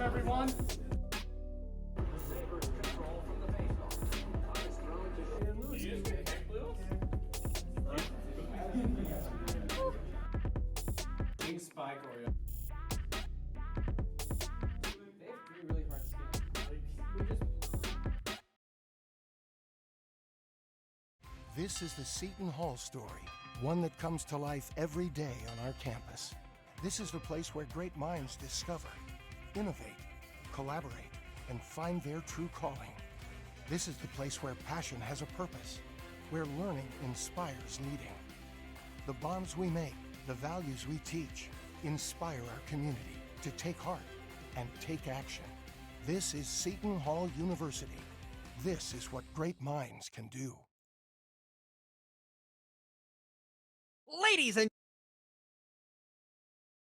everyone. Wing spike Oreo. They have three really hard skins. This is the Seton Hall story, one that comes to life every day on our campus. This is the place where great minds discover, innovate, collaborate, and find their true calling. This is the place where passion has a purpose, where learning inspires leading. The bonds we make, the values we teach, inspire our community to take heart and take action. This is Seton Hall University. This is what great minds can do. Ladies and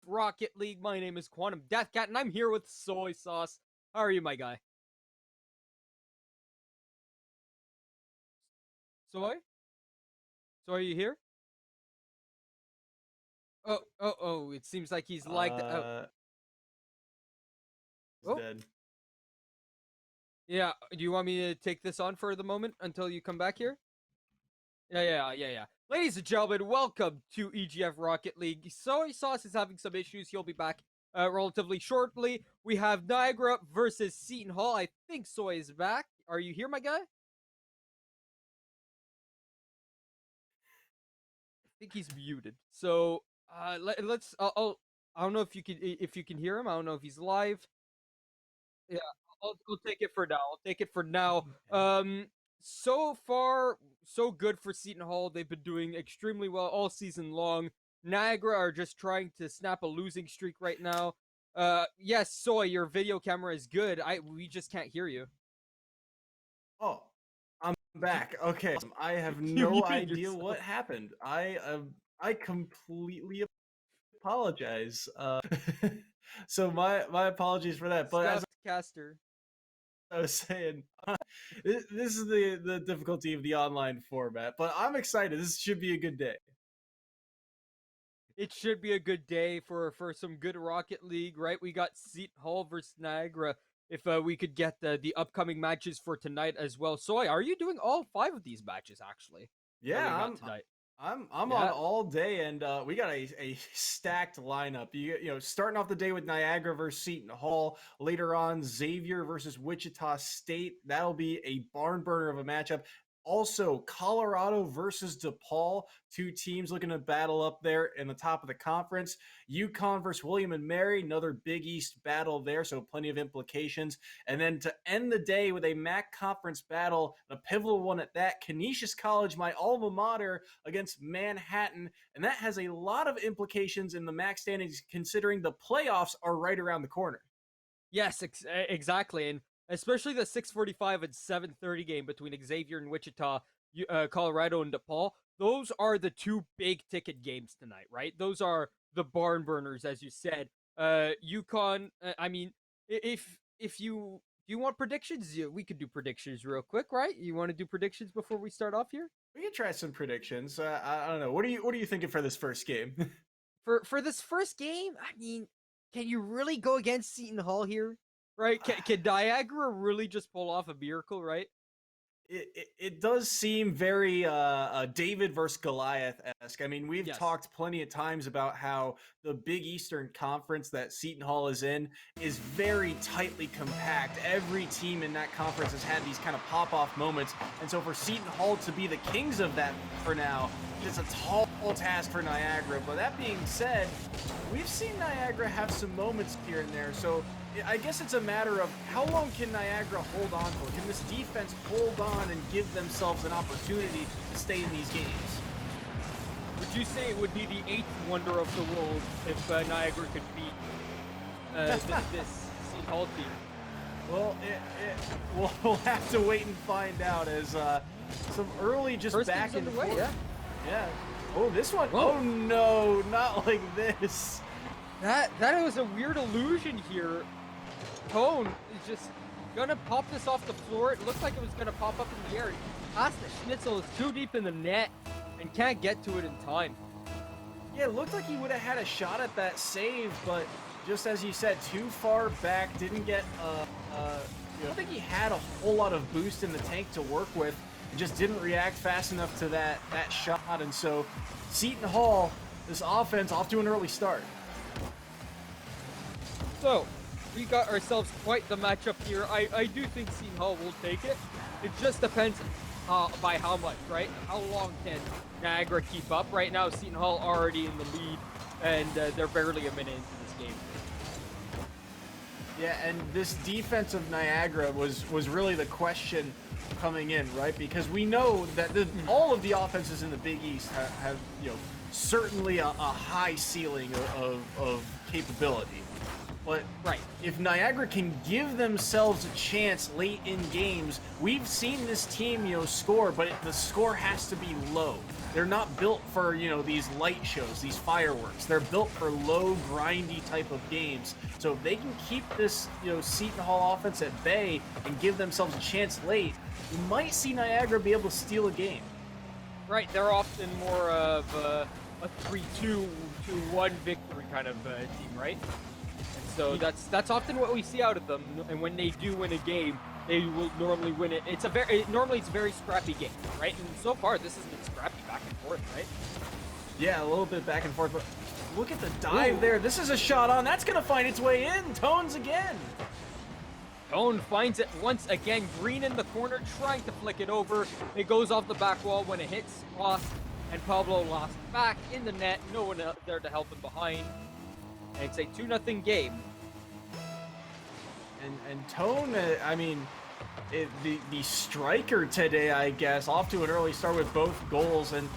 Rocket League, my name is Quantum Deathcat, and I'm here with Soy Sauce. How are you, my guy? Soy? So are you here? Oh, it seems like he's lagged out. He's dead. Yeah, do you want me to take this on for the moment until you come back here? Yeah. Ladies and gentlemen, welcome to EGF Rocket League. Soy Sauce is having some issues. He'll be back relatively shortly. We have Niagara versus Seton Hall. I think Soy is back. Are you here, my guy? I think he's muted. So let's. I don't know if you can hear him. I don't know if he's live. Yeah, I'll take it for now. So far, so good for Seton Hall. They've been doing extremely well all season long. Niagara are just trying to snap a losing streak right now. Yes, Soy, your video camera is good. We just can't hear you. Oh, I'm back. Okay, I have no idea what happened. I completely apologize. So my apologies for that. But as Caster, I was saying, this is the difficulty of the online format. But I'm excited. This should be a good day. It should be a good day for some good Rocket League, right? We got Seton Hall versus Niagara. If we could get the upcoming matches for tonight as well. Soy, are you doing all 5 of these matches actually? Yeah, I'm on all day, and we got a stacked lineup. You know, starting off the day with Niagara versus Seton Hall. Later on, Xavier versus Wichita State. That'll be a barn burner of a matchup. Also, Colorado versus DePaul, 2 teams looking to battle up there in the top of the conference. UConn versus William and Mary, another Big East battle there, so plenty of implications. And then to end the day with a MAC conference battle, a pivotal one at that, Canisius College, my alma mater, against Manhattan. And that has a lot of implications in the MAC standings, considering the playoffs are right around the corner. Yes, exactly. And especially the 6:45 and 7:30 game between Xavier and Wichita, Colorado and DePaul. Those are the 2 big ticket games tonight, right? Those are the barn burners, as you said. UConn. I mean, if you want predictions, we could do predictions real quick, right? You want to do predictions before we start off here? We can try some predictions. I don't know. What are you thinking for this first game? for this first game, I mean, can you really go against Seton Hall here? Right? Can Niagara really just pull off a miracle, right? It does seem very David versus Goliath-esque. I mean, we've talked plenty of times about how the Big Eastern Conference that Seton Hall is in is very tightly compact. Every team in that conference has had these kind of pop-off moments. And so for Seton Hall to be the kings of that for now, it's a tall task for Niagara. But that being said, we've seen Niagara have some moments here and there. So I guess it's a matter of how long can Niagara hold on for? Can this defense hold on and give themselves an opportunity to stay in these games? Would you say it would be the 8th wonder of the world if Niagara could beat this Seton Hall team? Well, we'll have to wait and find out as some early just First back and forth. Yeah. Oh, this one. Whoa. Oh no, not like this. That was a weird illusion here. Cone is just gonna pop this off the floor. It looks like it was gonna pop up in the air. Past the Schnitzel is too deep in the net and can't get to it in time. Yeah, it looked like he would have had a shot at that save, but just as you said, too far back. Didn't get. I don't think he had a whole lot of boost in the tank to work with. He just didn't react fast enough to that shot, and so Seton Hall, this offense, off to an early start. So, we got ourselves quite the matchup here. I do think Seton Hall will take it. It just depends by how much, right? How long can Niagara keep up? Right now, Seton Hall already in the lead, and they're barely a minute into this game. Yeah, and this defense of Niagara was really the question coming in, right? Because we know that all of the offenses in the Big East have certainly a high ceiling of capability. But right, if Niagara can give themselves a chance late in games, we've seen this team, score, but the score has to be low. They're not built for, these light shows, these fireworks. They're built for low, grindy type of games. So if they can keep this, Seton Hall offense at bay and give themselves a chance late, we might see Niagara be able to steal a game. Right, they're often more of a 3-2-1 victory kind of team, right? So that's often what we see out of them, and when they do win a game, they will normally win it. Normally it's a very scrappy game, right? And so far this has been scrappy back and forth, right? Yeah, a little bit back and forth, but look at the dive there. This is a shot on. That's gonna find its way in. Tones again. Tone finds it once again. Green in the corner, trying to flick it over. It goes off the back wall when it hits Lost, and Pablo lost back in the net. No one there to help him behind. And it's a 2-0 game. And Tone, the striker today, I guess, off to an early start with both goals, and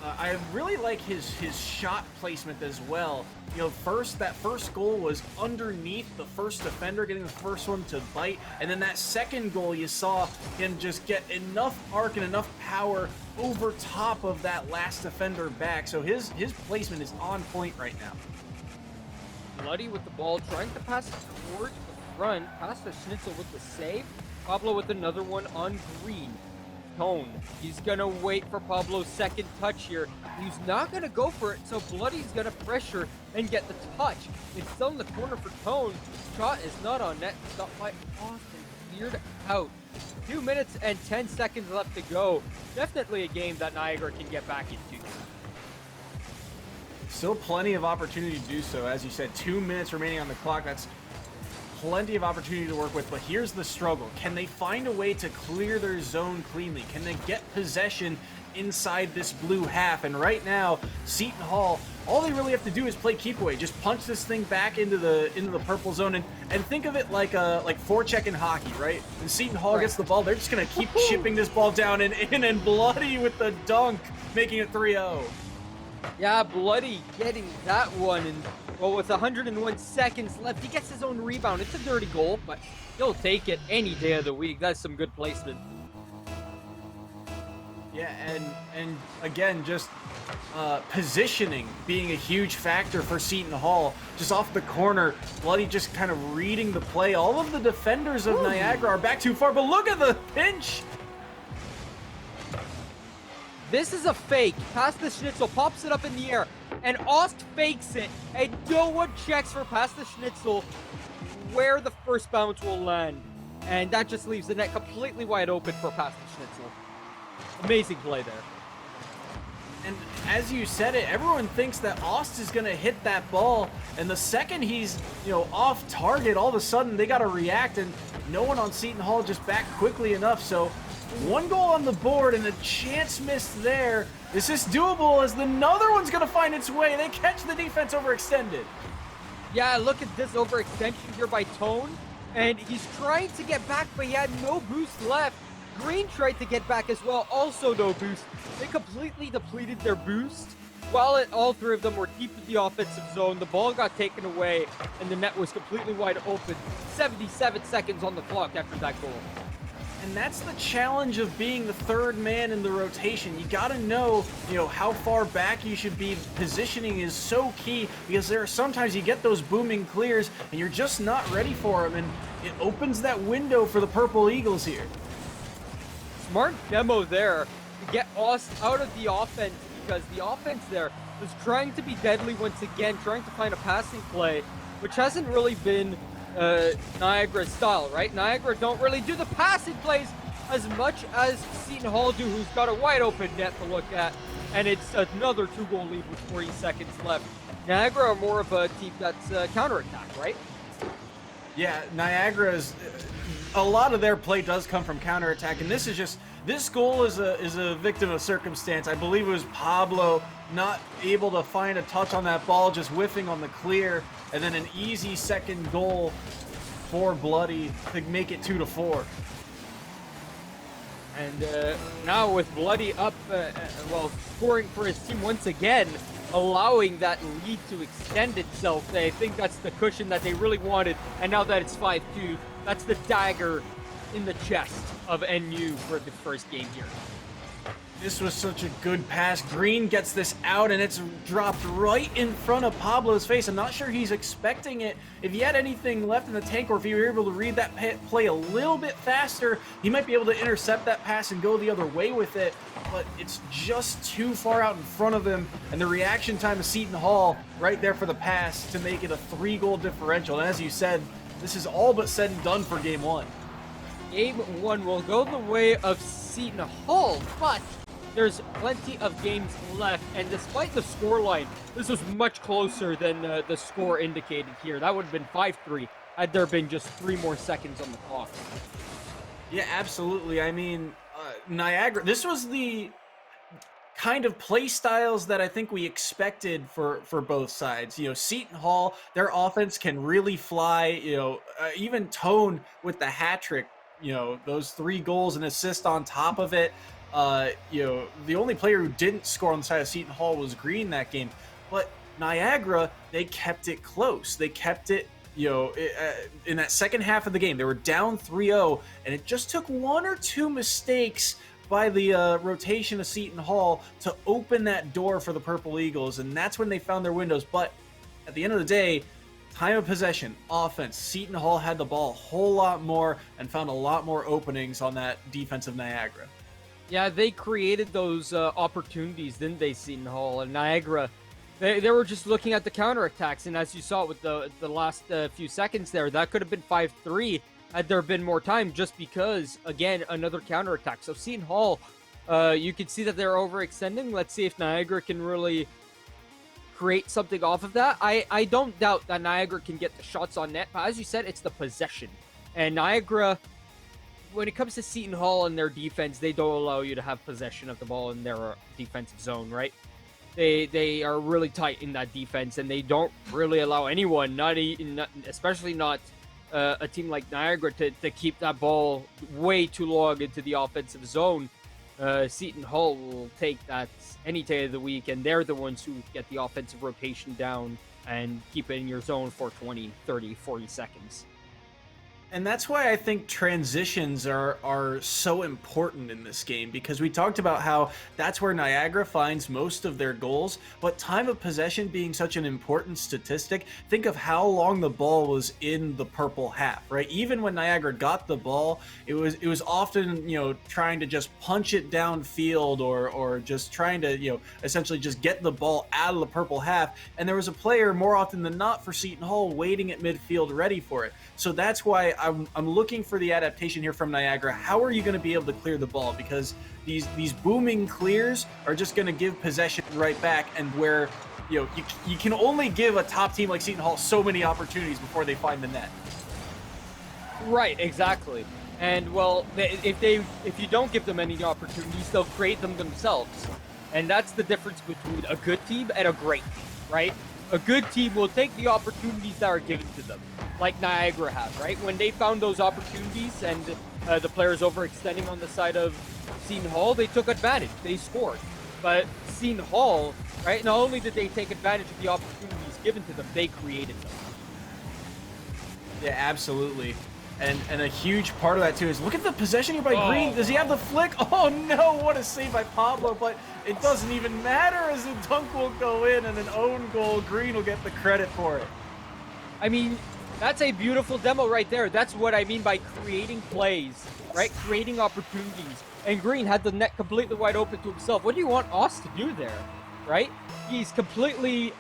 I really like his shot placement as well. That first goal was underneath the first defender, getting the first one to bite, and then that second goal, you saw him just get enough arc and enough power over top of that last defender back. So his placement is on point right now. Bloody with the ball, trying to pass it towards the front. Pass to Schnitzel with the save. Pablo with another one on Green. Tone, he's gonna wait for Pablo's second touch here. He's not gonna go for it, so Bloody's gonna pressure and get the touch. It's still in the corner for Tone. Shot is not on net. Stopped by Austin. Cleared out. 2 minutes and 10 seconds left to go. Definitely a game that Niagara can get back into. Still plenty of opportunity to do so. As you said, 2 minutes remaining on the clock. That's plenty of opportunity to work with, but here's the struggle. Can they find a way to clear their zone cleanly? Can they get possession inside this blue half? And right now, Seton Hall, all they really have to do is play keep away. Just punch this thing back into the purple zone, and think of it like forecheck in hockey, right? When Seton Hall gets the ball, they're just gonna keep chipping this ball down and in, and Bloody with the dunk, making it 3-0. Yeah, Bloody getting that one, and with 101 seconds left, he gets his own rebound. It's a dirty goal, but he'll take it any day of the week. That's some good placement. Yeah, and again, just positioning being a huge factor for Seton Hall. Just off the corner, Bloody just kind of reading the play. All of the defenders of Niagara are back too far, but look at the pinch. This is a fake. Pass the Schnitzel, pops it up in the air, and Ost fakes it, and no one checks for pass the Schnitzel where the first bounce will land. And that just leaves the net completely wide open for pass the Schnitzel. Amazing play there. And as you said it, everyone thinks that Ost is going to hit that ball, and the second he's, off target, all of a sudden they got to react, and no one on Seton Hall just backed quickly enough. So 1 goal on the board and a chance missed there. This is doable as another one's going to find its way. They catch the defense overextended. Yeah, look at this overextension here by Tone, and he's trying to get back, but he had no boost left. Green tried to get back as well, also no boost. They completely depleted their boost. While all three of them were deep in the offensive zone, the ball got taken away, and the net was completely wide open. 77 seconds on the clock after that goal. And that's the challenge of being the third man in the rotation. You got to know, how far back you should be. Positioning is so key, because there are sometimes you get those booming clears and you're just not ready for them, and it opens that window for the Purple Eagles here. Smart demo there to get Ost out of the offense, because the offense there was trying to be deadly once again, trying to find a passing play. which hasn't really been Niagara's style, right? Niagara don't really do the passing plays as much as Seton Hall do, who's got a wide open net to look at, and it's another 2-goal lead with 40 seconds left. Niagara are more of a team that's counterattack, right? Yeah, Niagara's a lot of their play does come from counterattack, and this goal is a victim of circumstance. I believe it was Pablo not able to find a touch on that ball, just whiffing on the clear, and then an easy second goal for Bloody to make it 2-4. And now with Bloody up, scoring for his team once again, allowing that lead to extend itself. I think that's the cushion that they really wanted. And now that it's 5-2, that's the dagger in the chest of NU for the first game here. This was such a good pass. Green gets this out, and it's dropped right in front of Pablo's face. I'm not sure he's expecting it. If he had anything left in the tank, or if he were able to read that play a little bit faster, he might be able to intercept that pass and go the other way with it. But it's just too far out in front of him, and the reaction time of Seton Hall right there for the pass to make it a 3-goal differential. And as you said, this is all but said and done for Game 1. Game 1 will go the way of Seton Hall, but there's plenty of games left, and despite the scoreline, this was much closer than the score indicated here. That would have been 5-3 had there been just 3 more seconds on the clock. Yeah, absolutely. I mean, Niagara, this was the kind of play styles that I think we expected for both sides. You know, Seton Hall, their offense can really fly, even Tone with the hat trick, those 3 goals and assist on top of it. The only player who didn't score on the side of Seton Hall was Green that game. But Niagara, they kept it close. They kept it, in that second half of the game. They were down 3-0, and it just took 1 or 2 mistakes by the rotation of Seton Hall to open that door for the Purple Eagles, and that's when they found their windows. But at the end of the day, time of possession, offense, Seton Hall had the ball a whole lot more and found a lot more openings on that defensive Niagara. Yeah, they created those opportunities, didn't they, Seton Hall? And Niagara, they were just looking at the counterattacks, and as you saw with the last few seconds there, that could have been 5-3 had there been more time, just because, again, another counterattack. So Seton Hall, you could see that they're overextending. Let's see if Niagara can really create something off of that. I don't doubt that Niagara can get the shots on net, but as you said, it's the possession. And Niagara, when it comes to Seton Hall and their defense, they don't allow you to have possession of the ball in their defensive zone, right? They are really tight in that defense, and they don't really allow anyone, especially not a team like Niagara, to keep that ball way too long into the offensive zone. Seton Hall will take that any day of the week, and they're the ones who get the offensive rotation down and keep it in your zone for 20, 30, 40 seconds. And that's why I think transitions are so important in this game, because we talked about how that's where Niagara finds most of their goals, but time of possession being such an important statistic, think of how long the ball was in the purple half, right? Even when Niagara got the ball, it was often, trying to just punch it downfield or just trying to, essentially just get the ball out of the purple half. And there was a player more often than not for Seton Hall waiting at midfield ready for it. So that's why I'm looking for the adaptation here from Niagara. How are you going to be able to clear the ball? Because these booming clears are just going to give possession right back, and where you can only give a top team like Seton Hall so many opportunities before they find the net. Right, exactly. And well, if you don't give them any opportunities, they'll create them themselves. And that's the difference between a good team and a great team, right? A good team will take the opportunities that are given to them, like Niagara have, right? When they found those opportunities and the players overextending on the side of Seton Hall, they took advantage. They scored. But Seton Hall, right, not only did they take advantage of the opportunities given to them, they created them. Yeah, absolutely. And a huge part of that, too, is look at the possession here by Green. Does he have the flick? Oh, no, what a save by Pablo. But it doesn't even matter, as the dunk will go in, and an own goal, Green will get the credit for it. I mean, that's a beautiful demo right there. That's what I mean by creating plays, right? Creating opportunities. And Green had the net completely wide open to himself. What do you want Oz to do there, right? He's completely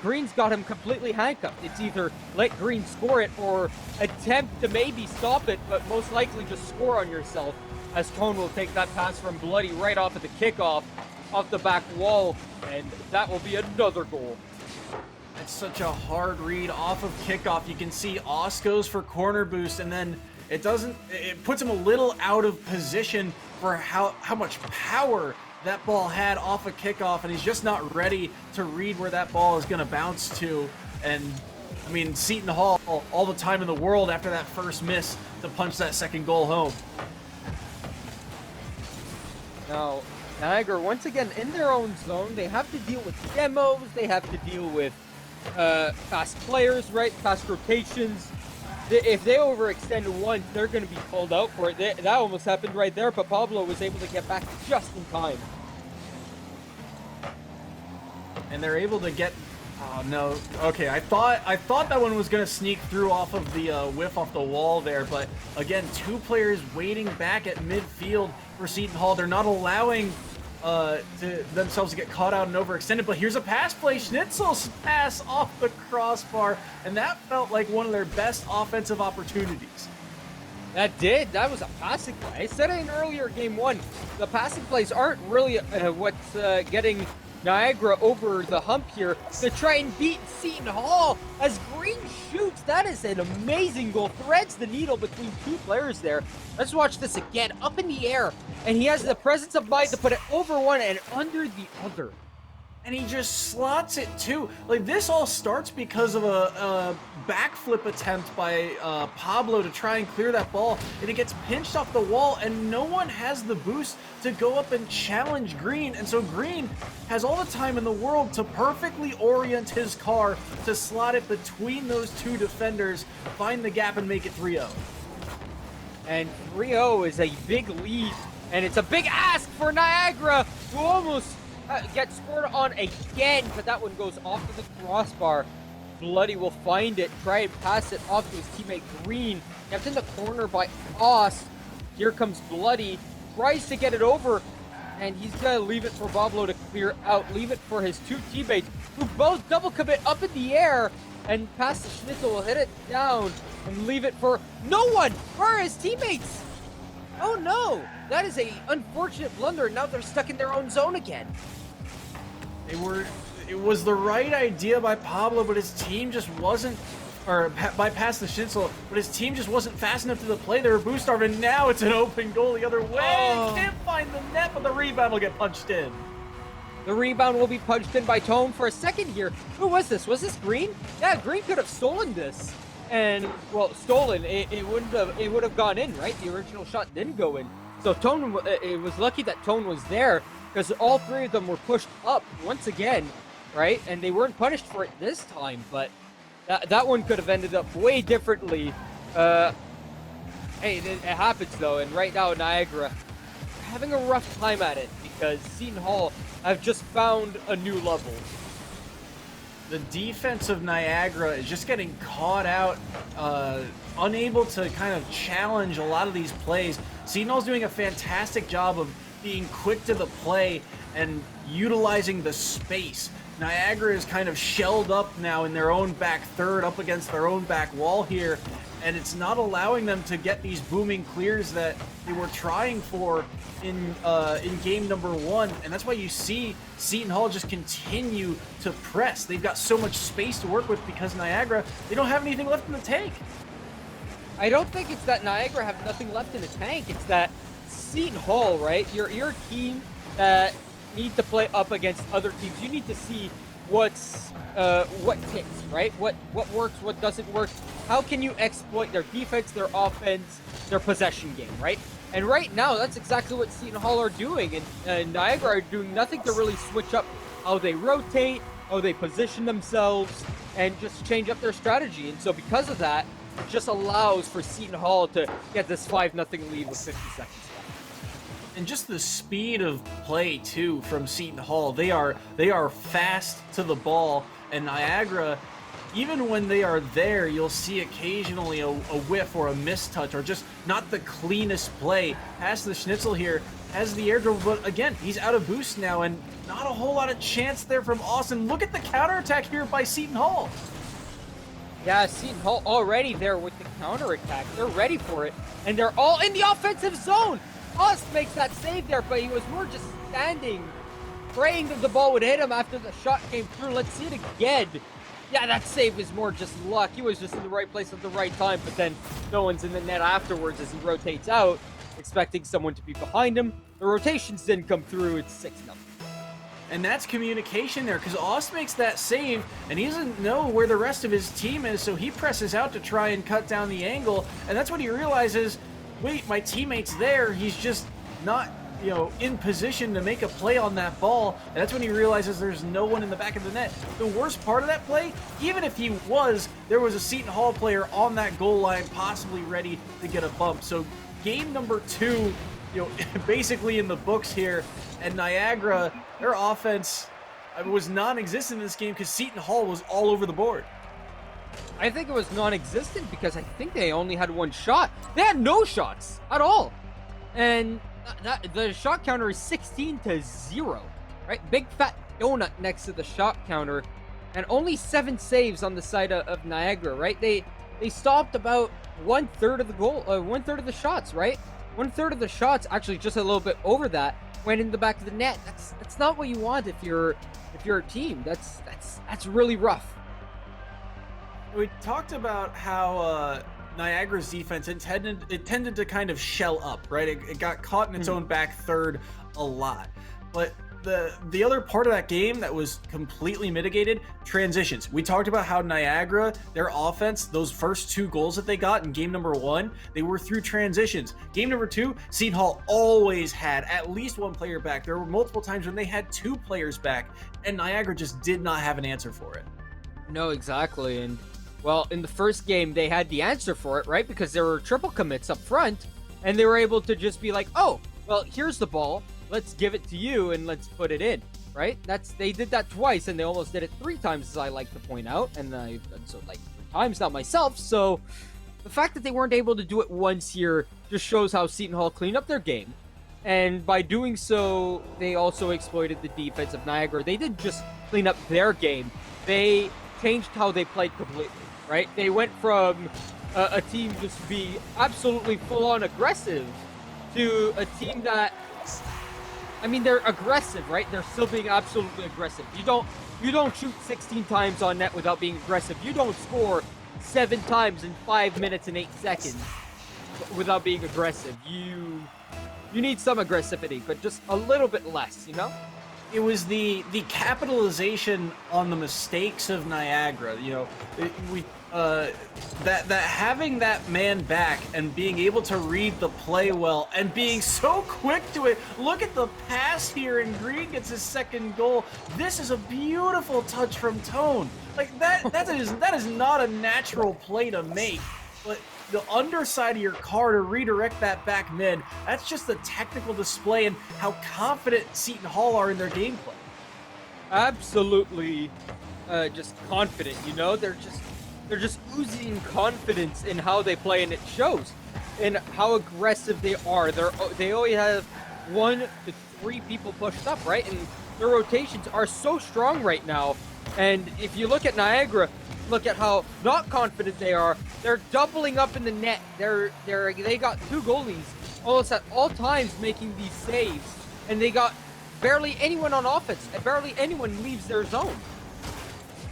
Green's got him completely handcuffed. It's either let Green score it or attempt to maybe stop it, but most likely just score on yourself, as Tone will take that pass from Bloody right off of the kickoff, off the back wall, and that will be another goal. It's such a hard read off of kickoff. You can see Os goes for corner boost, and then it puts him a little out of position for how much power that ball had off a kickoff, and he's just not ready to read where that ball is going to bounce to. And I mean, Seton Hall, all the time in the world after that first miss to punch that second goal home. Now, Niagara, once again, in their own zone, they have to deal with demos, they have to deal with fast players, right? Fast rotations. If they overextend once, they're going to be called out for it. That almost happened right there, but Pablo was able to get back just in time. And they're able to get... Oh, no. Okay, I thought that one was going to sneak through off of the whiff off the wall there, but again, two players waiting back at midfield for Seton Hall. They're not allowing themselves to get caught out and overextended, but here's a pass play. Schnitzel's pass off the crossbar, and that felt like one of their best offensive opportunities. That did. That was a passing play. I said it in earlier game one. The passing plays aren't really what's getting Niagara over the hump here to try and beat Seton Hall as Green shoots. That is an amazing goal. Threads the needle between two players there. Let's watch this again. Up in the air. And he has the presence of mind to put it over one and under the other. And he just slots it too. Like, this all starts because of a backflip attempt by Pablo to try and clear that ball, and it gets pinched off the wall, and no one has the boost to go up and challenge Green. And so Green has all the time in the world to perfectly orient his car to slot it between those two defenders, find the gap, and make it 3-0. And 3-0 is a big lead, and it's a big ask for Niagara, who almost gets scored on again, but that one goes off to the crossbar. Bloody will find it, try and pass it off to his teammate Green. Kept in the corner by Os. Here comes Bloody, tries to get it over, and he's gonna leave it for Pablo to clear out. Leave it for his two teammates, who both double commit up in the air, and pass the Schnitzel will hit it down and leave it for no one. Where are his teammates? Oh no, that is a unfortunate blunder. Now they're stuck in their own zone again. It was the right idea by Pablo, but his team just wasn't, or bypassed the Schnitzel, but his team just wasn't fast enough to the play. They were boost starved, and now it's an open goal the other way. Oh. Can't find the net, but the rebound will get punched in. The rebound will be punched in by Tone for a second here. Who was this? Was this Green? Yeah, Green could have stolen this. And, well, stolen, it would have gone in, right? The original shot didn't go in. So Tone, it was lucky that Tone was there, because all three of them were pushed up once again, right? And they weren't punished for it this time, but that one could have ended up way differently. Hey, it happens though, and right now Niagara are having a rough time at it because Seton Hall have just found a new level. The defense of Niagara is just getting caught out, unable to kind of challenge a lot of these plays. Seton Hall's doing a fantastic job of being quick to the play and utilizing the space. Niagara is kind of shelled up now in their own back third, up against their own back wall here, and it's not allowing them to get these booming clears that they were trying for in game number one. And that's why you see Seton Hall just continue to press. They've got so much space to work with because Niagara, they don't have anything left in the tank. I don't think it's that Niagara have nothing left in the tank. It's that Seton Hall, right? You're a team that need to play up against other teams. You need to see what ticks, right? What works, what doesn't work. How can you exploit their defense, their offense, their possession game, right? And right now, that's exactly what Seton Hall are doing. And Niagara are doing nothing to really switch up how they rotate, how they position themselves, and just change up their strategy. And so because of that, it just allows for Seton Hall to get this 5-0 lead with 50 seconds left. And just the speed of play too from Seton Hall. They are fast to the ball, and Niagara, even when they are there, you'll see occasionally a whiff or a mistouch or just not the cleanest play. Past the Schnitzel here, has the air dribble, but again, he's out of boost now, and not a whole lot of chance there from Austin. Look at the counterattack here by Seton Hall. Yeah, Seton Hall already there with the counterattack. They're ready for it, and they're all in the offensive zone. Ost makes that save there, but he was more just standing, praying that the ball would hit him after the shot came through. Let's see it again. Yeah, that save is more just luck. He was just in the right place at the right time, but then no one's in the net afterwards as he rotates out, expecting someone to be behind him. The rotations didn't come through. It's 6-0. And that's communication there, because Ost makes that save, and he doesn't know where the rest of his team is, so he presses out to try and cut down the angle, and that's when he realizes, wait, my teammate's there, he's just not, in position to make a play on that ball, and that's when he realizes there's no one in the back of the net. The worst part of that play, even if he was, there was a Seton Hall player on that goal line possibly ready to get a bump. So game number 2, basically in the books here, and Niagara, their offense was non-existent in this game because Seton Hall was all over the board. I think it was non-existent because I think they only had one shot. They had no shots at all. And the shot counter is 16-0, right? Big fat donut next to the shot counter, and only 7 saves on the side of Niagara, right? They stopped about 1/3 of the goal, 1/3 of the shots, right? 1/3 of the shots, actually just a little bit over that, went in the back of the net. That's not what you want if you're a team. That's really rough. We talked about how Niagara's defense tended to kind of shell up, right? It got caught in its own back third a lot. But the other part of that game that was completely mitigated, transitions. We talked about how Niagara, their offense, those first 2 goals that they got in game number 1, they were through transitions. Game number 2, Seton Hall always had at least 1 player back. There were multiple times when they had 2 players back, and Niagara just did not have an answer for it. No, exactly. And well, in the first game, they had the answer for it, right? Because there were triple commits up front, and they were able to just be like, oh, well, here's the ball. Let's give it to you, and let's put it in, right? They did that twice, and they almost did it 3 times, as I like to point out, and I've done so like 3 times, not myself. So the fact that they weren't able to do it once here just shows how Seton Hall cleaned up their game. And by doing so, they also exploited the defense of Niagara. They didn't just clean up their game. They changed how they played completely, right? They went from a team just be absolutely full-on aggressive to a team that, I mean, they're aggressive, right? They're still being absolutely aggressive. You don't shoot 16 times on net without being aggressive. You don't score 7 times in 5 minutes and 8 seconds without being aggressive. You need some aggressivity, but just a little bit less, It was the capitalization on the mistakes of Niagara. That having that man back and being able to read the play well and being so quick to it. Look at the pass here, and Green gets his 2nd goal. This is a beautiful touch from Tone. Like that is not a natural play to make, but the underside of your car to redirect that back mid, that's just a technical display and how confident Seton Hall are in their gameplay. Absolutely, just confident. They're just oozing confidence in how they play, and it shows in how aggressive they are. They always have 1 to 3 people pushed up, right? And their rotations are so strong right now. And if you look at Niagara, look at how not confident they are. They're doubling up in the net. They got 2 goalies almost at all times making these saves, and they got barely anyone on offense, and barely anyone leaves their zone.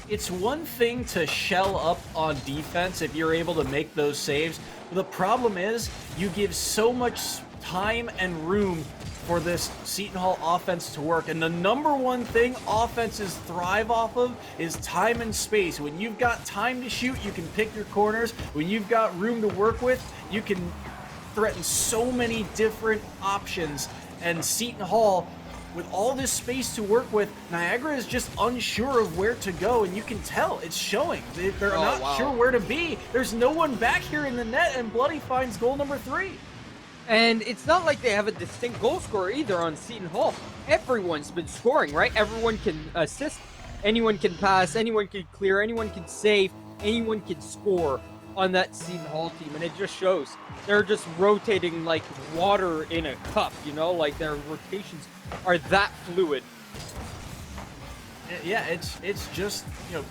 It's one thing to shell up on defense if you're able to make those saves. The problem is you give so much time and room for this Seton Hall offense to work. And the number 1 thing offenses thrive off of is time and space. When you've got time to shoot, you can pick your corners. When you've got room to work with, you can threaten so many different options. And Seton Hall, with all this space to work with, Niagara is just unsure of where to go, and you can tell it's showing. They're not sure where to be. There's no one back here in the net, and Bloody finds goal number 3. And it's not like they have a distinct goal scorer either on Seton Hall. Everyone's been scoring, right? Everyone can assist, anyone can pass, anyone can clear, anyone can save, anyone can score. on that Seton Hall team, and it just shows. They're just rotating like water in a cup, you know, like their rotations are that fluid. Yeah, it's just, you know,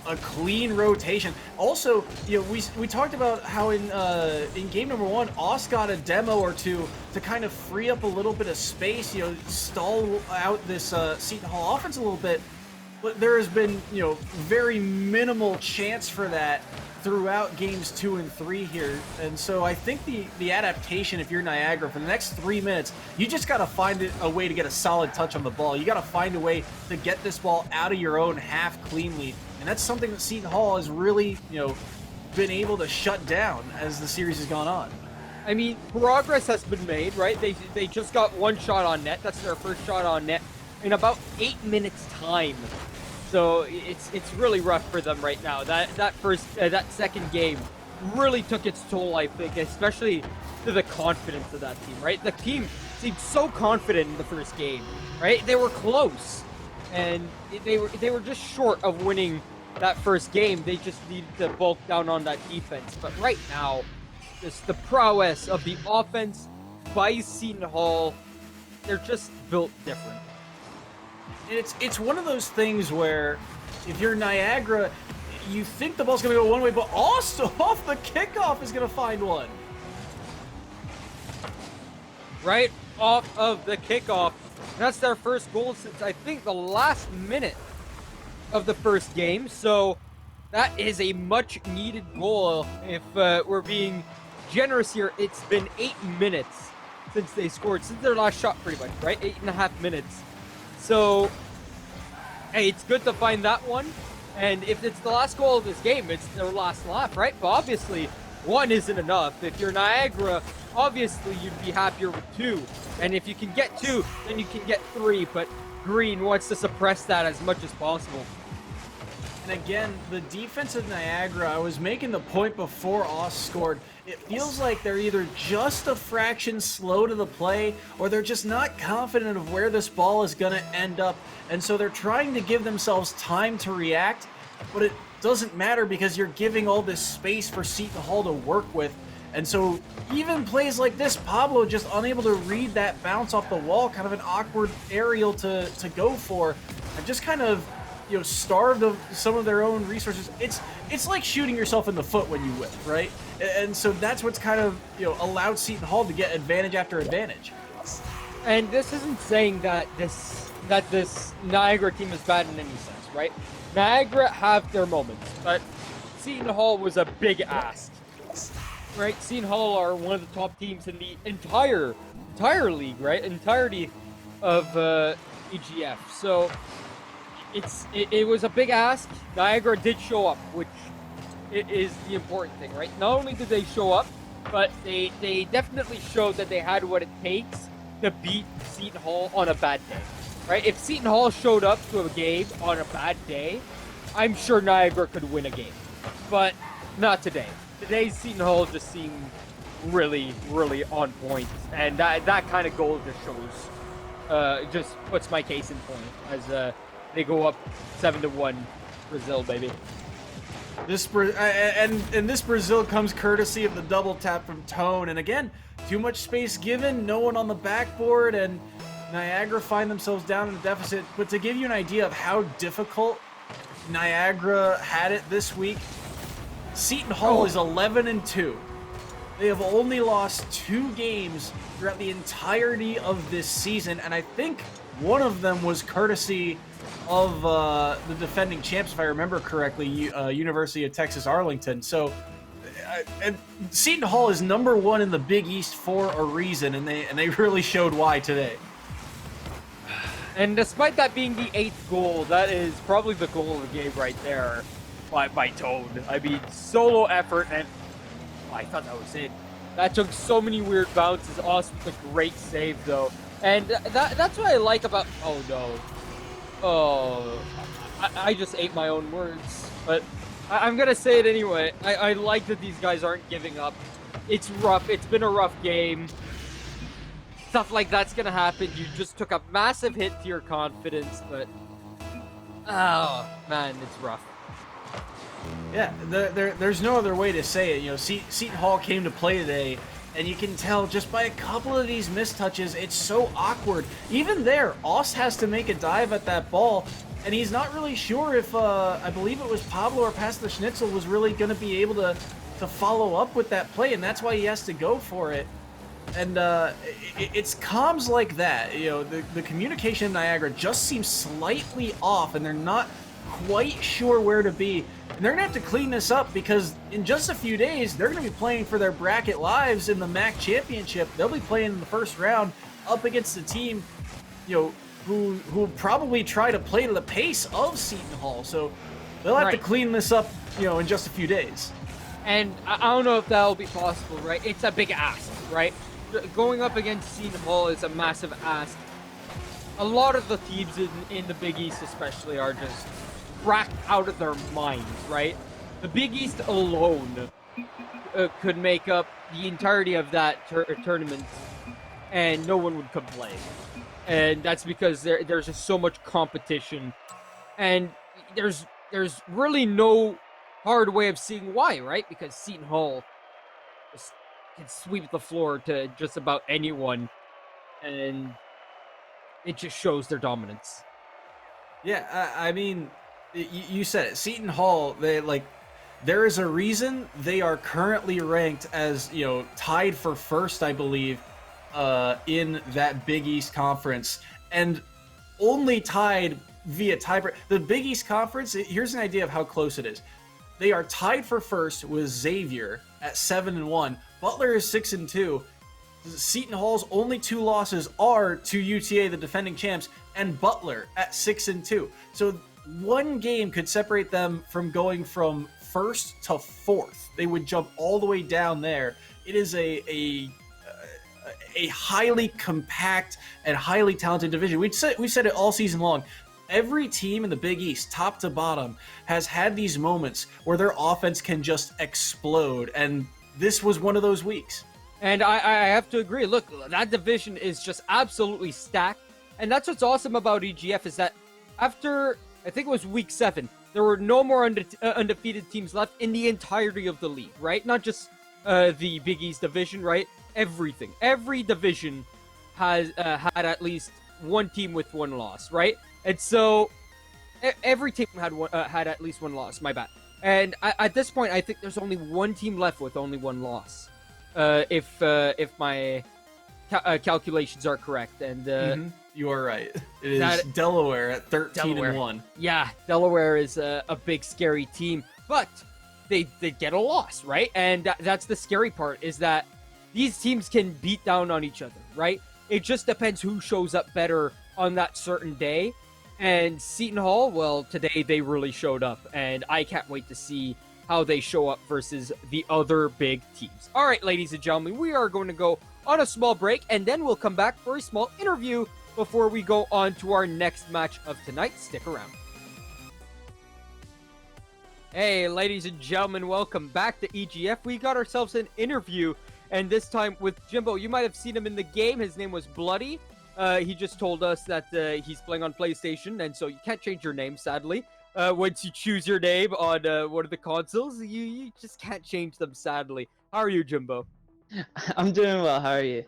a clean rotation. Also, you know, we talked about how in game number 1, Oz got a demo or two to kind of free up a little bit of space, you know, stall out this Seton Hall offense a little bit. But there has been, you know, very minimal chance for that throughout games 2 and 3 here. And so I think the adaptation, if you're Niagara, for the next 3 minutes, you just got to find a way to get a solid touch on the ball. You got to find a way to get this ball out of your own half cleanly. And that's something that Seton Hall has really, you know, been able to shut down as the series has gone on. I mean, progress has been made, right? They just got one shot on net. That's their first shot on net in about 8 minutes time. So it's really rough for them right now. That second game really took its toll, I think, especially to the confidence of that team, right? The team seemed so confident in the first game, right? They were close, and they were just short of winning that first game. They just needed to bulk down on that defense. But right now, just the prowess of the offense by Seton Hall, they're just built different. It's one of those things where if you're Niagara, you think the ball's going to go one way, but also off the kickoff is going to find one. Right off of the kickoff. That's their first goal since, I think, the last minute of the first game. So that is a much-needed goal. If we're being generous here, it's been 8 minutes since they scored, since their last shot, pretty much, right? 8.5 minutes. So, hey, it's good to find that one. And if it's the last goal of this game, it's their last laugh, right? But obviously, one isn't enough. If you're Niagara, obviously you'd be happier with 2. And if you can get 2, then you can get 3. But Green wants to suppress that as much as possible. And again, the defense of Niagara, I was making the point before Oz scored, it feels like they're either just a fraction slow to the play, or they're just not confident of where this ball is going to end up. And so they're trying to give themselves time to react, but it doesn't matter because you're giving all this space for Seton Hall to work with. And so even plays like this, Pablo just unable to read that bounce off the wall, kind of an awkward aerial to go for, and just kind of, you know, starved of some of their own resources. It's like shooting yourself in the foot when you whip, right? And so that's what's kind of, you know, allowed Seton Hall to get advantage after advantage. And this isn't saying that this Niagara team is bad in any sense, right? Niagara have their moments, but Seton Hall was a big ask, right? Seton Hall are one of the top teams in the entire league, right? Entirety of EGF. So it was a big ask. Niagara did show up, which is the important thing, right? Not only did they show up, but they definitely showed that they had what it takes to beat Seton Hall on a bad day, right? If Seton Hall showed up to a game on a bad day, I'm sure Niagara could win a game, but not today. Today's Seton Hall just seemed really, really on point, and that kind of goal just shows, just puts my case in point as they go up 7-1, Brazil, baby. This Brazil comes courtesy of the double tap from Tone, and again, too much space given, no one on the backboard, and Niagara find themselves down in a deficit. But to give you an idea of how difficult Niagara had it this week, Seton Hall is 11-2. They have only lost 2 games throughout the entirety of this season, and I think one of them was courtesy of the defending champs, if I remember correctly, University of Texas Arlington. So, and Seton Hall is number 1 in the Big East for a reason, and they really showed why today. And despite that being the 8th goal, that is probably the goal of the game right there by Toad. I mean, solo effort, and I thought that was it. That took so many weird bounces. Awesome, a great save though, and that's what I like about. Oh no. Oh, I just ate my own words, but I'm gonna say it anyway. I like that these guys aren't giving up. It's rough. It's been a rough game. Stuff like that's gonna happen. You just took a massive hit to your confidence, but oh man, it's rough. Yeah, there's no other way to say it. You know, Seton Hall came to play today, and you can tell just by a couple of these missed touches, it's so awkward. Even there, Oss has to make a dive at that ball, and he's not really sure if, I believe it was Pablo or Pastor Schnitzel was really going to be able to follow up with that play, and that's why he has to go for it. And it's comms like that, you know, the communication in Niagara just seems slightly off, and they're not quite sure where to be. And they're gonna have to clean this up because in just a few days they're gonna be playing for their bracket lives in the MAC championship. They'll be playing in the first round up against a team, you know, who probably try to play to the pace of Seton Hall. So they'll have to clean this up, you know, in just a few days. And I don't know if that'll be possible, right? It's a big ask, right? Going up against Seton Hall is a massive ask. A lot of the teams in the Big East especially are just cracked out of their minds, right? The Big East alone could make up the entirety of that tournament, and no one would complain. And that's because there's just so much competition, and there's really no hard way of seeing why, right? Because Seton Hall just can sweep the floor to just about anyone, and it just shows their dominance. Yeah, I mean, you said it. Seton Hall, there is a reason they are currently ranked as, you know, tied for first, I believe, in that Big East Conference, and only tied via tiebreak. The Big East Conference, here's an idea of how close it is. They are tied for first with Xavier at 7-1. Butler is 6-2. Seton Hall's only 2 losses are to UTA, the defending champs, and Butler at 6-2. So one game could separate them from going from first to fourth. They would jump all the way down there. It is a highly compact and highly talented division. We said it all season long. Every team in the Big East, top to bottom, has had these moments where their offense can just explode, and this was one of those weeks. And I have to agree. Look, that division is just absolutely stacked, and that's what's awesome about EGF is that after, I think it was week 7, there were no more undefeated teams left in the entirety of the league, right? Not just the Big East division, right? Everything. Every division has had at least one team with 1 loss, right? And so every team had at least 1 loss. My bad. And at this point, I think there's only 1 team left with only 1 loss, if my calculations are correct. And you are right. It is Delaware at 13-1. Yeah, Delaware is a big scary team, but they get a loss, right? And that's the scary part, is that these teams can beat down on each other, right? It just depends who shows up better on that certain day. And Seton Hall, well, today they really showed up, and I can't wait to see how they show up versus the other big teams. All right, ladies and gentlemen, we are going to go on a small break, and then we'll come back for a small interview before we go on to our next match of tonight. Stick around. Hey, ladies and gentlemen, welcome back to EGF. We got ourselves an interview, and this time with Jimbo. You might have seen him in the game. His name was Bloody. He just told us that he's playing on PlayStation, and so you can't change your name, sadly. Once you choose your name on one of the consoles, you just can't change them, sadly. How are you, Jimbo? I'm doing well. How are you?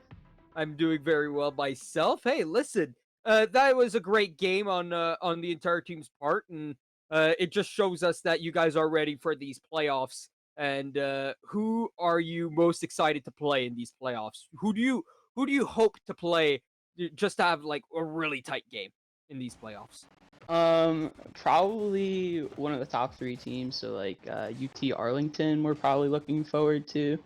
I'm doing very well myself. Hey, listen, that was a great game on the entire team's part, and it just shows us that you guys are ready for these playoffs. And who are you most excited to play in these playoffs? Who do you hope to play just to have like a really tight game in these playoffs? Probably one of the top 3 teams. So like UT Arlington, we're probably looking forward to.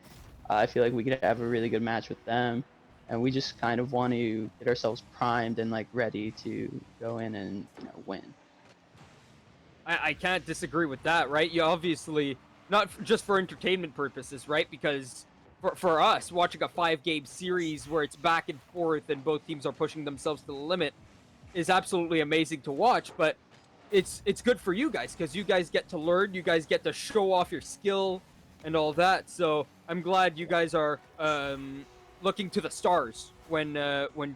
I feel like we could have a really good match with them, and we just kind of want to get ourselves primed and like ready to go in and win. I can't disagree with that, right? You obviously, not just for entertainment purposes, right? Because for us, watching a 5-game series where it's back and forth and both teams are pushing themselves to the limit is absolutely amazing to watch. But it's good for you guys because you guys get to learn, you guys get to show off your skill and all that. So I'm glad you guys are looking to the stars when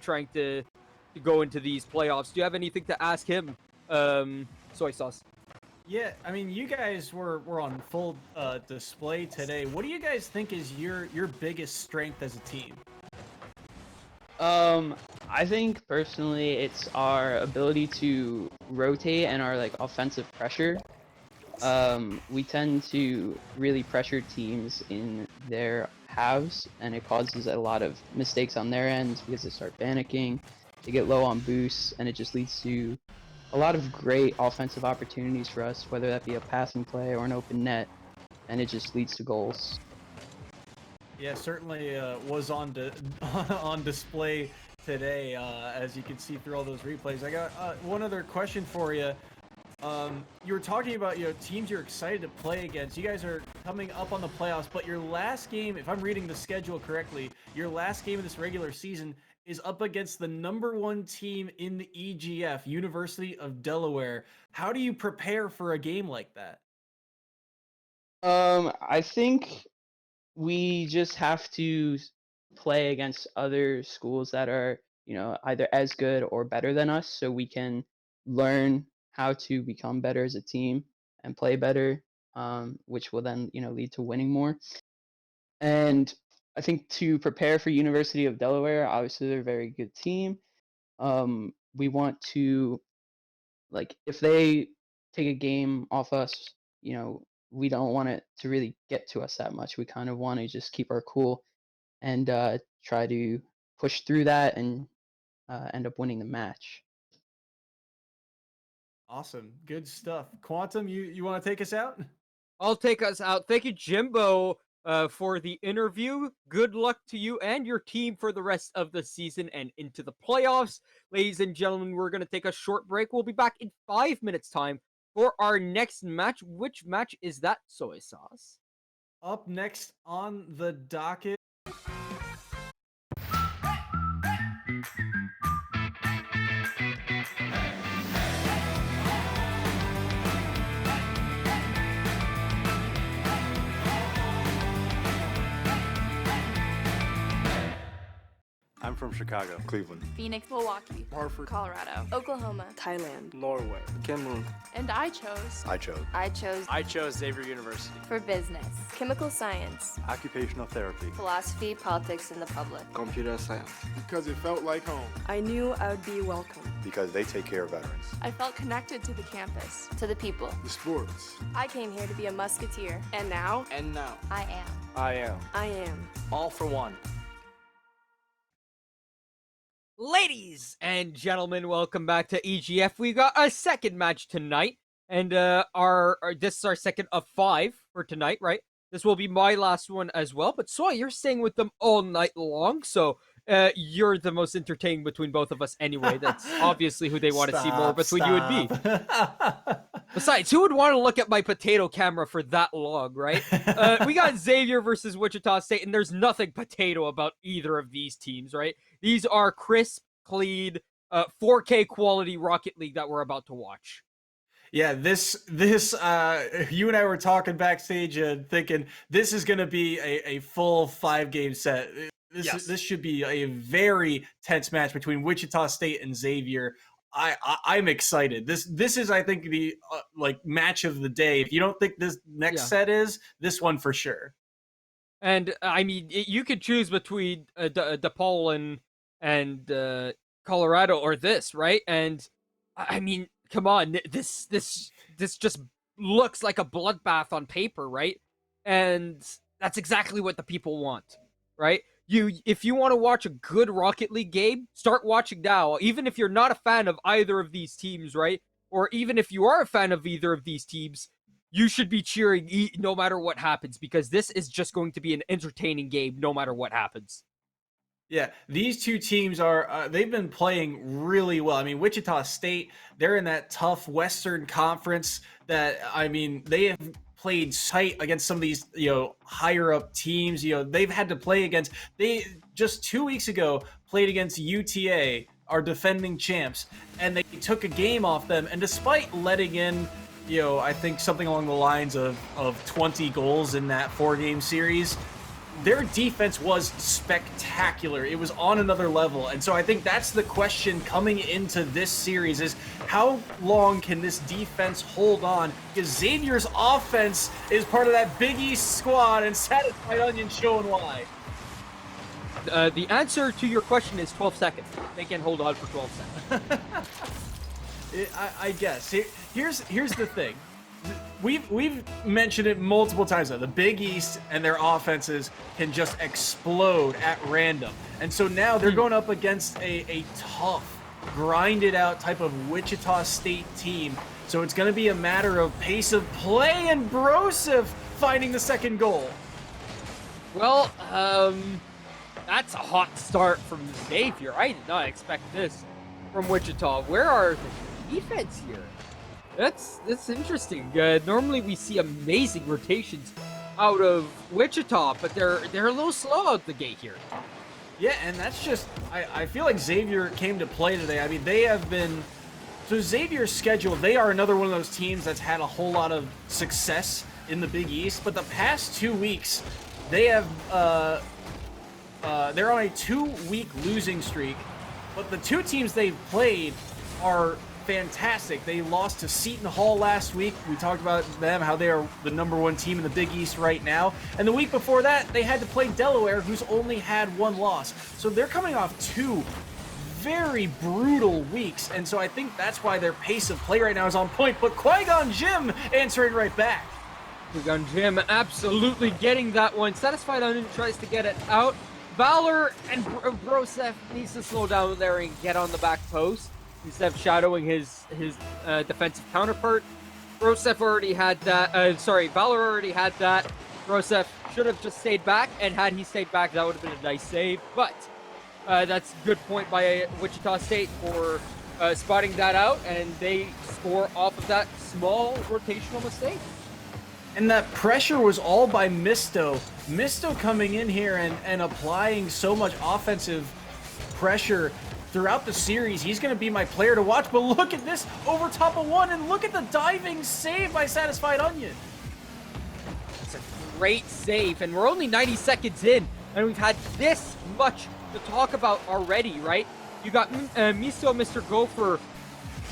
trying to go into these playoffs. Do you have anything to ask him, Soy Sauce? Yeah, I mean, you guys were on full display today. What do you guys think is your biggest strength as a team? I think personally it's our ability to rotate and our like offensive pressure. We tend to really pressure teams in their halves, and it causes a lot of mistakes on their ends because they start panicking, they get low on boosts, and it just leads to a lot of great offensive opportunities for us, whether that be a passing play or an open net, and it just leads to goals. Yeah, certainly was on on display today, as you can see through all those replays. I got one other question for you. You were talking about teams you're excited to play against. You guys are coming up on the playoffs, but your last game, if I'm reading the schedule correctly, your last game of this regular season is up against the #1 team in the EGF, University of Delaware. How do you prepare for a game like that? I think we just have to play against other schools that are, either as good or better than us, so we can learn how to become better as a team and play better, which will then, lead to winning more. And I think to prepare for University of Delaware, obviously they're a very good team. We want to, like, if they take a game off us, we don't want it to really get to us that much. We kind of want to just keep our cool and try to push through that and end up winning the match. Awesome, good stuff. Quantum, you want to take us out? I'll take us out. Thank you, Jimbo, for the interview. Good luck to you and your team for the rest of the season and into the playoffs. Ladies and gentlemen, we're going to take a short break. We'll be back in 5 minutes' time for our next match. Which match is that, Soy Sauce? Up next on the docket. I'm from Chicago, Cleveland, Phoenix, Milwaukee, Hartford, Colorado, Oklahoma, Thailand, Norway, Cameroon. and I chose I chose Xavier University. for business, chemical science, Occupational therapy. philosophy, politics, and the public. Computer science. Because it felt like home. I knew I would be welcome. Because they take care of veterans. I felt connected to the campus, to the people. The sports. I came here to be a musketeer, And now, I am. I am. I am. All for one. Ladies and gentlemen, welcome back to EGF. We got a second match tonight, and this is our second of 5 for tonight, right? This will be my last one as well. But Soy, you're staying with them all night long, so you're the most entertaining between both of us anyway. That's obviously who they want to see more between you and me. Besides, who would want to look at my potato camera for that long, right? We got Xavier versus Wichita State, and there's nothing potato about either of these teams, right? These are crisp, clean, 4K quality Rocket League that we're about to watch. Yeah, this you and I were talking backstage and thinking this is going to be a full 5-game set. This should be a very tense match between Wichita State and Xavier. I'm excited. This is, I think, the match of the day. If you don't think this next set is, this one for sure. And I mean, you could choose between DePaul and Colorado or this, right? And I mean, come on, this just looks like a bloodbath on paper, right? And that's exactly what the people want, right? If you want to watch a good Rocket League game, start watching now. Even if you're not a fan of either of these teams, right? Or even if you are a fan of either of these teams, you should be cheering no matter what happens, because this is just going to be an entertaining game no matter what happens. Yeah, these two teams they've been playing really well. I mean, Wichita State, they're in that tough Western Conference that, I mean, they have played tight against some of these, higher up teams. They've had to play against, they just 2 weeks ago played against UTA, our defending champs, and they took a game off them. And despite letting in, I think something along the lines of 20 goals in that 4-game series, their defense was spectacular. It was on another level. And so I think that's the question coming into this series is how long can this defense hold on? Because Xavier's offense is part of that Big East squad, and Satisfied Onion showing why. The answer to your question is 12 seconds. They can hold on for 12 seconds. I guess. Here's the thing. We've mentioned it multiple times now. The Big East and their offenses can just explode at random. And so now they're going up against a tough, grinded out type of Wichita State team. So it's going to be a matter of pace of play and Broseph finding the second goal. Well, that's a hot start from Xavier. I did not expect this from Wichita. Where are the defense here? That's interesting. Normally we see amazing rotations out of Wichita, but they're a little slow out the gate here. Yeah, and that's just I feel like Xavier came to play today. I mean, they have been so Xavier's schedule. They are another one of those teams that's had a whole lot of success in the Big East, but the past 2 weeks they have they're on a 2-week losing streak. But the two teams they've played are fantastic. They lost to Seton Hall last week. We talked about them, how they are the #1 team in the Big East right now. And the week before that, they had to play Delaware, who's only had 1 loss. So they're coming off 2 very brutal weeks. And so I think that's why their pace of play right now is on point. But Qui-Gon Jim answering right back. Qui-Gon Jim absolutely getting that one. Satisfied Onion tries to get it out. Valor and Broseph needs to slow down there and get on the back post instead of shadowing his defensive counterpart. Broseph already had that. Valor already had that. Broseph should have just stayed back, and had he stayed back, that would have been a nice save. But that's a good point by Wichita State for spotting that out, and they score off of that small rotational mistake. And that pressure was all by Misto. Misto coming in here and applying so much offensive pressure throughout the series. He's going to be my player to watch. But look at this over top of one, and look at the diving save by Satisfied Onion. It's a great save, and we're only 90 seconds in, and we've had this much to talk about already, right? You got Misto, Mr. Gopher,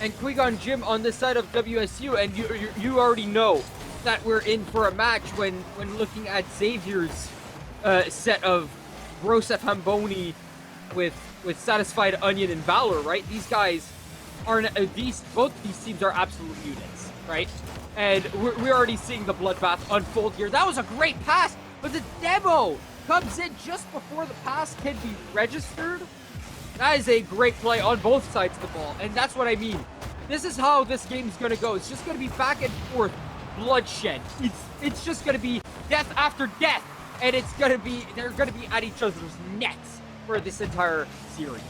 and Qui-Gon Jim on this side of WSU, and you already know that we're in for a match when looking at Xavier's set of Broseph Hamboni with Satisfied Onion and Valor, right? These guys are both these teams are absolute units, right? And we're already seeing the bloodbath unfold here. That was a great pass, but the demo comes in just before the pass can be registered. That is a great play on both sides of the ball, and that's what I mean. This is how this game's gonna go. It's just gonna be back and forth bloodshed. It's just gonna be death after death, and they're gonna be at each other's necks for this entire series.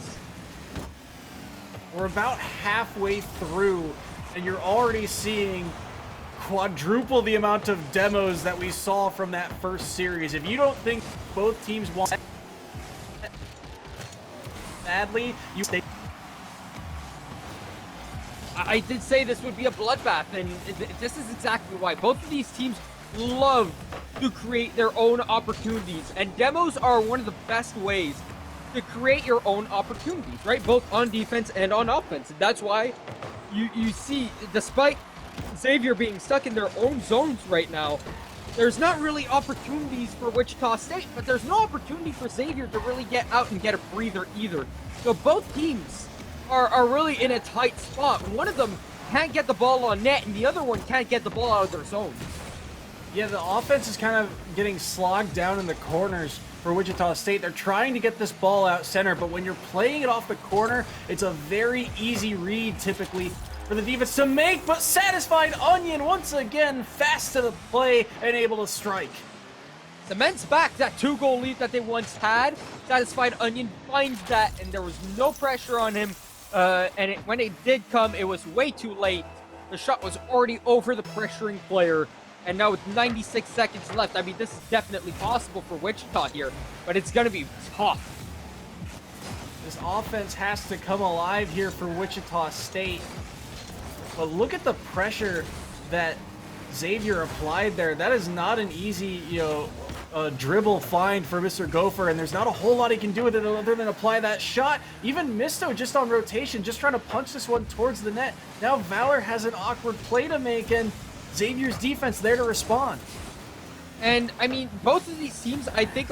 We're about halfway through, and you're already seeing quadruple the amount of demos that we saw from that first series. If you don't think both teams want badly, you stay. I did say this would be a bloodbath, and this is exactly why. Both of these teams love to create their own opportunities, and demos are one of the best ways to create your own opportunities, right? Both on defense and on offense. And that's why you see, despite Xavier being stuck in their own zones right now, there's not really opportunities for Wichita State, but there's no opportunity for Xavier to really get out and get a breather either. So both teams are really in a tight spot. One of them can't get the ball on net, and the other one can't get the ball out of their zone. Yeah, the offense is kind of getting slogged down in the corners for Wichita State. They're trying to get this ball out center, but when you're playing it off the corner, it's a very easy read typically for the defense to make, but Satisfied Onion once again fast to the play and able to strike. Cements back that 2-goal lead that they once had. Satisfied Onion finds that, and there was no pressure on him. When it did come, it was way too late. The shot was already over the pressuring player. And now with 96 seconds left, I mean, this is definitely possible for Wichita here, but it's going to be tough. This offense has to come alive here for Wichita State. But look at the pressure that Xavier applied there. That is not an easy, dribble find for Mr. Gopher, and there's not a whole lot he can do with it other than apply that shot. Even Misto just on rotation, just trying to punch this one towards the net. Now Valor has an awkward play to make, and Xavier's defense there to respond. And I mean, both of these teams, I think,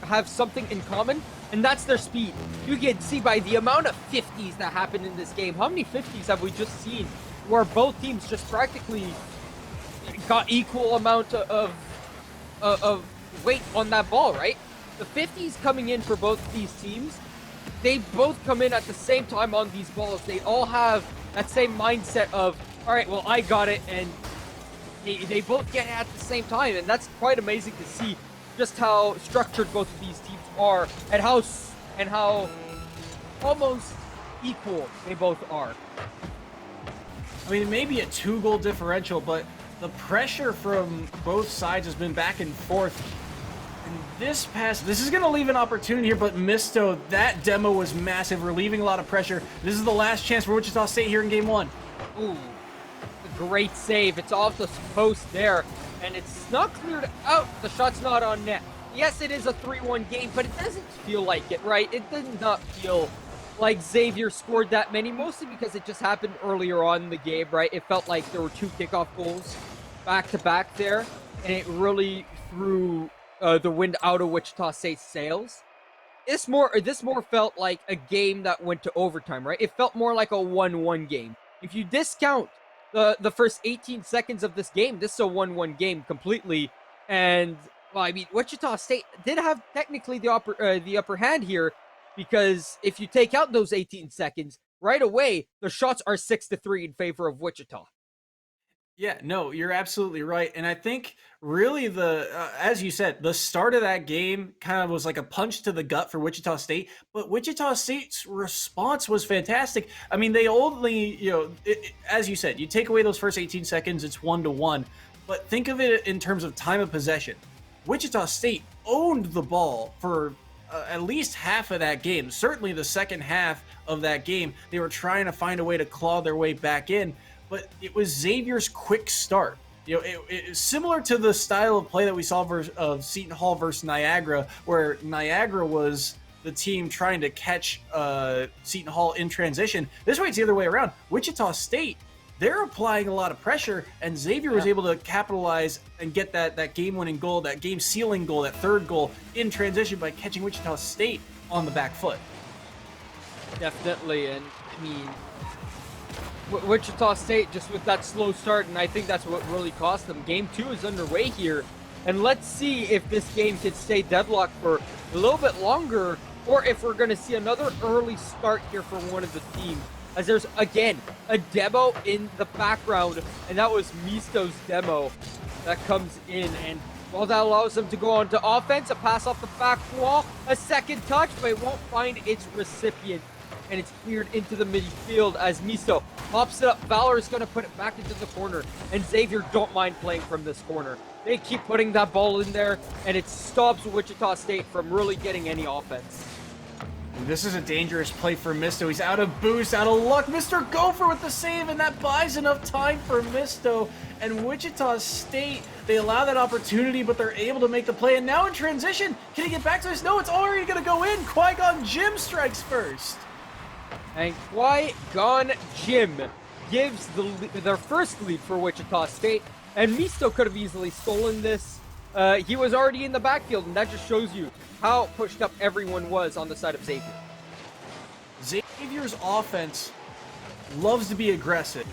have something in common, and that's their speed. You can see by the amount of 50s that happened in this game. How many 50s have we just seen where both teams just practically got equal amount of weight on that ball, right? The 50s coming in for both these teams, they both come in at the same time on these balls. They all have that same mindset of, all right, well, I got it, and they both get it at the same time, and that's quite amazing to see just how structured both of these teams are, and how almost equal they both are. I mean, it may be a 2-goal differential, but the pressure from both sides has been back and forth. And this is going to leave an opportunity here, but Misto, that demo was massive, relieving a lot of pressure. This is the last chance for Wichita State here in Game 1. Ooh, a great save. It's off the post there, and it's not cleared out. The shot's not on net. Yes, it is a 3-1 game, but it doesn't feel like it, right? It did not feel like Xavier scored that many, mostly because it just happened earlier on in the game, right? It felt like there were 2 kickoff goals back-to-back there, and it really threw the wind out of Wichita State's sails. This more felt like a game that went to overtime, right? It felt more like a 1-1 game. If you discount the first 18 seconds of this game, this is a 1-1 game completely. And, well, I mean, Wichita State did have technically the upper hand here, because if you take out those 18 seconds, right away, the shots are 6-3 in favor of Wichita. Yeah, no, you're absolutely right. And I think really as you said, the start of that game kind of was like a punch to the gut for Wichita State, but Wichita State's response was fantastic. I mean, they only, as you said, you take away those first 18 seconds, it's 1-1, but think of it in terms of time of possession. Wichita State owned the ball for at least half of that game. Certainly the second half of that game, they were trying to find a way to claw their way back in. But it was Xavier's quick start. It's similar to the style of play that we saw of Seton Hall versus Niagara, where Niagara was the team trying to catch Seton Hall in transition. This way, it's the other way around. Wichita State, they're applying a lot of pressure, and Xavier was able to capitalize and get that game-winning goal, that game-sealing goal, that third goal in transition by catching Wichita State on the back foot. Definitely, and I mean, Wichita State just with that slow start, and I think that's what really cost them. Game 2 is underway here, and let's see if this game can stay deadlocked for a little bit longer, or if we're going to see another early start here for one of the teams. As there's, again, a demo in the background, and that was Misto's demo that comes in, and well, that allows them to go on to offense, a pass off the back wall, a second touch, but it won't find its recipient. And it's cleared into the midfield as Misto pops it up. Valor is going to put it back into the corner, and Xavier don't mind playing from this corner. They keep putting that ball in there, and it stops Wichita State from really getting any offense. This is a dangerous play for Misto. He's out of boost, out of luck. Mr. Gopher with the save, and that buys enough time for Misto. And Wichita State, they allow that opportunity, but they're able to make the play. And now in transition, can he get back to this? No, it's already going to go in. Qui-Gon Jinn strikes first. And Qui-Gon Jinn gives their first lead for Wichita State, and Misto could have easily stolen this. He was already in the backfield, and that just shows you how pushed up everyone was on the side of Xavier. Xavier's offense loves to be aggressive,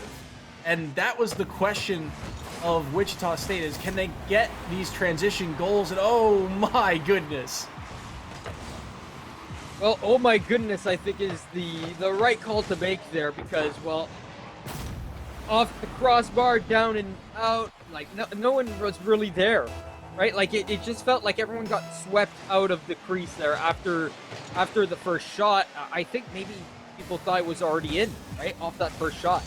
and that was the question of Wichita State, is can they get these transition goals? And oh my goodness. Well, oh my goodness, I think is the right call to make there, because, well, off the crossbar, down and out, like, no one was really there, right? Like, it just felt like everyone got swept out of the crease there after the first shot. I think maybe people thought it was already in, right, off that first shot.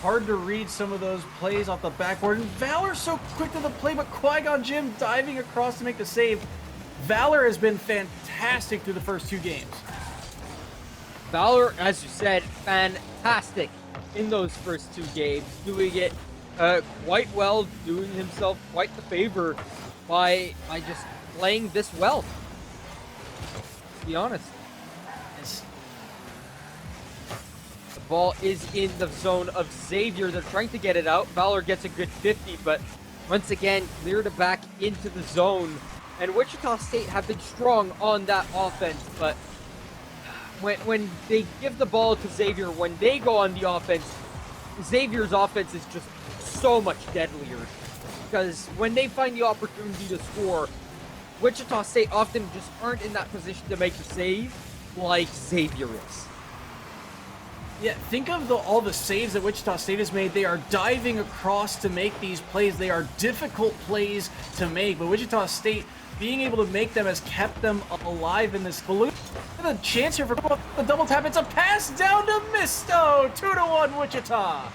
Hard to read some of those plays off the backboard, and Valor so quick to the play, but Qui-Gon Jinn diving across to make the save. Valor has been fantastic through the first 2 games. Valor, as you said, fantastic in those first 2 games, doing it quite well, doing himself quite the favor by just playing this well. To be honest. The ball is in the zone of Xavier. They're trying to get it out. Valor gets a good 50, but once again, cleared it back into the zone. And Wichita State have been strong on that offense, but when they give the ball to Xavier, when they go on the offense, Xavier's offense is just so much deadlier. Because when they find the opportunity to score, Wichita State often just aren't in that position to make a save like Xavier is. Yeah, think of all the saves that Wichita State has made. They are diving across to make these plays. They are difficult plays to make, but Wichita State being able to make them has kept them alive in this balloon. The chance here for the double tap. It's a pass down to Misto. 2-1 Wichita.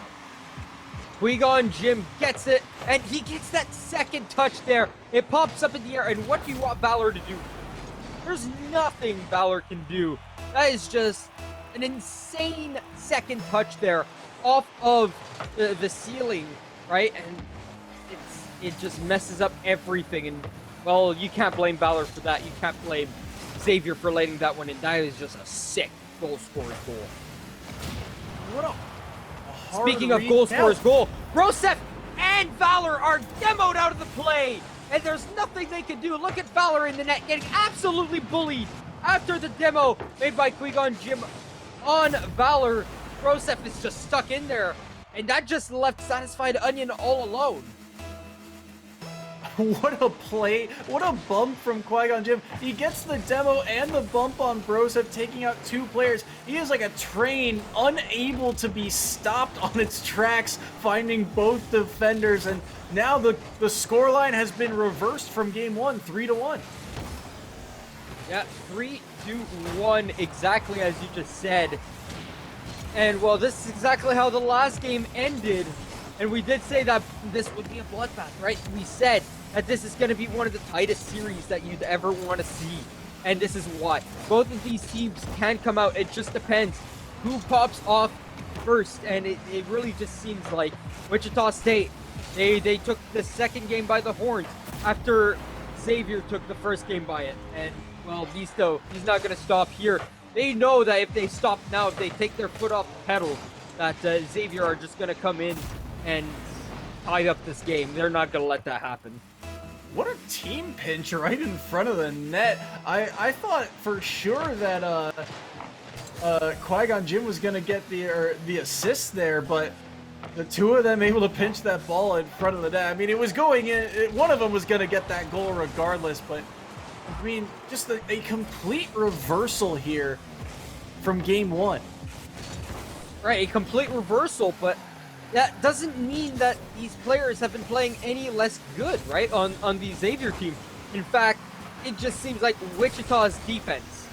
Qui-Gon Jim gets it, and he gets that second touch there. It pops up in the air, and what do you want Valor to do? There's nothing Valor can do. That is just an insane second touch there off of the ceiling, right? And it just messes up everything. And, well, you can't blame Valor for that. You can't blame Xavier for letting that one in. That is just a sick goal scorer's goal. What a Speaking of goal scorer's goal, Broseph and Valor are demoed out of the play, and there's nothing they can do. Look at Valor in the net getting absolutely bullied after the demo made by Qui-Gon Jim on Valor. Broseph is just stuck in there, and that just left Satisfied Onion all alone. What a play. What a bump from Qui-Gon Jim. He gets the demo and the bump on Broseph, taking out two players. He is like a train, unable to be stopped on its tracks, finding both defenders. And now the scoreline has been reversed from game one, 3-1. Yeah, 3-1, exactly as you just said. And, well, this is exactly how the last game ended. And we did say that this would be a bloodbath, right? We said that this is going to be one of the tightest series that you'd ever want to see. And this is why. Both of these teams can come out. It just depends who pops off first. And it really just seems like Wichita State, they took the second game by the horns after Xavier took the first game by it. And, well, Misto, he's not going to stop here. They know that if they stop now, if they take their foot off the pedal, that Xavier are just going to come in and tie up this game. They're not going to let that happen. What a team pinch right in front of the net. I thought for sure that Qui-Gon Jim was going to get the assist there, but the two of them able to pinch that ball in front of the net. I mean, it was going in. One of them was going to get that goal regardless, but I mean, just a complete reversal here from game one. Right, a complete reversal, but that doesn't mean that these players have been playing any less good, right, on the Xavier team. In fact, it just seems like Wichita's defense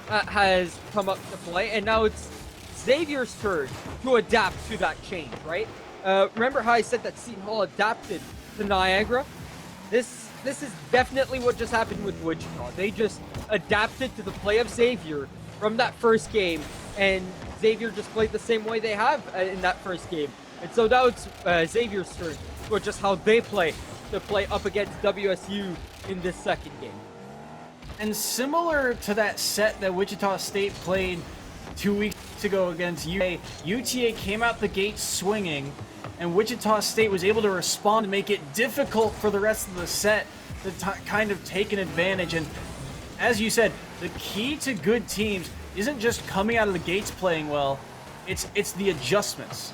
has come up to play, and now it's Xavier's turn to adapt to that change, right? Remember how I said that Seton Hall adapted to Niagara? This is definitely what just happened with Wichita. They just adapted to the play of Xavier from that first game, and Xavier just played the same way they have in that first game. And so now it's Xavier's turn to just how they play to play up against WSU in this second game. And similar to that set that Wichita State played 2 weeks ago against UTA, UTA came out the gate swinging, and Wichita State was able to respond and make it difficult for the rest of the set to kind of take an advantage. And as you said, the key to good teams isn't just coming out of the gates playing well, it's the adjustments.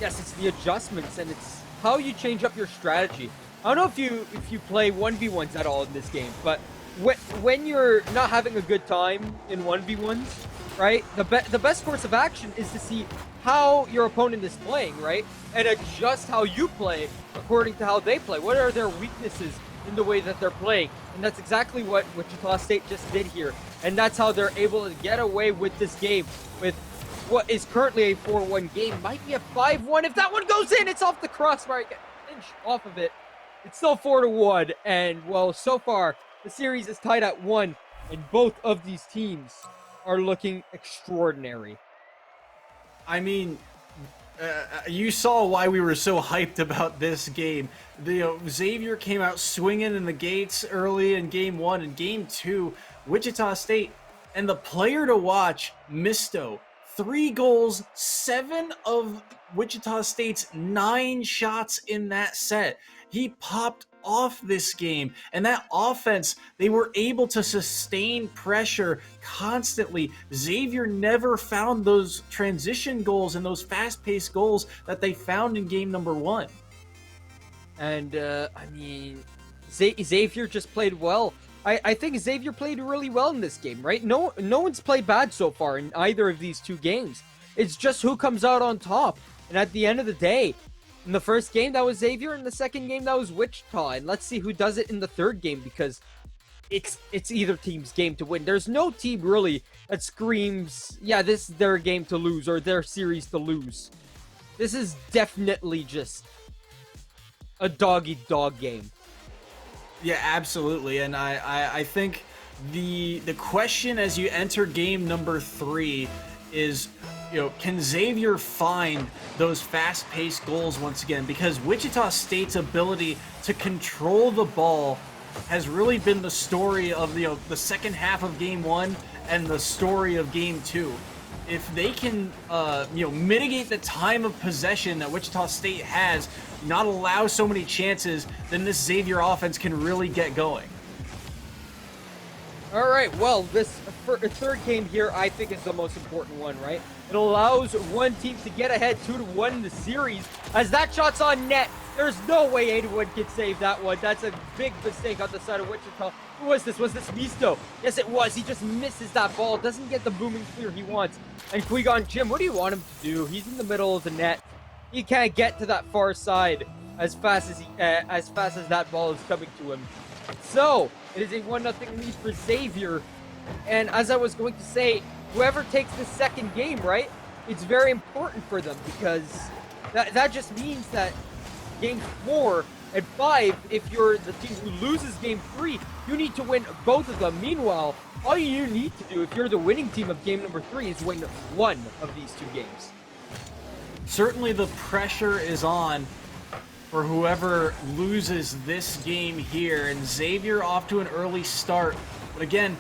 Yes, it's the adjustments, and it's how you change up your strategy. I don't know if you play 1v1s at all in this game, but when you're not having a good time in 1v1s, right, the best course of action is to see how your opponent is playing, right, and adjust how you play according to how they play. What are their weaknesses in the way that they're playing? And that's exactly what Wichita State just did here, and that's how they're able to get away with this game with what is currently a 4-1 game. Might be a 5-1. If that one goes in, it's off the crossbar. Get an inch off of it. It's still 4-1, and, well, so far, the series is tied at 1, and both of these teams are looking extraordinary. I mean, You saw why we were so hyped about this game. Xavier came out swinging in the gates early in game 1 and game 2. Wichita State, and the player to watch, Misto. 3 goals, 7 of Wichita State's 9 shots in that set. He popped off this game, and that offense, they were able to sustain pressure constantly. Xavier never found those transition goals and those fast-paced goals that they found in game number 1. And I mean, Xavier just played well. I think Xavier played really well in this game, right? No one's played bad so far in either of these 2 games. It's just who comes out on top. And at the end of the day, in the first game, that was Xavier. In the second game, that was Wichita. And let's see who does it in the third game, because it's either team's game to win. There's no team really that screams, yeah, this is their game to lose or their series to lose. This is definitely just a dog-eat-dog game. Yeah, absolutely. And I think the question as you enter game number 3 is, can Xavier find those fast-paced goals once again? Because Wichita State's ability to control the ball has really been the story of the second half of game 1 and the story of game 2. If they can mitigate the time of possession that Wichita State has, not allow so many chances, then this Xavier offense can really get going. All right, well, this third game here, I think, is the most important one, right? It allows one team to get ahead 2-1 in the series. As that shot's on net, there's no way anyone can save that one. That's a big mistake on the side of Wichita. Who was this? Was this Misto? Yes, it was. He just misses that ball. Doesn't get the booming clear he wants. And Qui-Gon Jim, what do you want him to do? He's in the middle of the net. He can't get to that far side as fast as that ball is coming to him. So it is a 1-0 lead for Xavier. And as I was going to say, whoever takes the second game, right, it's very important for them, because that just means that game 4 and 5, if you're the team who loses game 3, you need to win both of them. Meanwhile, all you need to do if you're the winning team of game number 3 is win one of these 2 games. Certainly the pressure is on for whoever loses this game here, and Xavier off to an early start. But again,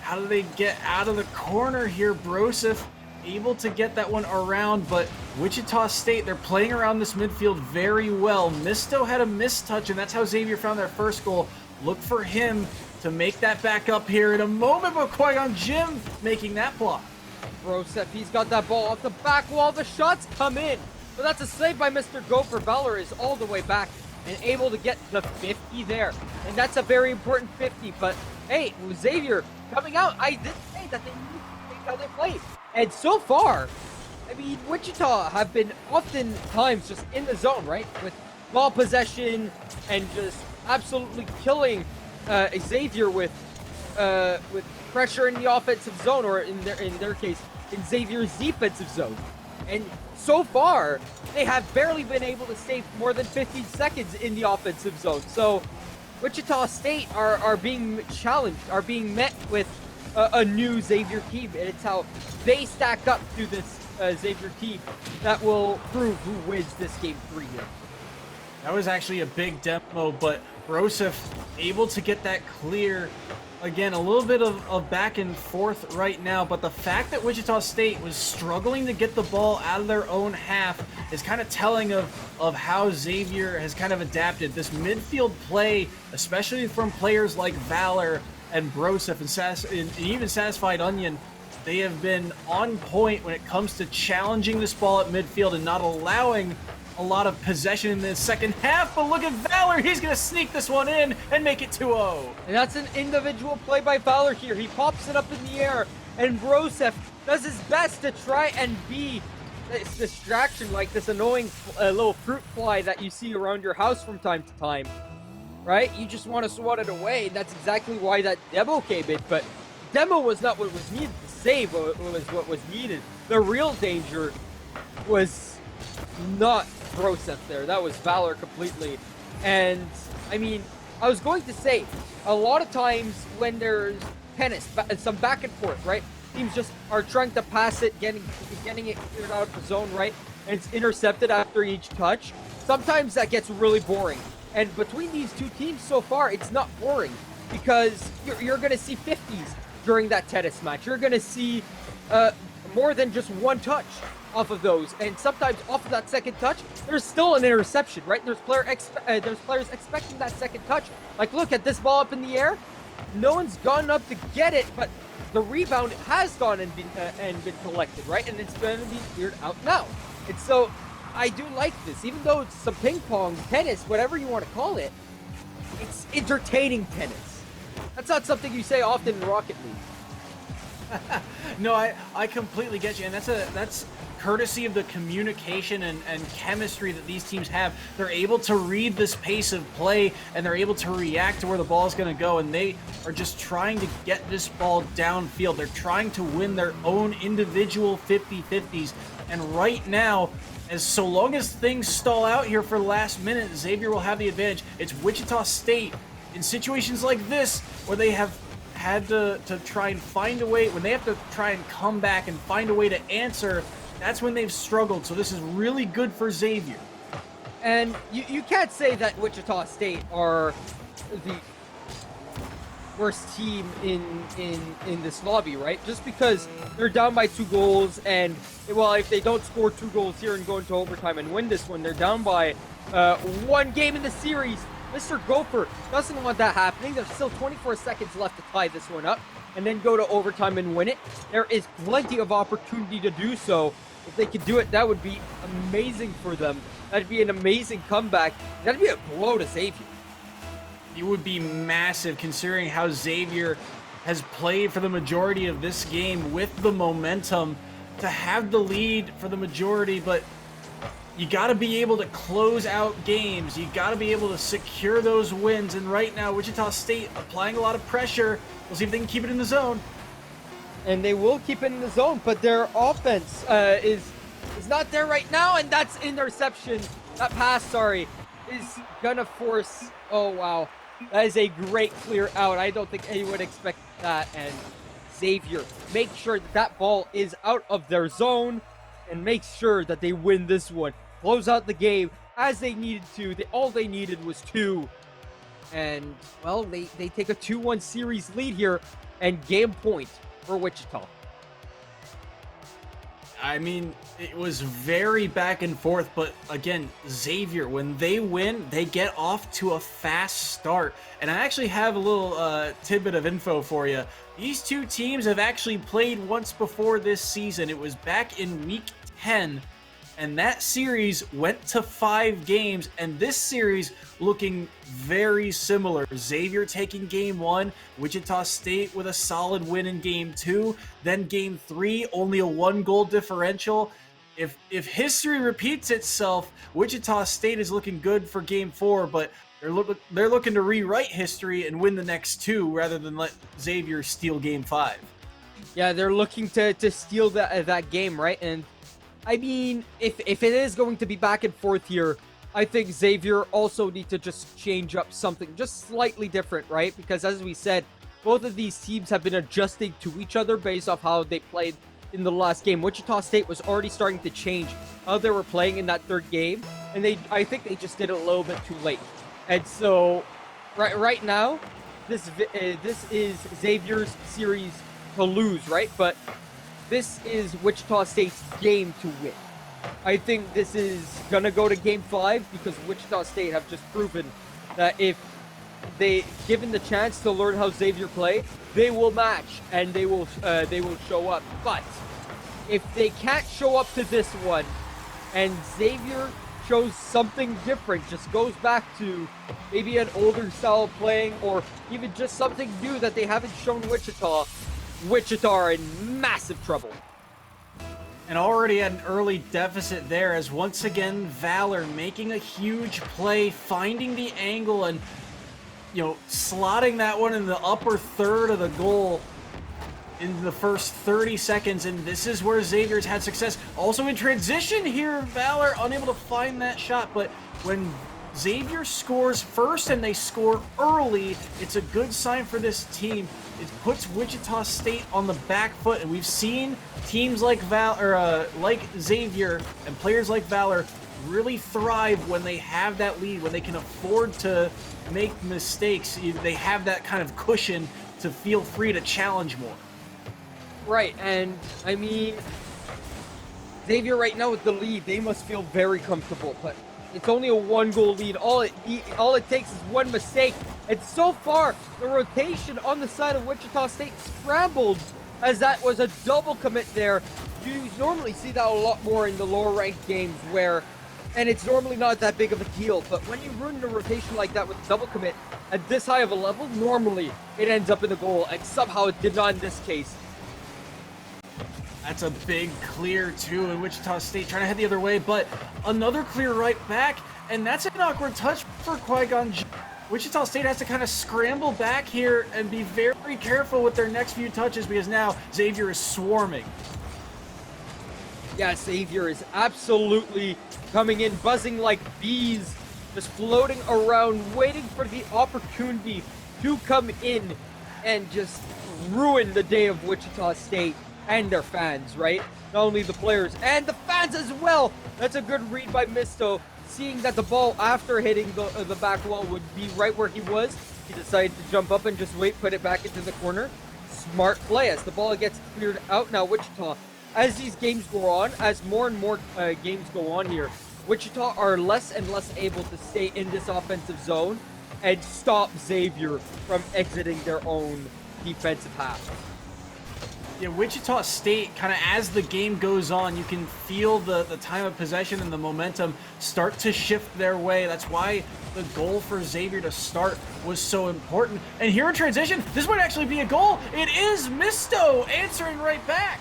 how do they get out of the corner here? Broseph able to get that one around, but Wichita State, they're playing around this midfield very well. Misto had a mistouch, and that's how Xavier found their first goal. Look for him to make that back up here in a moment, but Qui-Gon Jim making that block. Broseph, he's got that ball off the back wall. The shots come in. But that's a save by Mr. Gopher. Valor is all the way back and able to get the 50 there. And that's a very important 50. But hey, Xavier coming out, I did say that they need to change how they play. And so far, I mean, Wichita have been oftentimes just in the zone, right? With ball possession and just absolutely killing Xavier with pressure in the offensive zone, or in their case, in Xavier's defensive zone. And so far, they have barely been able to save more than 15 seconds in the offensive zone. So Wichita State are being challenged, are being met with a new Xavier team, and it's how they stack up to this Xavier team that will prove who wins this game 3 here. That was actually a big demo, but Broseph able to get that clear. Again, a little bit of back and forth right now, but the fact that Wichita State was struggling to get the ball out of their own half is kind of telling of how Xavier has kind of adapted. This midfield play, especially from players like Valor and Broseph and even Satisfied Onion, they have been on point when it comes to challenging this ball at midfield and not allowing a lot of possession in the second half. But look at Valor, he's going to sneak this one in and make it 2-0. And that's an individual play by Valor here. He pops it up in the air, and Broseph does his best to try and be this distraction, like this annoying little fruit fly that you see around your house from time to time, right? You just want to swat it away, and that's exactly why that demo came in. But demo was not what was needed to save, was what was needed. The real danger was not Broseph there. That was Valor completely. And I mean, I was going to say, a lot of times when there's tennis, some back and forth, right? Teams just are trying to pass it, getting it cleared out of the zone, right? and it's intercepted after each touch, sometimes that gets really boring. And between these two teams so far, it's not boring because you're going to see 50s during that tennis match. You're going to see more than just one touch off of those, and sometimes off of that second touch, there's still an interception, right? There's players expecting that second touch. Like, look at this ball up in the air. No one's gone up to get it, but the rebound has gone and been collected, right? And it's going to be cleared out now. And so I do like this, even though it's some ping pong, tennis, whatever you want to call it. It's entertaining tennis. That's not something you say often in Rocket League. No, I completely get you, and that's courtesy of the communication and chemistry that these teams have. They're able to read this pace of play, and they're able to react to where the ball is going to go, and they are just trying to get this ball downfield. They're trying to win their own individual 50-50s, and right now, so long as things stall out here for the last minute, Xavier will have the advantage. It's Wichita State in situations like this where they have had to try and find a way, when they have to try and come back and find a way to answer, that's when they've struggled. So this is really good for Xavier. And you can't say that Wichita State are the worst team in this lobby, right? Just because they're down by 2 goals, and well, if they don't score 2 goals here and go into overtime and win this one, they're down by 1 game in the series. Mr. Gopher doesn't want that happening. There's still 24 seconds left to tie this one up and then go to overtime and win it. There is plenty of opportunity to do so. If they could do it, that would be amazing for them. That'd be an amazing comeback. That'd be a blow to Xavier. It would be massive considering how Xavier has played for the majority of this game with the momentum to have the lead for the majority, but you got to be able to close out games. You got to be able to secure those wins. And right now, Wichita State applying a lot of pressure. We'll see if they can keep it in the zone. And they will keep it in the zone, but their offense is not there right now, and that's interception. That pass, sorry, is gonna force. Oh wow, that is a great clear out. I don't think anyone expected that. And Xavier, make sure that ball is out of their zone, and make sure that they win this one. Close out the game as they needed to. All they needed was 2. And, well, they take a 2-1 series lead here, and game point for Wichita. I mean, it was very back and forth, but again, Xavier, when they win, they get off to a fast start. And I actually have a little tidbit of info for you. These two teams have actually played once before this season. It was back in week 10, and that series went to 5 games, and this series looking very similar. Xavier taking game 1, Wichita State with a solid win in game 2, then game 3, only a 1-goal differential. If history repeats itself, Wichita State is looking good for game 4, but they're looking to rewrite history and win the next 2 rather than let Xavier steal game 5. Yeah, they're looking to steal that game, right? And I mean, if it is going to be back and forth here, I think Xavier also need to just change up something just slightly different, right? Because as we said, both of these teams have been adjusting to each other based off how they played in the last game. Wichita State was already starting to change how they were playing in that 3rd game, and I think they just did it a little bit too late. And so, right now, this is Xavier's series to lose, right? But this is Wichita State's game to win. I think this is gonna go to game 5 because Wichita State have just proven that if they given the chance to learn how Xavier play, they will match and they will show up. But if they can't show up to this one, and Xavier shows something different, just goes back to maybe an older style of playing, or even just something new that they haven't shown Wichita are in massive trouble. And already at an early deficit there, as once again, Valor making a huge play, finding the angle and, slotting that one in the upper third of the goal in the first 30 seconds. And this is where Xavier's had success. Also in transition here, Valor unable to find that shot, but when Xavier scores first and they score early. It's a good sign for this team. It puts Wichita State on the back foot, and we've seen teams like like Xavier and players like Valor really thrive when they have that lead, when they can afford to make mistakes. They have that kind of cushion to feel free to challenge more. Right, and I mean, Xavier right now with the lead, they must feel very comfortable, but it's only a 1-goal lead. All it takes is one mistake. And so far, the rotation on the side of Wichita State scrambled, as that was a double commit there. You normally see that a lot more in the lower ranked games and it's normally not that big of a deal, but when you run a rotation like that with a double commit at this high of a level, normally it ends up in the goal, and somehow it did not in this case. That's a big clear, too, in Wichita State, trying to head the other way, but another clear right back, and that's an awkward touch for Qui-Gon Jinn. Wichita State has to kind of scramble back here and be very careful with their next few touches, because now Xavier is swarming. Yeah, Xavier is absolutely coming in, buzzing like bees, just floating around, waiting for the opportunity to come in and just ruin the day of Wichita State and their fans, right? Not only the players and the fans as well. That's a good read by Misto, seeing that the ball after hitting the back wall would be right where he was. He decided to jump up and just wait, put it back into the corner. Smart play as the ball gets cleared out. Now Wichita, as these games go on, as more and more games go on here, Wichita are less and less able to stay in this offensive zone and stop Xavier from exiting their own defensive half. Yeah, Wichita State, kind of as the game goes on, you can feel the time of possession and the momentum start to shift their way. That's why the goal for Xavier to start was so important. And here in transition, this might actually be a goal. It is Misto answering right back.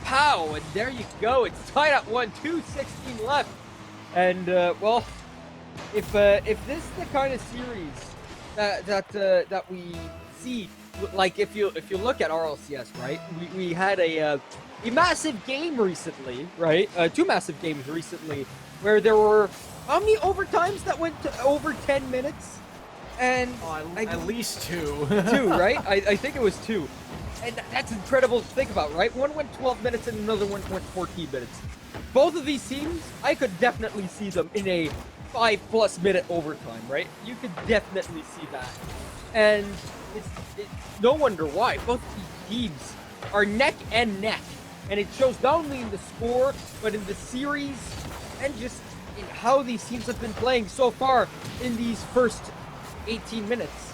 Pow, and there you go. It's tied at 1-2, 16 left. And, well, if this is the kind of series that we see, like if you look at RLCS, right, we had a massive game recently, right, 2 massive games recently, where there were how many overtimes that went to over 10 minutes? And at least 2. 2, right? I think it was 2. And that's incredible to think about, right? One went 12 minutes and another one went 14 minutes. Both of these teams, I could definitely see them in a 5+ minute overtime, right? You could definitely see that. And it's no wonder why. Both these teams are neck and neck. And it shows not only in the score, but in the series, and just in how these teams have been playing so far in these first 18 minutes.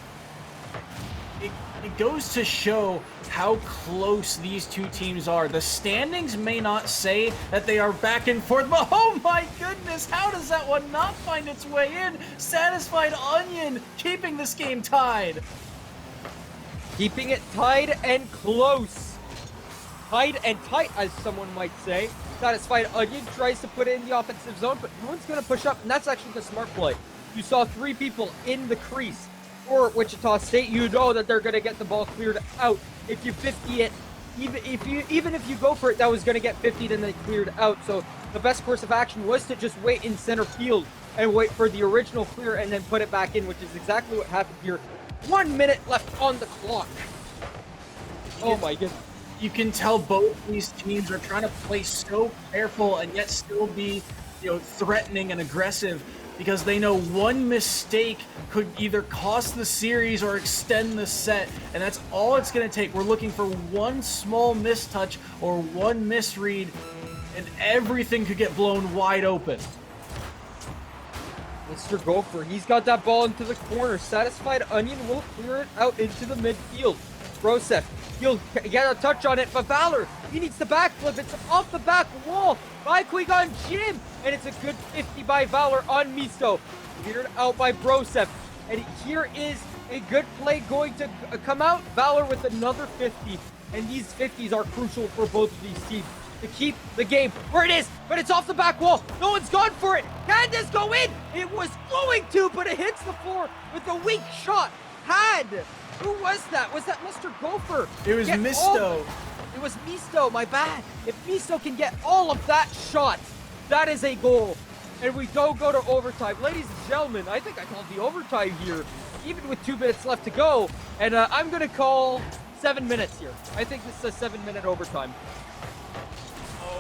It goes to show how close these two teams are. The standings may not say that they are back and forth, but oh my goodness, how does that one not find its way in? Satisfied Onion keeping this game tied. Keeping it tied and close. Tied and tight, as someone might say. Satisfied Onion tries to put it in the offensive zone, but no one's going to push up, and that's actually the smart play. You saw 3 people in the crease. For Wichita State, you know that they're going to get the ball cleared out. If you 50 it, even if you go for it, that was going to get 50'd and then cleared out. So the best course of action was to just wait in center field and wait for the original clear and then put it back in, which is exactly what happened here. 1 minute left on the clock. Oh my goodness. You can tell both these teams are trying to play so careful and yet still be, threatening and aggressive, because they know one mistake could either cost the series or extend the set, and that's all it's going to take. We're looking for one small mistouch or one misread, and everything could get blown wide open. Mr. Gopher, he's got that ball into the corner. Satisfied Onion will clear it out into the midfield. Broseph, he'll get a touch on it, but Valor, he needs the backflip. It's off the back wall by Qui-Gon Jinn, and it's a good 50 by Valor on Misto. Cleared out by Broseph, and here is a good play going to come out. Valor with another 50, and these 50s are crucial for both of these teams to keep the game where it is, but it's off the back wall. No one's gone for it. Can this go in? It was going to, but it hits the floor with a weak shot. Who was that? Was that Mr. Gopher? It was Misto. It was Misto, my bad. If Misto can get all of that shot, that is a goal. and we don't go to overtime. Ladies and gentlemen, I think I called the overtime here, even with 2 minutes left to go, and I'm going to call 7 minutes here. I think this is a 7-minute overtime.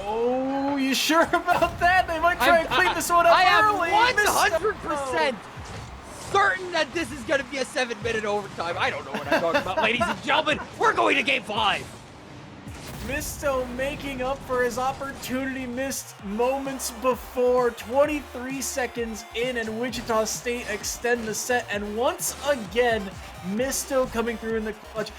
Oh, you sure about that? They might try and clean this one up I early. am 100% certain that this is going to be a 7-minute overtime. I don't know what I'm talking about, ladies and gentlemen. We're going to Game 5. Misto making up for his opportunity missed moments before. 23 seconds in, and Wichita State extend the set. And once again, Misto coming through in the clutch.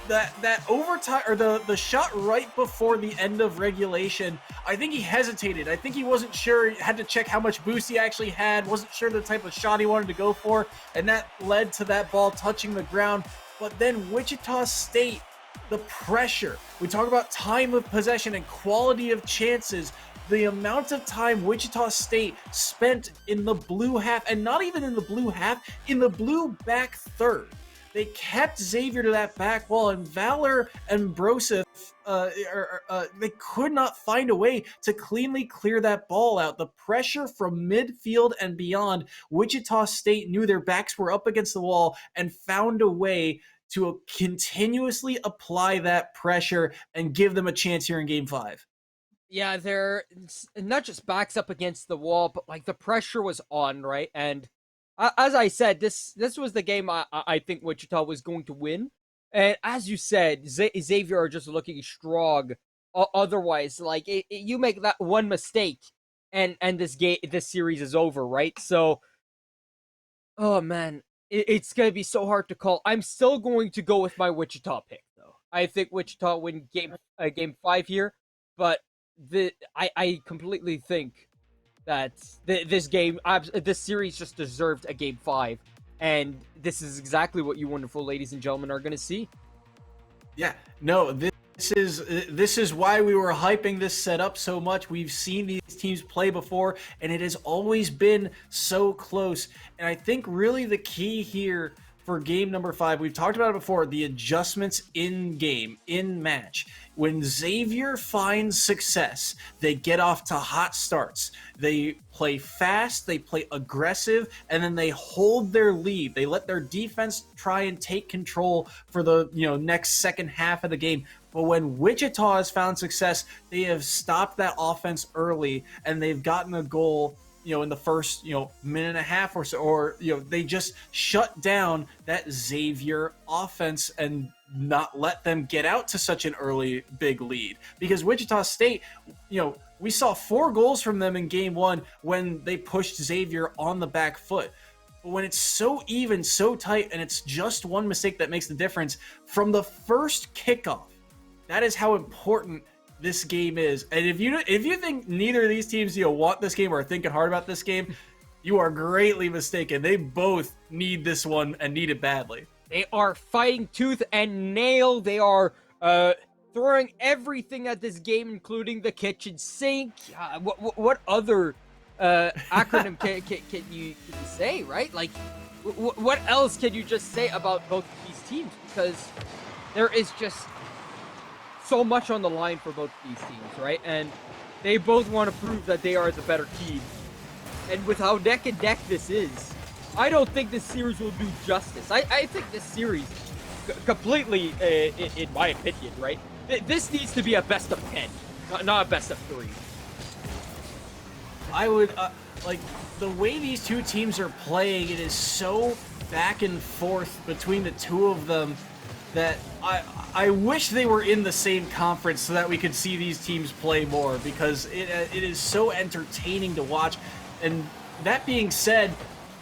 That overtime, or the shot right before the end of regulation, I think he hesitated. I think he wasn't sure. He had to check how much boost he actually had. Wasn't sure the type of shot he wanted to go for, and that led to that ball touching the ground. But then Wichita State, the pressure. We talk about time of possession and quality of chances. The amount of time Wichita State spent in the blue half, and not even in the blue half, in the blue back third. They kept Xavier to that back wall, and Valor and Broseph, they could not find a way to cleanly clear that ball out. The pressure from midfield and beyond, Wichita State knew their backs were up against the wall and found a way to continuously apply that pressure and give them a chance here in Game 5. Yeah, they're not just backs up against the wall, but like the pressure was on, right? And as I said, this was the game I think Wichita was going to win. And as you said, Xavier are just looking strong. Otherwise, like you make that one mistake, and this series is over, right? So, oh man, it's gonna be so hard to call. I'm still going to go with my Wichita pick, though. I think Wichita win game 5 here, but I completely think that this series just deserved a Game 5, and this is exactly what you wonderful ladies and gentlemen are going to see. Yeah, no, this is why we were hyping this setup so much. We've seen these teams play before, and it has always been so close. And I think really the key here for game number 5, we've talked about it before, the adjustments in game, in match. When Xavier finds success, they get off to hot starts. They play fast, they play aggressive, and then they hold their lead. They let their defense try and take control for the next second half of the game. But when Wichita has found success, they have stopped that offense early, and they've gotten a goal in the first, minute and a half or so, or, they just shut down that Xavier offense and not let them get out to such an early big lead. Because Wichita State, we saw 4 goals from them in game 1 when they pushed Xavier on the back foot. But when it's so even, so tight, and it's just one mistake that makes the difference from the first kickoff, that is how important this game is. And if you think neither of these teams want this game or are thinking hard about this game, you are greatly mistaken. They both need this one and need it badly. They are fighting tooth and nail. They are throwing everything at this game, including the kitchen sink. What other acronym can you say, right? Like, what else can you just say about both of these teams? Because there is just so much on the line for both of these teams, right? And they both want to prove that they are the better team. And with how neck and neck this is, I don't think this series will do justice. I think this series, completely, in my opinion, right? This needs to be a best of 10, not a best of 3. I would, the way these two teams are playing, it is so back and forth between the two of them that I wish they were in the same conference so that we could see these teams play more, because it is so entertaining to watch. And that being said,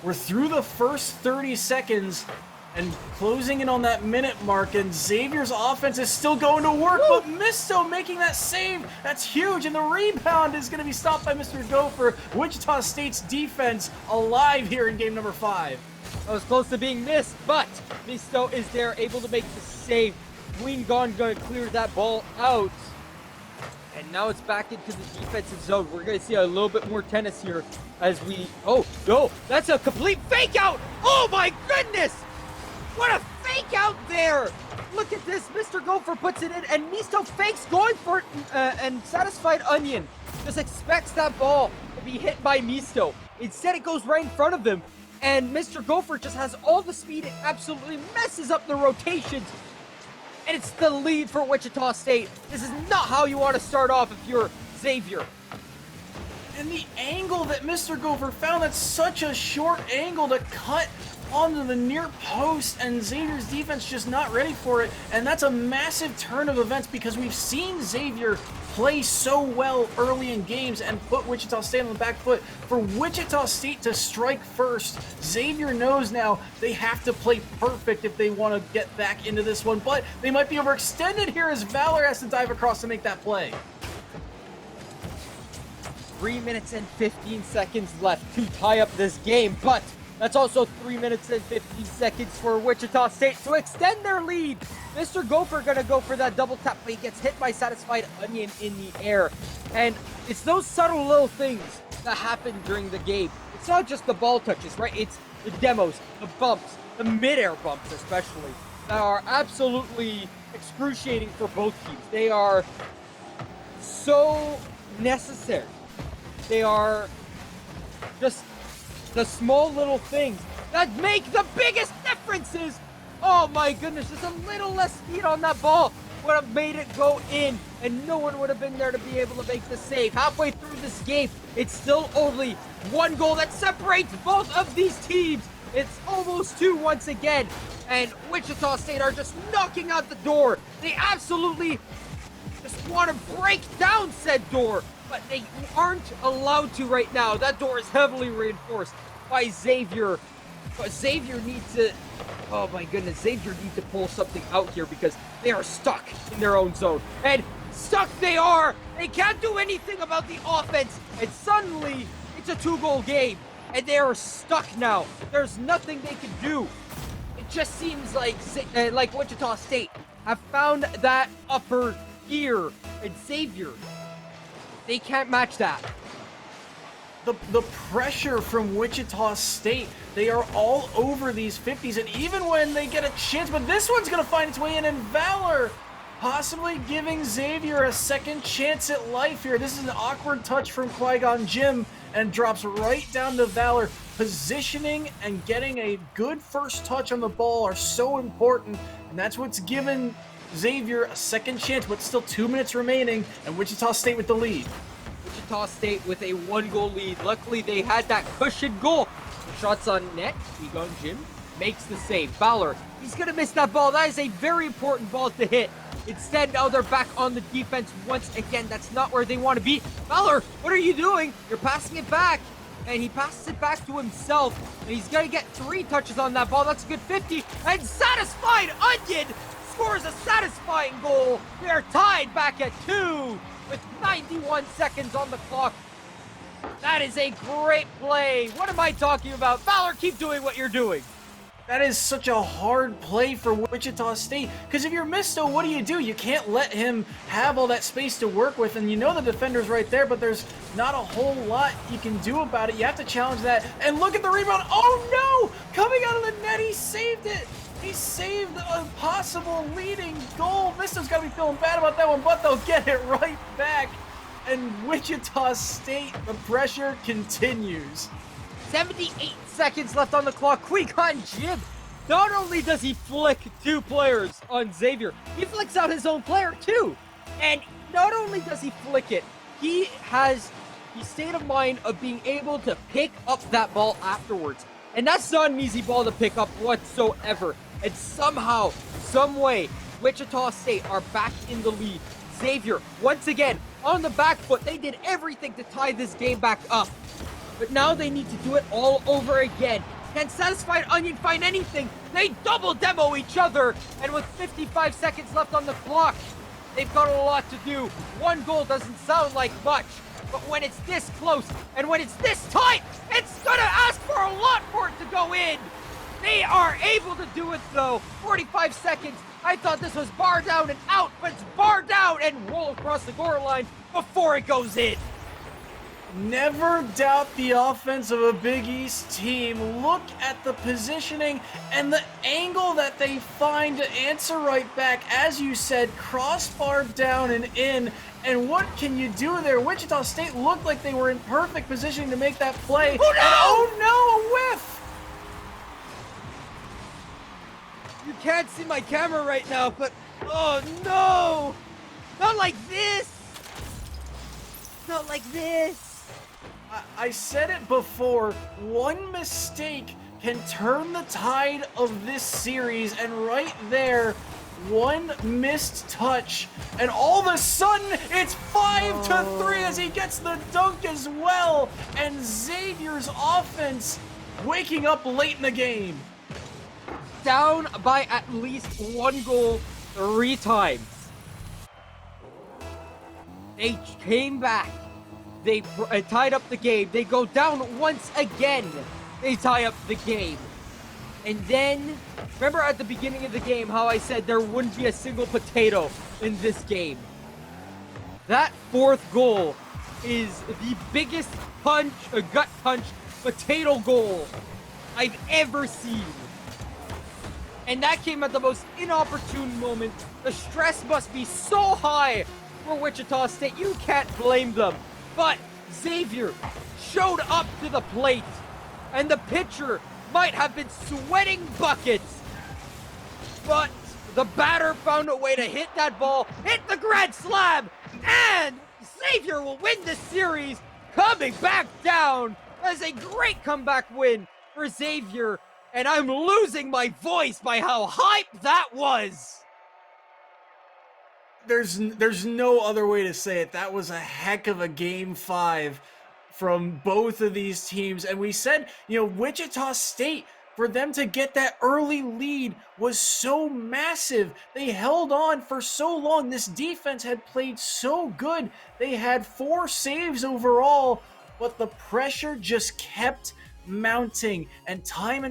we're through the first 30 seconds and closing in on that minute mark, and Xavier's offense is still going to work. Woo! But Misto making that save, that's huge, and the rebound is going to be stopped by Mr. Gopher. Wichita State's defense alive here in game number 5. That was close to being missed, but Misto is there, able to make the save. Queen Gone going to clear that ball out. And now it's back into the defensive zone. We're going to see a little bit more tennis here as we... Oh, no, that's a complete fake out. Oh, my goodness. What a fake out there. Look at this. Mr. Gopher puts it in, and Misto fakes going for it, and Satisfied Onion just expects that ball. be hit by Misto. Instead, it goes right in front of him. And Mr. Gopher just has all the speed. It absolutely messes up the rotations. And it's the lead for Wichita State. This is not how you want to start off if you're Xavier. And the angle that Mr. Gopher found, that's such a short angle to cut onto the near post, and Xavier's defense just not ready for it. And that's a massive turn of events because we've seen Xavier play so well early in games and put Wichita State on the back foot. For Wichita State to strike first, Xavier knows now they have to play perfect if they want to get back into this one, but they might be overextended here as Valor has to dive across to make that play. 3 minutes and 15 seconds left to tie up this game, but that's also 3 minutes and 15 seconds for Wichita State to extend their lead. Mr. Gopher gonna go for that double tap, but he gets hit by Satisfied Onion in the air. And it's those subtle little things that happen during the game. It's not just the ball touches, right? It's the demos, the bumps, the mid-air bumps especially, that are absolutely excruciating for both teams. They are so necessary. They are just the small little things that make the biggest differences. Oh my goodness, just a little less speed on that ball would have made it go in, and no one would have been there to be able to make the save. Halfway through this game, it's still only one goal that separates both of these teams. It's almost 2 once again, and Wichita State are just knocking out the door. They absolutely just want to break down said door, but they aren't allowed to right now. That door is heavily reinforced by Xavier. But Xavier needs to, oh my goodness, Xavier needs to pull something out here because they are stuck in their own zone. And stuck they are! They can't do anything about the offense. And suddenly, it's a 2-goal game. And they are stuck now. There's nothing they can do. It just seems like Wichita State have found that upper gear. And Xavier, they can't match that. The pressure from Wichita State, they are all over these 50s, and even when they get a chance, but this one's going to find its way in, and Valor possibly giving Xavier a second chance at life here. This is an awkward touch from Qui-Gon Jinn and drops right down to Valor. Positioning and getting a good first touch on the ball are so important, and that's what's given Xavier a second chance, but still 2 minutes remaining, and Wichita State with the lead. Wichita State with a 1-goal lead. Luckily, they had that cushion goal. Shots on net. Qui-Gon Jinn makes the save. Valor, he's going to miss that ball. That is a very important ball to hit. Instead, now they're back on the defense once again. That's not where they want to be. Valor, what are you doing? You're passing it back. And he passes it back to himself. And he's going to get 3 touches on that ball. That's a good 50. And Satisfied Onion scores a satisfying goal. They are tied back at 2 with 91 seconds on the clock. That is a great play. What am I talking about? Valor, keep doing what you're doing. That is such a hard play for Wichita State, because if you're Misto, what do? You can't let him have all that space to work with, and you know the defender's right there, but there's not a whole lot you can do about it. You have to challenge that, and look at the rebound. Oh no! Coming out of the net, he saved it! He saved a possible leading goal. Misto's got to be feeling bad about that one, but they'll get it right back. And Wichita State, the pressure continues. 78 seconds left on the clock. Qui-Gon Jinn, not only does he flick 2 players on Xavier, he flicks out his own player too. And not only does he flick it, he has the state of mind of being able to pick up that ball afterwards. And that's not an easy ball to pick up whatsoever. And somehow, some way, Wichita State are back in the lead. Xavier, once again, on the back foot. They did everything to tie this game back up. But now they need to do it all over again. Can Satisfied Onion find anything? They double demo each other. And with 55 seconds left on the clock, they've got a lot to do. 1 goal doesn't sound like much. But when it's this close, and when it's this tight, it's gonna ask for a lot for it to go in. They are able to do it though. 45 seconds. I thought this was bar down and out, but it's bar down and roll across the goal line before it goes in. Never doubt the offense of a Big East team. Look at the positioning and the angle that they find to answer right back. As you said, crossbar down and in. And what can you do there? Wichita State looked like they were in perfect position to make that play. Oh no, a whiff! You can't see my camera right now, but oh no! Not like this! Not like this! I said it before, one mistake can turn the tide of this series, and right there, one missed touch, and all of a sudden, it's 5-3 as he gets the dunk as well, and Xavier's offense waking up late in the game. Down by at least 1 goal 3 times. They came back. They tied up the game. They go down once again. They tie up the game. And then, remember at the beginning of the game how I said there wouldn't be a single potato in this game? That 4th goal is the biggest punch, a gut punch, potato goal I've ever seen. And that came at the most inopportune moment. The stress must be so high for Wichita State. You can't blame them. But Xavier showed up to the plate, and the pitcher might have been sweating buckets. But the batter found a way to hit that ball, hit the grand slam, and Xavier will win this series, coming back down as a great comeback win for Xavier. And I'm losing my voice by how hype that was. There's no other way to say it. That was a heck of a game 5 from both of these teams. And we said, Wichita State, for them to get that early lead was so massive. They held on for so long. This defense had played so good. They had 4 saves overall, but the pressure just kept mounting, and time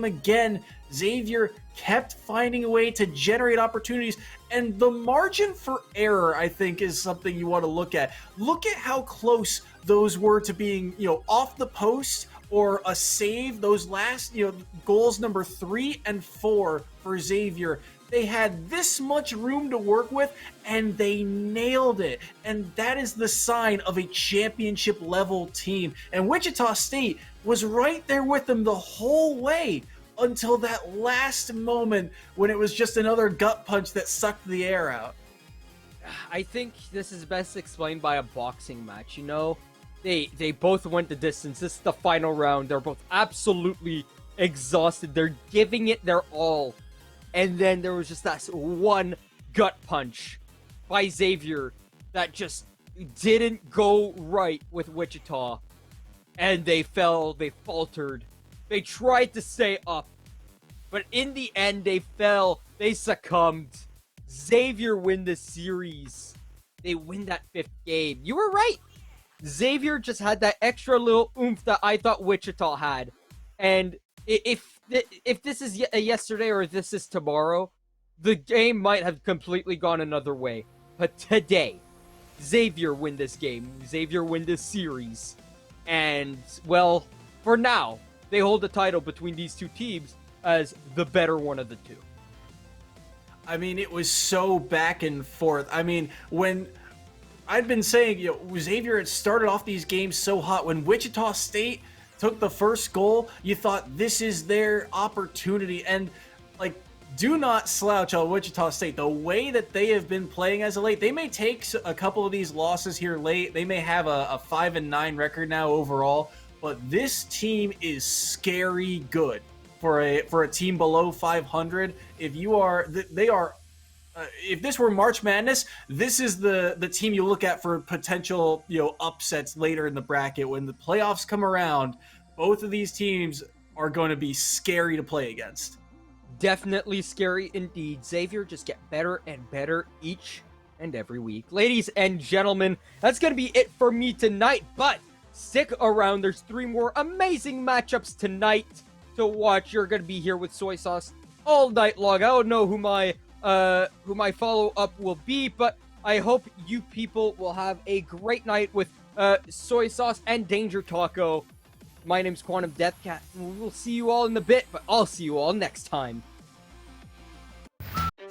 again, Xavier kept finding a way to generate opportunities, and the margin for error, I think, is something you want to look at. Look at how close those were to being, off the post or a save. Those last, goals number 3 and 4 for Xavier. They had this much room to work with, and they nailed it. And that is the sign of a championship level team. And Wichita State was right there with them the whole way until that last moment when it was just another gut punch that sucked the air out. I think this is best explained by a boxing match. They both went the distance. This is the final round. They're both absolutely exhausted. They're giving it their all. And then there was just that one gut punch by Xavier that just didn't go right with Wichita. And they fell, they faltered. They tried to stay up. But in the end, they fell. They succumbed. Xavier win the series. They win that 5th game. You were right. Xavier just had that extra little oomph that I thought Wichita had. And if this is yesterday or if this is tomorrow, the game might have completely gone another way. But today, Xavier win this game. Xavier win this series. And, well, for now, they hold the title between these two teams as the better one of the two. I mean, it was so back and forth. I mean, when I'd been saying, Xavier had started off these games so hot. When Wichita State took the first goal, you thought this is their opportunity. And, do not slouch on Wichita State. The way that they have been playing as of late, they may take a couple of these losses here late. They may have a 5-9 record now overall, but this team is scary good for a team below 500. If this were March Madness, this is the team you look at for potential upsets later in the bracket. When the playoffs come around, both of these teams are going to be scary to play against. Definitely scary indeed. Xavier just get better and better each and every week. Ladies and gentlemen, that's going to be it for me tonight, but stick around. There's 3 more amazing matchups tonight to watch. You're going to be here with Soy Sauce all night long. I don't know who my follow-up will be, but I hope you people will have a great night with Soy Sauce and Danger Taco. My name's Quantum Deathcat, and we will see you all in a bit, but I'll see you all next time.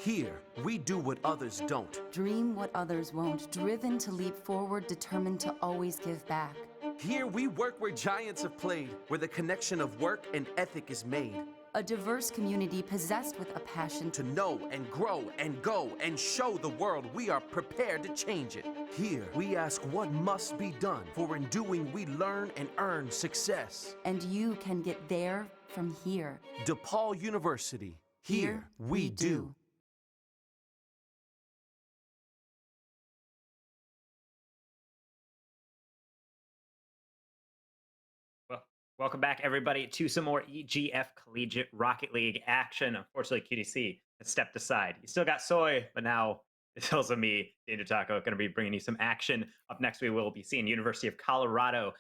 Here, we do what others don't. Dream what others won't. Driven to leap forward, determined to always give back. Here, we work where giants have played, where the connection of work and ethic is made. A diverse community possessed with a passion to know and grow and go and show the world we are prepared to change it. Here, we ask what must be done, for in doing we learn and earn success. And you can get there from here. DePaul University. Here we do. Welcome back, everybody, to some more EGF Collegiate Rocket League action. Unfortunately, QDC has stepped aside. You still got Soy, but now it's also me, Danger Taco, going to be bringing you some action. Up next, we will be seeing University of Colorado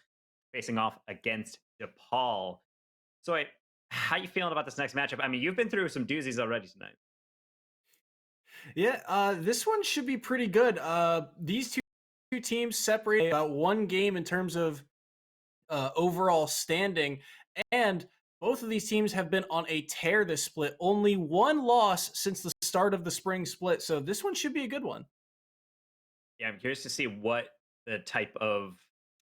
facing off against DePaul. Soy, how you feeling about this next matchup? I mean, you've been through some doozies already tonight. Yeah, this one should be pretty good. These two teams separate about one game in terms of overall standing, and both of these teams have been on a tear this split. Only one loss since the start of the spring split, so this one should be a good one. Yeah, I'm curious to see what the type of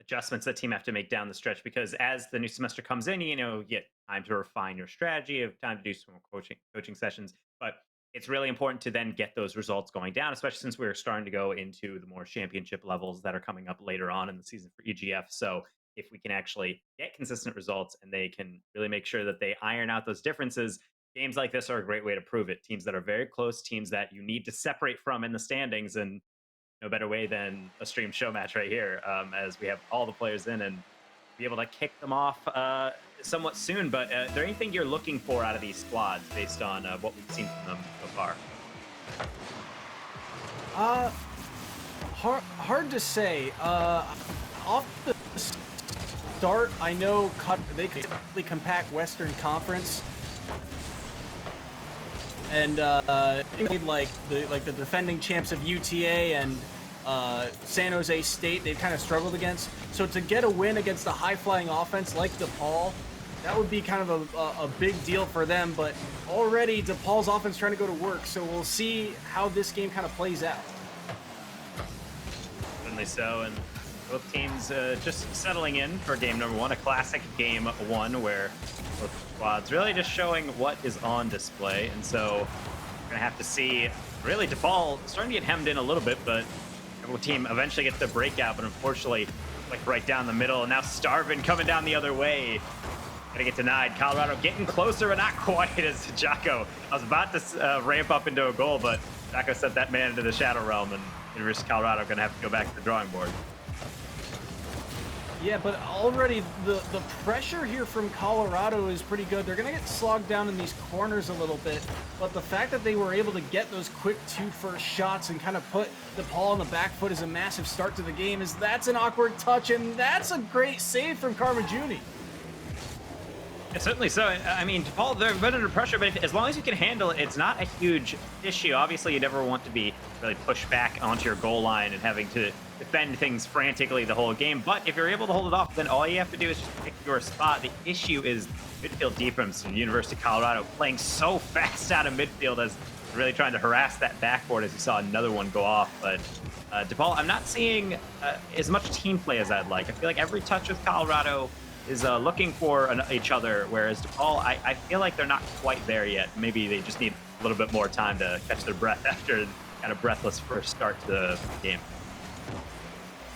adjustments that team have to make down the stretch, because as the new semester comes in, you get time to refine your strategy, have time to do some coaching sessions, but it's really important to then get those results going down, especially since we're starting to go into the more championship levels that are coming up later on in the season for EGF. So if we can actually get consistent results and they can really make sure that they iron out those differences, games like this are a great way to prove it. Teams that are very close, teams that you need to separate from in the standings, and no better way than a stream show match right here, as we have all the players in and be able to kick them off somewhat soon. But is there anything you're looking for out of these squads based on what we've seen from them so far? Hard to say. Off the start, I know they typically compact Western Conference, and like the defending champs of UTA and San Jose State, they've kind of struggled against. So to get a win against a high-flying offense like DePaul, that would be kind of a big deal for them. But already DePaul's offense trying to go to work, so we'll see how this game kind of plays out. Certainly so, and both teams just settling in for game number one, a classic game one where both squads really just showing what is on display. And so we're going to have to see, really, DePaul starting to get hemmed in a little bit, but the team eventually gets the breakout, but unfortunately, like right down the middle. And now Starvin coming down the other way. Gonna get denied. Colorado getting closer, but not quite as Jocko. I was about to ramp up into a goal, but Jocko sent that man into the Shadow Realm, and University of Colorado gonna have to go back to the drawing board. Yeah, but already the pressure here from Colorado is pretty good. They're going to get slogged down in these corners a little bit, but the fact that they were able to get those quick 2 first shots and kind of put DePaul on the back foot is a massive start to the game. That's an awkward touch, and that's a great save from Carmaggiuni. Yeah, certainly so. I mean, DePaul, they're a bit under pressure, but as long as you can handle it, it's not a huge issue. Obviously, you never want to be really pushed back onto your goal line and having to defend things frantically the whole game. But if you're able to hold it off, then all you have to do is just pick your spot. The issue is midfield defense in University of Colorado playing so fast out of midfield, as really trying to harass that backboard, as you saw another one go off. But DePaul, I'm not seeing as much team play as I'd like. I feel like every touch with Colorado is looking for each other, whereas DePaul, I feel like they're not quite there yet. Maybe they just need a little bit more time to catch their breath after kind of breathless first start to the game.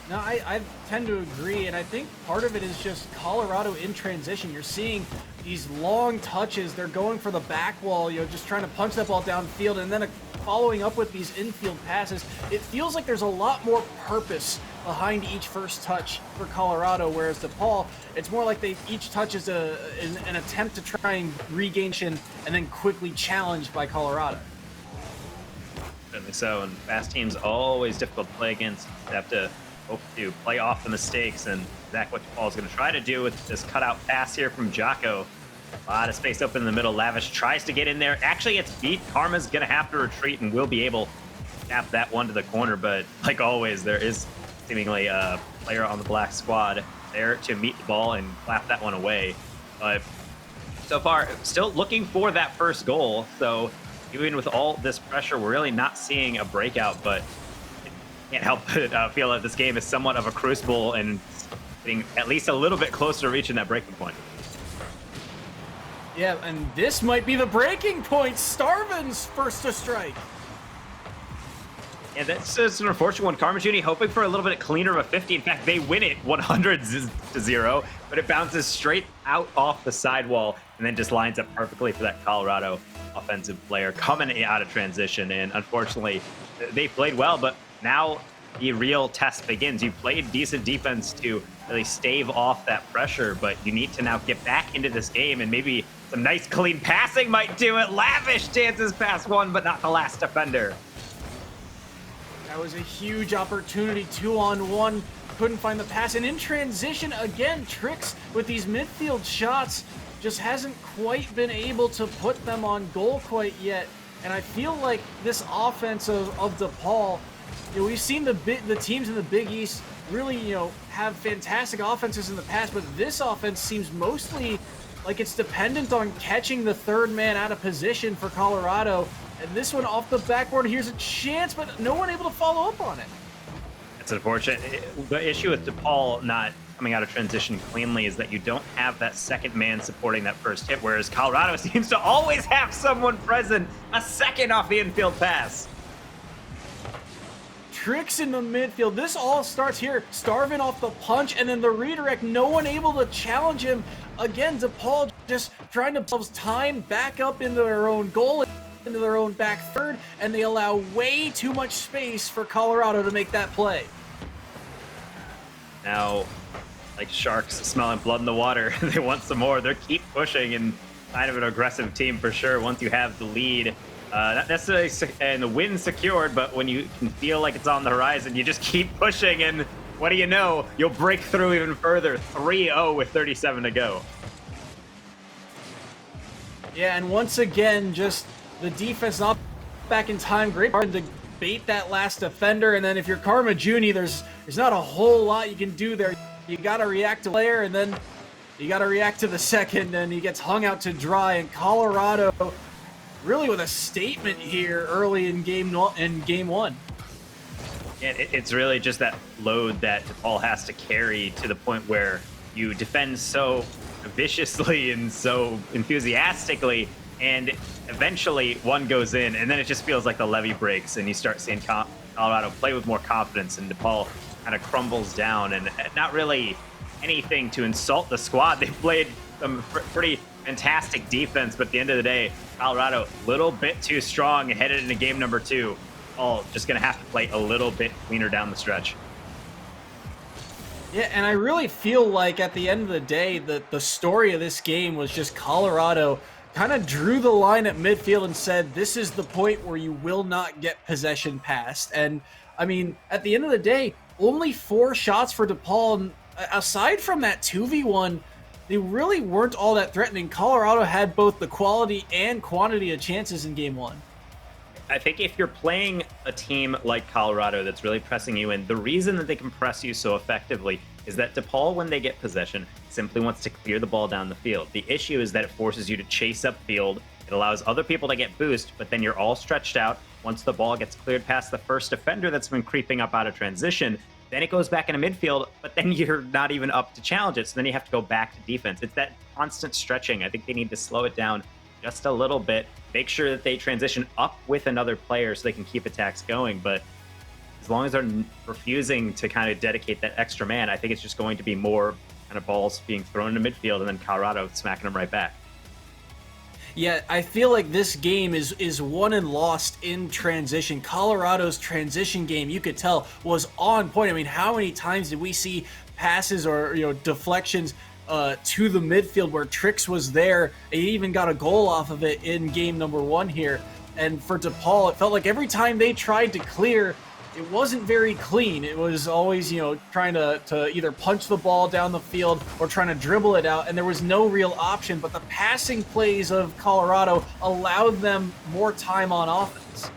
No, I tend to agree, and I think part of it is just Colorado in transition. You're seeing these long touches. They're going for the back wall, just trying to punch that ball downfield, and then following up with these infield passes. It feels like there's a lot more purpose behind each first touch for Colorado, whereas DePaul, it's more like each touch is an attempt to try and regain and then quickly challenged by Colorado. Certainly so, and fast teams always difficult to play against. You have to hope to play off the mistakes, and exactly what DePaul's going to try to do with this cutout pass here from Jocko. A lot of space open in the middle. Lavish tries to get in there. Actually, it's beat. Karma's going to have to retreat and will be able to tap that one to the corner, but like always, there is seemingly a player on the black squad there to meet the ball and clap that one away. But so far, still looking for that first goal, so even with all this pressure, we're really not seeing a breakout, but can't help but feel that this game is somewhat of a crucible and getting at least a little bit closer to reaching that breaking point. Yeah, and this might be the breaking point. Starvin's first to strike. Yeah, that's just an unfortunate one. Karma Juni hoping for a little bit cleaner of a 50. In fact, they win it 100-0, but it bounces straight out off the sidewall and then just lines up perfectly for that Colorado offensive player coming out of transition. And unfortunately, they played well, but now the real test begins. You played decent defense to really stave off that pressure, but you need to now get back into this game, and maybe some nice clean passing might do it. Lavish dances past one, but not the last defender. That was a huge opportunity, 2-on-1. Couldn't find the pass. And in transition, again, Trix with these midfield shots just hasn't quite been able to put them on goal quite yet. And I feel like this offense of DePaul, you know, we've seen the teams in the Big East really, you know, have fantastic offenses in the past, but this offense seems mostly like it's dependent on catching the third man out of position for Colorado. And this one off the backboard, here's a chance, but no one able to follow up on it. It's unfortunate. The issue with DePaul not coming out of transition cleanly is that you don't have that second man supporting that first hit, whereas Colorado seems to always have someone present a second off the infield pass. Tricks in the midfield. This all starts here. Starvin off the punch, and then the redirect. No one able to challenge him. Again, DePaul just trying to themselves time back up into their own goal, into their own back third, and they allow way too much space for Colorado to make that play. Now, like sharks smelling blood in the water, they want some more. They keep pushing, and kind of an aggressive team for sure once you have the lead. Not necessarily and the win secured, but when you can feel like it's on the horizon, you just keep pushing, and what do you know? You'll break through even further. 3-0 with 37 to go. Yeah, and once again, just the defense not back in time. Great part to bait that last defender, and then if you're Karma Juni, there's not a whole lot you can do there. You got to react to player, and then you got to react to the second, and he gets hung out to dry. And Colorado really with a statement here early in game one. Yeah, it's really just that load that DePaul has to carry to the point where you defend so viciously and so enthusiastically, and eventually one goes in, and then it just feels like the levee breaks, and you start seeing Colorado play with more confidence, and DePaul kind of crumbles down, and not really anything to insult the squad. They played some pretty fantastic defense, but at the end of the day, Colorado a little bit too strong headed into game number 2. All just going to have to play a little bit cleaner down the stretch. Yeah, and I really feel like at the end of the day, the story of this game was just Colorado kind of drew the line at midfield and said, this is the point where you will not get possession passed. And I mean, at the end of the day, only 4 shots for DePaul. And aside from that 2v1, they really weren't all that threatening. Colorado had both the quality and quantity of chances in game 1. I think if you're playing a team like Colorado that's really pressing you in, the reason that they can press you so effectively is that DePaul, when they get possession, simply wants to clear the ball down the field. The issue is that it forces you to chase upfield. It allows other people to get boost, but then you're all stretched out. Once the ball gets cleared past the first defender that's been creeping up out of transition, then it goes back into midfield, but then you're not even up to challenge it, so then you have to go back to defense. It's that constant stretching. I think they need to slow it down just a little bit, make sure that they transition up with another player so they can keep attacks going. But as long as they're refusing to kind of dedicate that extra man, I think it's just going to be more kind of balls being thrown into midfield and then Colorado smacking them right back. Yeah, I feel like this game is won and lost in transition. Colorado's transition game, you could tell, was on point. I mean, how many times did we see passes or, you know, deflections to the midfield where Trix was there? He even got a goal off of it in game number 1 here. And for DePaul, it felt like every time they tried to clear, it wasn't very clean. It was always, you know, trying to either punch the ball down the field or trying to dribble it out, and there was no real option. But the passing plays of Colorado allowed them more time on offense.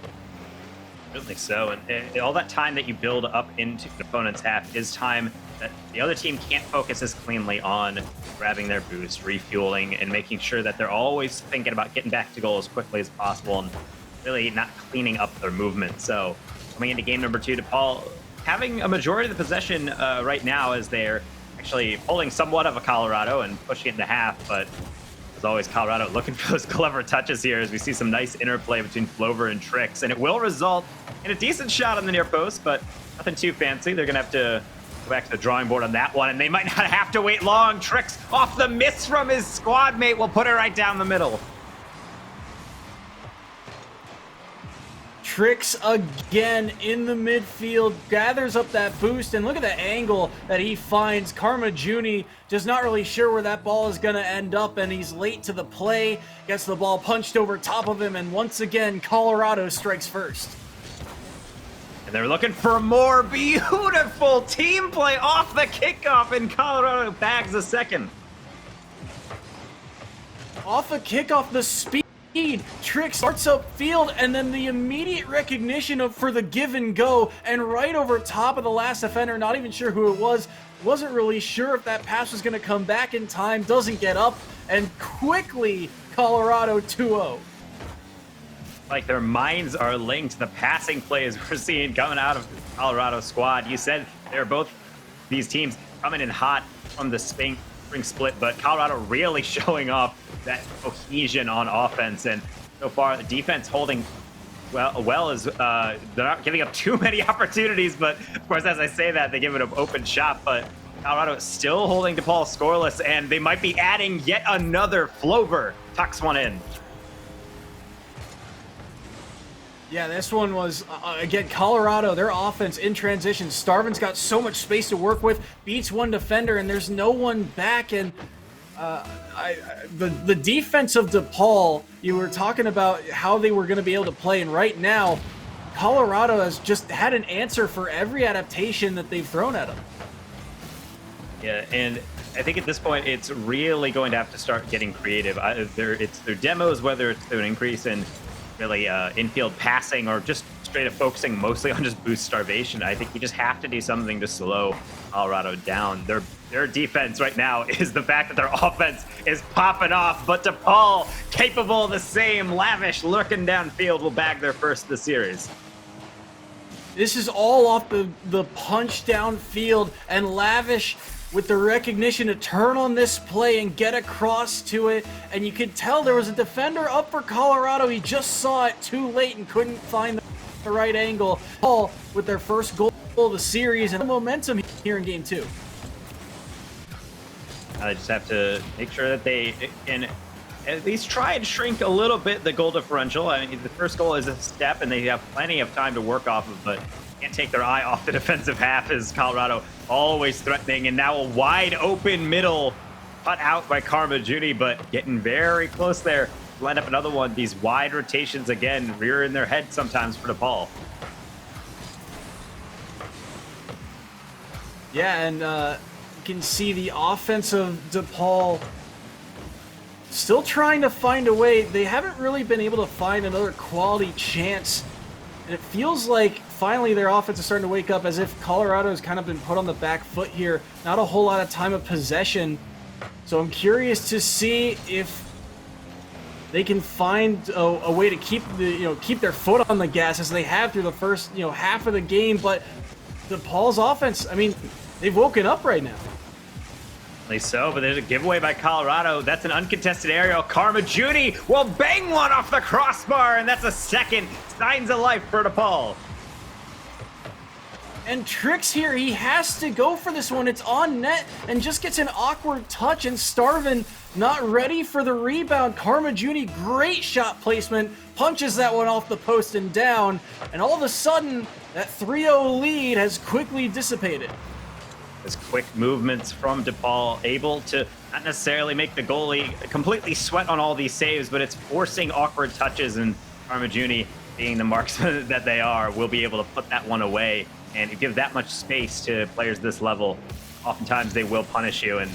Certainly so, and all that time that you build up into the opponent's half is time that the other team can't focus as cleanly on grabbing their boost, refueling, and making sure that they're always thinking about getting back to goal as quickly as possible. And really not cleaning up their movement. So coming into game number 2, DePaul having a majority of the possession right now as they're actually pulling somewhat of a Colorado and pushing it into half, but as always, Colorado looking for those clever touches here as we see some nice interplay between Flover and Trix, and it will result in a decent shot on the near post, but nothing too fancy. They're gonna have to go back to the drawing board on that one, and they might not have to wait long. Trix off the miss from his squad mate will put it right down the middle. Trix again in the midfield, gathers up that boost, and look at the angle that he finds. Karma Juni just not really sure where that ball is going to end up, and he's late to the play, gets the ball punched over top of him, and once again, Colorado strikes first. And they're looking for more beautiful team play off the kickoff, and Colorado bags the second. Off a kickoff, the speed. Trix starts up field, and then the immediate recognition for the give and go, and right over top of the last defender, not even sure who it was, wasn't really sure if that pass was going to come back in time, doesn't get up, and quickly Colorado 2-0. Like their minds are linked. The passing plays we're seeing coming out of the Colorado squad. You said they're both these teams coming in hot from the spring split, but Colorado really showing off that cohesion on offense, and so far the defense holding well as they're not giving up too many opportunities, but of course as I say that they give it an open shot, but Colorado is still holding DePaul scoreless, and they might be adding yet another. Flover tucks one in. Yeah, this one was, again, Colorado, their offense in transition. Starvin's got so much space to work with, beats one defender, and there's no one back. And the defense of DePaul, you were talking about how they were going to be able to play, and right now, Colorado has just had an answer for every adaptation that they've thrown at them. Yeah, and I think at this point, it's really going to have to start getting creative. It's their demos, whether it's through an increase in really infield passing or just straight up focusing mostly on just boost starvation. I think you just have to do something to slow Colorado down. Their defense right now is the fact that their offense is popping off, but DePaul capable of the same. Lavish lurking downfield will bag their first of the series. This is all off the punch downfield, and Lavish with the recognition to turn on this play and get across to it. And you could tell there was a defender up for Colorado. He just saw it too late and couldn't find the right angle. All with their first goal of the series and the momentum here in game 2. I just have to make sure that they can at least try and shrink a little bit the goal differential. I mean, the first goal is a step, and they have plenty of time to work off of, but can't take their eye off the defensive half as Colorado always threatening, and now a wide open middle cut out by Karma Juni, but getting very close there. Line up another one. These wide rotations again, rear in their head sometimes for DePaul. Yeah, and you can see the offense of DePaul still trying to find a way. They haven't really been able to find another quality chance, and it feels like finally their offense is starting to wake up, as if Colorado has kind of been put on the back foot here. Not a whole lot of time of possession, so I'm curious to see if they can find a way to keep their foot on the gas as they have through the first half of the game. But DePaul's offense, I mean, they've woken up right now. At least so, but there's a giveaway by Colorado. That's an uncontested aerial. Karma Juni will bang one off the crossbar, and that's a second. Signs of life for DePaul. And Trix here, he has to go for this one. It's on net and just gets an awkward touch, and Starvin not ready for the rebound. Karma Juni, great shot placement, punches that one off the post and down, and all of a sudden, that 3-0 lead has quickly dissipated. His quick movements from DePaul, able to not necessarily make the goalie completely sweat on all these saves, but it's forcing awkward touches, and Karma Juni, being the marksman that they are, will be able to put that one away and give that much space to players this level. Oftentimes they will punish you, and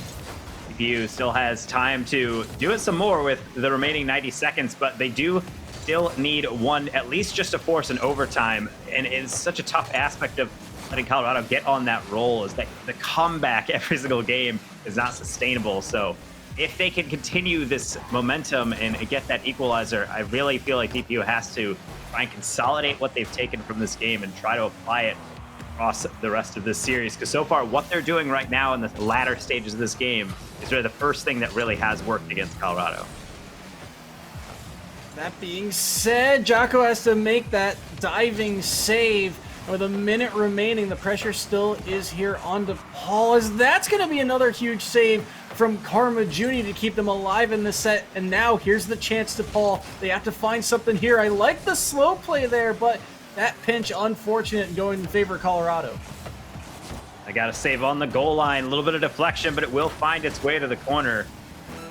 CPU still has time to do it some more with the remaining 90 seconds, but they do still need one, at least just to force an overtime, and it's such a tough aspect of letting Colorado get on that roll, is that the comeback every single game is not sustainable. So if they can continue this momentum and get that equalizer, I really feel like DPU has to try and consolidate what they've taken from this game and try to apply it across the rest of this series. Because so far, what they're doing right now in the latter stages of this game is really the first thing that really has worked against Colorado. That being said, Jocko has to make that diving save. With a minute remaining, the pressure still is here on DePaul, as that's going to be another huge save from Karma Juni to keep them alive in the set. And now here's the chance to DePaul. They have to find something here. I like the slow play there, but that pinch unfortunate and going in favor of Colorado. I got to save on the goal line. A little bit of deflection, but it will find its way to the corner.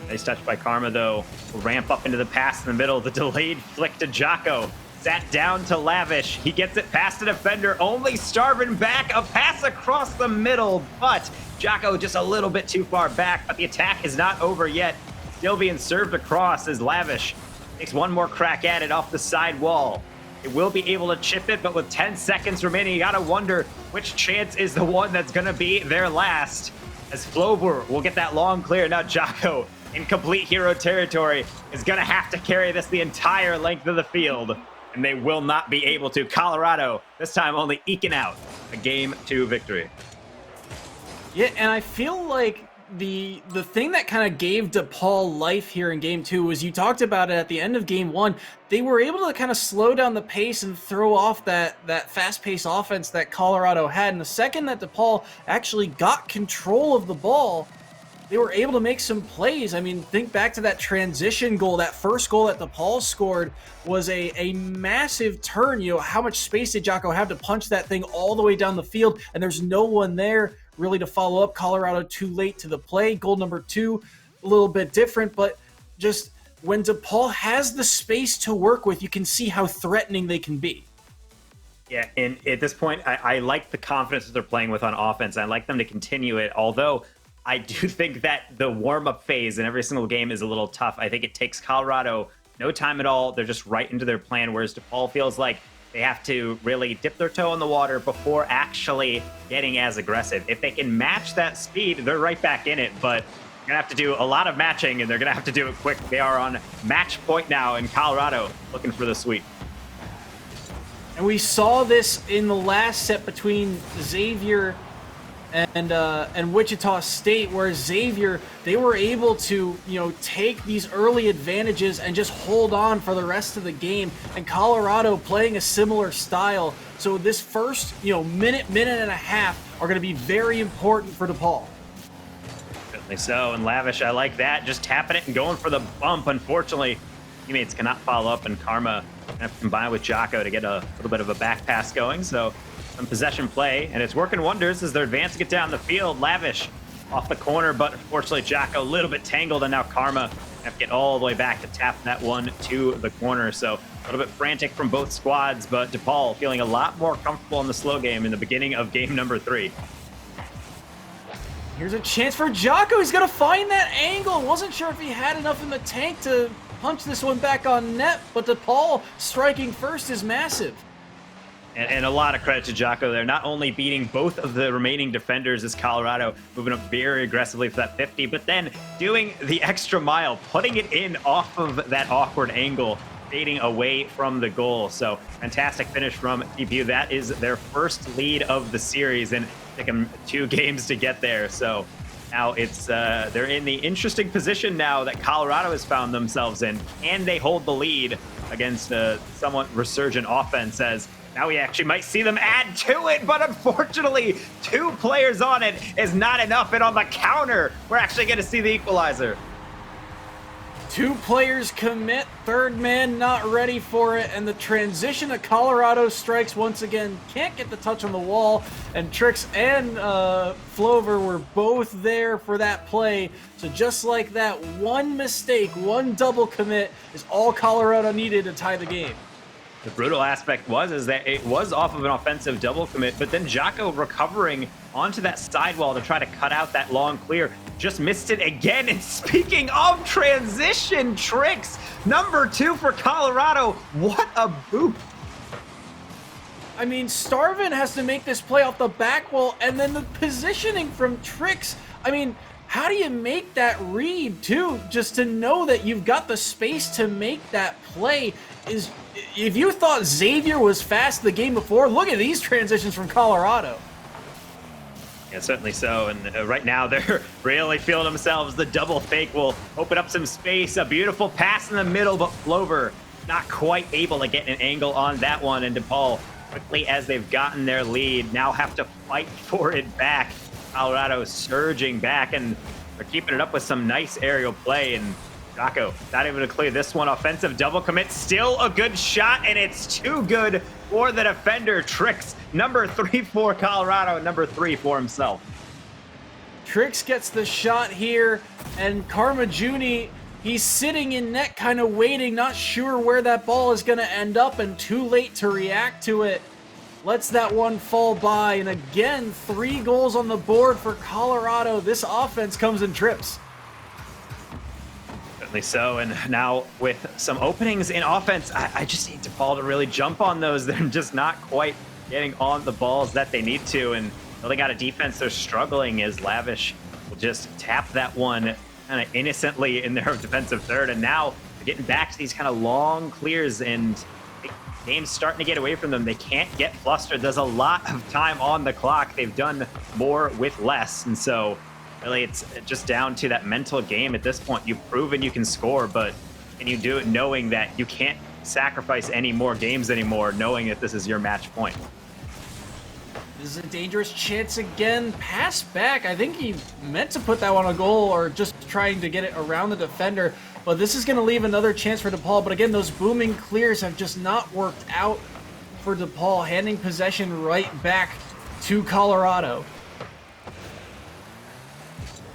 Nice touch by Karma, though. Will ramp up into the pass in the middle. The delayed flick to Jocko. Sat down to Lavish. He gets it past the defender. Only Starvin back. A pass across the middle, but Jocko just a little bit too far back. But the attack is not over yet. Still being served across as Lavish takes one more crack at it off the side wall. It will be able to chip it, but with 10 seconds remaining, you gotta wonder which chance is the one that's gonna be their last. As Flover will get that long clear. Now Jocko, in complete hero territory, is gonna have to carry this the entire length of the field. And they will not be able to. Colorado, this time only eking out a Game 2 victory. Yeah, and I feel like the thing that kind of gave DePaul life here in Game 2 was, you talked about it at the end of Game 1, they were able to kind of slow down the pace and throw off that fast-paced offense that Colorado had. And the second that DePaul actually got control of the ball, they were able to make some plays. I mean, think back to that transition goal. That first goal that DePaul scored was a massive turn. You know, how much space did Jocko have to punch that thing all the way down the field? And there's no one there really to follow up. Colorado too late to the play. Goal number 2, a little bit different, but just when DePaul has the space to work with, you can see how threatening they can be. Yeah, and at this point, I like the confidence that they're playing with on offense. I like them to continue it, although I do think that the warm-up phase in every single game is a little tough. I think it takes Colorado no time at all. They're just right into their plan, whereas DePaul feels like they have to really dip their toe in the water before actually getting as aggressive. If they can match that speed, they're right back in it, but they're going to have to do a lot of matching, and they're going to have to do it quick. They are on match point now in Colorado, looking for the sweep. And we saw this in the last set between Xavier and Wichita State, where Xavier, they were able to, you know, take these early advantages and just hold on for the rest of the game. And Colorado playing a similar style. So this first, you know, minute and a half are going to be very important for DePaul. Certainly so. And Lavish, I like that. Just tapping it and going for the bump. Unfortunately, teammates cannot follow up, and Karma have to combine with Jocko to get a little bit of a back pass going. So some possession play, and it's working wonders as they're advancing it down the field. Lavish off the corner, but unfortunately Jocko a little bit tangled, and now Karma have to get all the way back to tap that one to the corner. So a little bit frantic from both squads, but DePaul feeling a lot more comfortable in the slow game in the beginning of game number 3. Here's a chance for Jocko. He's going to find that angle. Wasn't sure if he had enough in the tank to punch this one back on net, but DePaul striking first is massive. And a lot of credit to Jocko there, not only beating both of the remaining defenders as Colorado moving up very aggressively for that 50, but then doing the extra mile, putting it in off of that awkward angle, fading away from the goal. So fantastic finish from DPU. That is their first lead of the series, and it took them 2 games to get there. So now it's they're in the interesting position now that Colorado has found themselves in. Can they hold the lead against a somewhat resurgent offense, as now we actually might see them add to it, but unfortunately 2 players on it is not enough, and on the counter we're actually going to see the equalizer. 2 players commit, third man not ready for it, and the transition to Colorado strikes once again. Can't get the touch on the wall, and Trix and Flover were both there for that play. So just like that, one mistake, one double commit is all Colorado needed to tie the game. The brutal aspect is that it was off of an offensive double commit, but then Jocko recovering onto that sidewall to try to cut out that long clear, just missed it again. And speaking of transition tricks, number 2 for Colorado. What a boot. I mean, Starvin has to make this play off the back wall, and then the positioning from Trix. I mean, how do you make that read too? Just to know that you've got the space to make that play is. If you thought Xavier was fast the game before, look at these transitions from Colorado. Yeah, certainly so. And right now they're really feeling themselves. The double fake will open up some space. A beautiful pass in the middle, but Flover not quite able to get an angle on that one. And DePaul, quickly as they've gotten their lead, now have to fight for it back. Colorado surging back, and they're keeping it up with some nice aerial play. And Jocko not able to clear this one. Offensive double commit, still a good shot, and it's too good for the defender. Tricks, number 3 for Colorado, number 3 for himself. Trix gets the shot here, and Karma Juni, he's sitting in net kind of waiting, not sure where that ball is going to end up, and too late to react to it. Lets that one fall by, and again, 3 goals on the board for Colorado. This offense comes in trips. Certainly so, and now with some openings in offense, I just need DePaul to really jump on those. They're just not quite getting on the balls that they need to, and building out a defense they're struggling as Lavish will just tap that one kind of innocently in their defensive third, and now they're getting back to these kind of long clears, and the game's starting to get away from them. They can't get flustered. There's a lot of time on the clock. They've done more with less, and so really, it's just down to that mental game at this point. You've proven you can score, but can you do it knowing that you can't sacrifice any more games anymore, knowing that this is your match point? This is a dangerous chance again. Pass back. I think he meant to put that one on a goal or just trying to get it around the defender. But this is going to leave another chance for DePaul. But again, those booming clears have just not worked out for DePaul, handing possession right back to Colorado.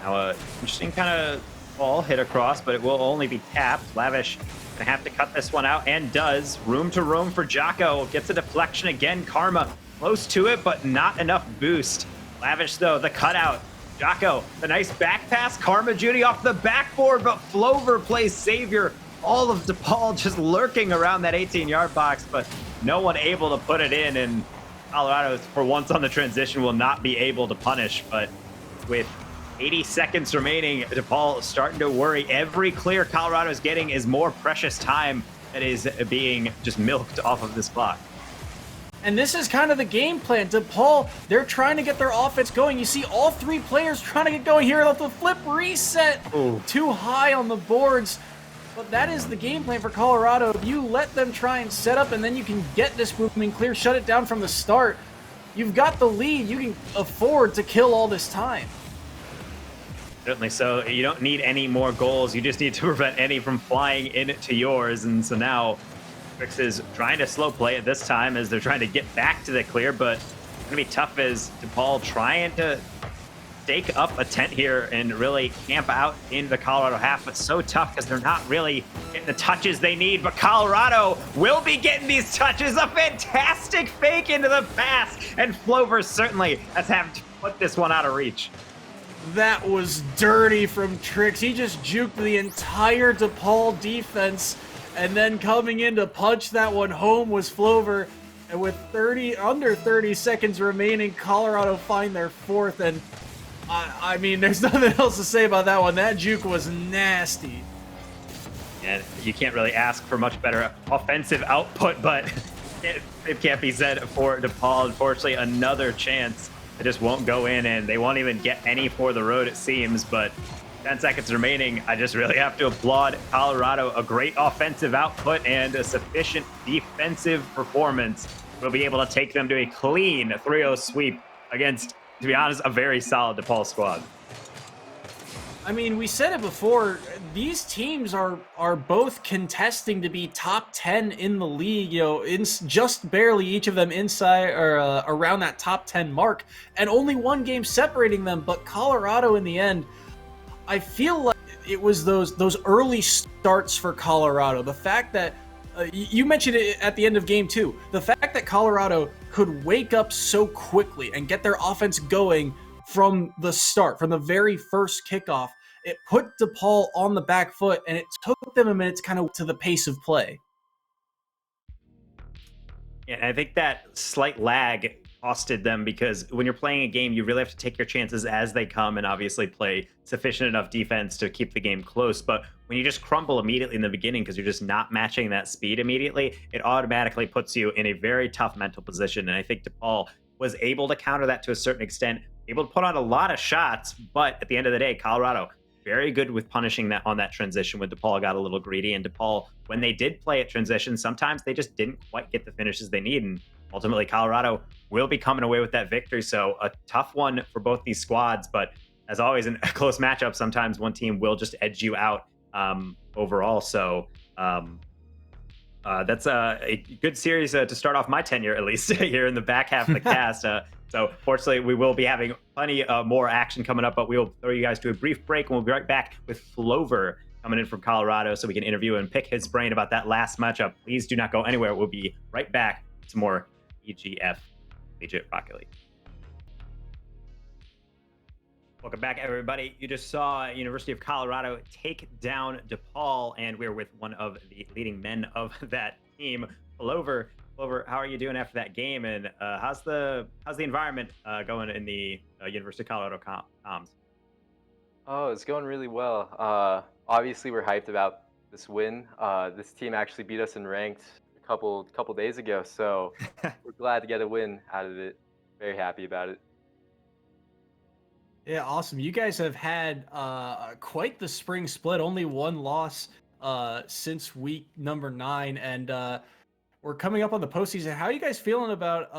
Now, interesting kind of ball hit across, but it will only be tapped. Lavish gonna have to cut this one out, and does. Room to roam for Jocko. Gets a deflection again. Karma close to it, but not enough boost. Lavish, though, the cutout. Jocko, the nice back pass. Karma Judy off the backboard, but Flover plays savior. All of DePaul just lurking around that 18-yard box, but no one able to put it in, and Colorado, for once on the transition, will not be able to punish, but with 80 seconds remaining, DePaul starting to worry. Every clear Colorado is getting is more precious time that is being just milked off of this clock. And this is kind of the game plan. DePaul, they're trying to get their offense going. You see all 3 players trying to get going here. The flip reset. Ooh. Too high on the boards. But that is the game plan for Colorado. If you let them try and set up, and then you can get this booming clear, shut it down from the start, you've got the lead. You can afford to kill all this time. Certainly so. You don't need any more goals. You just need to prevent any from flying into yours. And so now Trix is trying to slow play at this time as they're trying to get back to the clear, but it's going to be tough as DePaul trying to stake up a tent here and really camp out in the Colorado half. But so tough because they're not really getting the touches they need. But Colorado will be getting these touches. A fantastic fake into the pass. And Flover certainly has having to put this one out of reach. That was dirty from Trix. He just juked the entire DePaul defense, and then coming in to punch that one home was Flover. And with under 30 seconds remaining, Colorado find their 4th. And I mean, there's nothing else to say about that one. That juke was nasty. And you can't really ask for much better offensive output, but it can't be said for DePaul. Unfortunately, another chance. It just won't go in, and they won't even get any for the road, it seems. But 10 seconds remaining, I just really have to applaud Colorado. A great offensive output and a sufficient defensive performance will be able to take them to a clean 3-0 sweep against, to be honest, a very solid DePaul squad. I mean, we said it before, these teams are both contesting to be top 10 in the league, you know, in just barely each of them inside or around that top 10 mark, and only 1 game separating them. But Colorado in the end, I feel like it was those early starts for Colorado. The fact that you mentioned it at the end of game 2, the fact that Colorado could wake up so quickly and get their offense going from the start, from the very first kickoff, it put DePaul on the back foot, and it took them a minute to kind of to the pace of play. Yeah, I think that slight lag costed them, because when you're playing a game, you really have to take your chances as they come and obviously play sufficient enough defense to keep the game close. But when you just crumble immediately in the beginning because you're just not matching that speed immediately, it automatically puts you in a very tough mental position. And I think DePaul was able to counter that to a certain extent, able to put on a lot of shots. But at the end of the day, Colorado, very good with punishing that on that transition when DePaul got a little greedy. And DePaul, when they did play at transition, sometimes they just didn't quite get the finishes they need. And ultimately, Colorado will be coming away with that victory. So a tough one for both these squads. But as always, in a close matchup, sometimes one team will just edge you out overall. So that's a good series to start off my tenure, at least here in the back half of the cast. So fortunately, we will be having plenty more action coming up, but we'll throw you guys to a brief break, and we'll be right back with Flover coming in from Colorado so we can interview and pick his brain about that last matchup. Please do not go anywhere. We'll be right back with some more EGF Collegiate Rocket League. Welcome back, everybody. You just saw University of Colorado take down DePaul, and we're with one of the leading men of that team, Flover. Flover, how are you doing after that game, and how's the environment going in the University of Colorado comms? Oh, it's going really well. Obviously, we're hyped about this win. This team actually beat us in ranked a couple days ago, so we're glad to get a win out of it. Very happy about it. Yeah, awesome. You guys have had quite the spring split. Only one loss since week number 9, and we're coming up on the postseason. How are you guys feeling about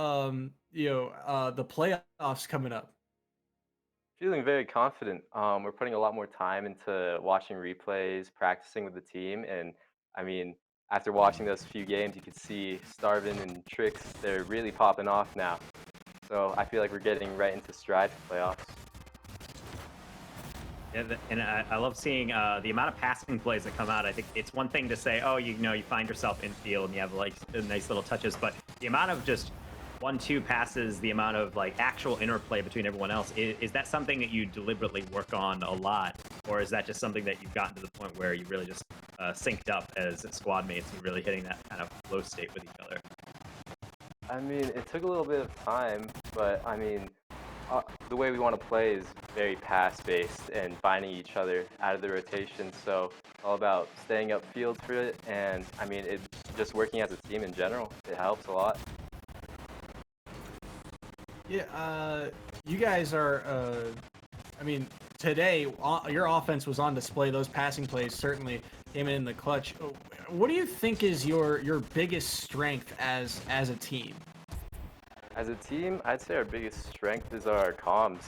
the playoffs coming up? Feeling very confident. We're putting a lot more time into watching replays, practicing with the team, and I mean, after watching those few games, you could see Starvin and Trix, they're really popping off now. So I feel like we're getting right into stride for playoffs. Yeah, and I love seeing the amount of passing plays that come out. I think it's one thing to say, oh, you find yourself in field and you have like nice little touches, but the amount of just 1-2 passes, the amount of like actual interplay between everyone else, is that something that you deliberately work on a lot, or is that just something that you've gotten to the point where you really just synced up as squad mates and really hitting that kind of flow state with each other? I mean, it took a little bit of time, but I mean, the way we want to play is very pass-based and finding each other out of the rotation. So all about staying upfield for it, and I mean, it's just working as a team in general. It helps a lot. Yeah, you guys are. I mean, today your offense was on display. Those passing plays certainly came in the clutch. What do you think is your biggest strength as a team? As a team, I'd say our biggest strength is our comms.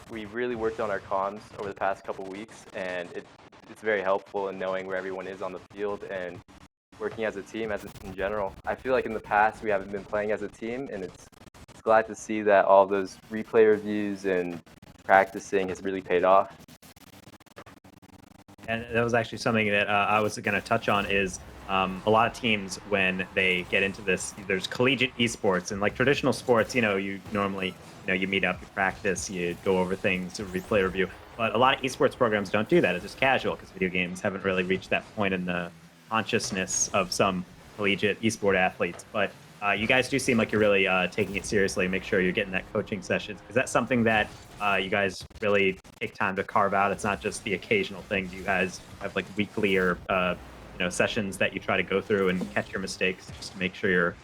We really worked on our comms over the past couple weeks, and it's very helpful in knowing where everyone is on the field and working as a team in general. I feel like in the past we haven't been playing as a team, and it's glad to see that all those replay reviews and practicing has really paid off. And that was actually something that I was going to touch on is a lot of teams, when they get into this, there's collegiate esports, and like traditional sports, you normally, you meet up, you practice, you go over things, replay review. But a lot of esports programs don't do that. It's just casual because video games haven't really reached that point in the consciousness of some collegiate esport athletes. But you guys do seem like you're really taking it seriously. Make sure you're getting that coaching sessions. Is that something that you guys really take time to carve out? It's not just the occasional thing. Do you guys have like weekly or sessions that you try to go through and catch your mistakes just to make sure you're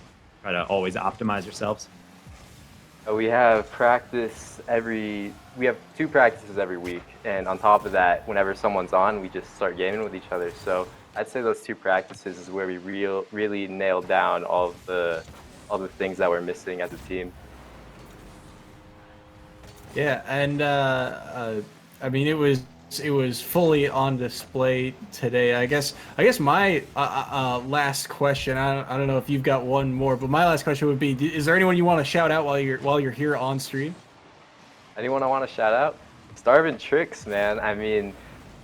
trying to always optimize yourselves? We have we have 2 practices every week, and on top of that, whenever someone's on, we just start gaming with each other. So I'd say those 2 practices is where we really nailed down all the things that we're missing as a team. Yeah, and I mean, it was fully on display today. I guess my last question. I don't know if you've got one more, but my last question would be: is there anyone you want to shout out while you're here on stream? Anyone I want to shout out? Starvin Tricks, man. I mean,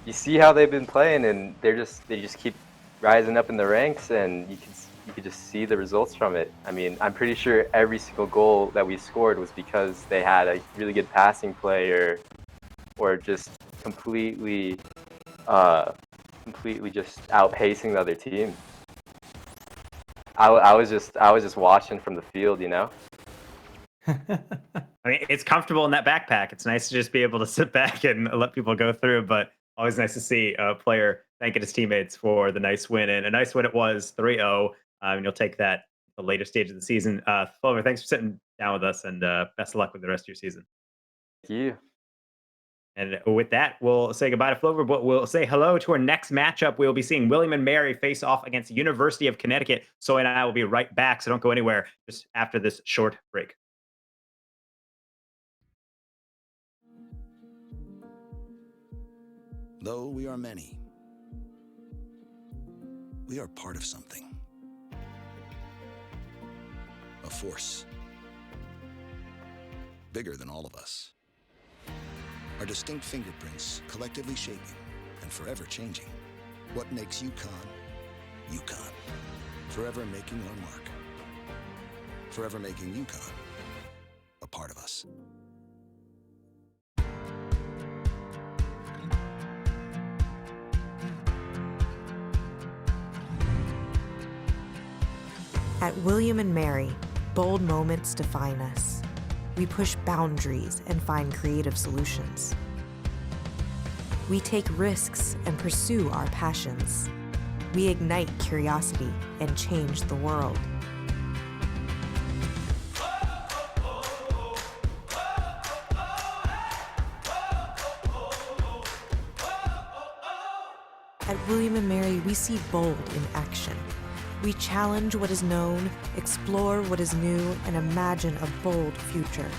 you see how they've been playing, and they just keep rising up in the ranks, and you could just see the results from it. I mean, I'm pretty sure every single goal that we scored was because they had a really good passing play or just completely just outpacing the other team. I was just watching from the field, I mean, it's comfortable in that backpack. It's nice to just be able to sit back and let people go through, but always nice to see a player thanking his teammates for the nice win. And a nice win it was, 3-0. And you'll take that the later stage of the season. Flover, thanks for sitting down with us, and best of luck with the rest of your season. Thank you. And with that, we'll say goodbye to Flover, but we'll say hello to our next matchup. We'll be seeing William and Mary face off against the University of Connecticut. Soy and I will be right back, so don't go anywhere just after this short break. Though we are many, we are part of something. A force. Bigger than all of us. Our distinct fingerprints collectively shaping and forever changing what makes UConn, UConn. Forever making our mark. Forever making UConn a part of us. At William and Mary, bold moments define us. We push boundaries and find creative solutions. We take risks and pursue our passions. We ignite curiosity and change the world. At William and Mary, we see bold in action. We challenge what is known, explore what is new, and imagine a bold future.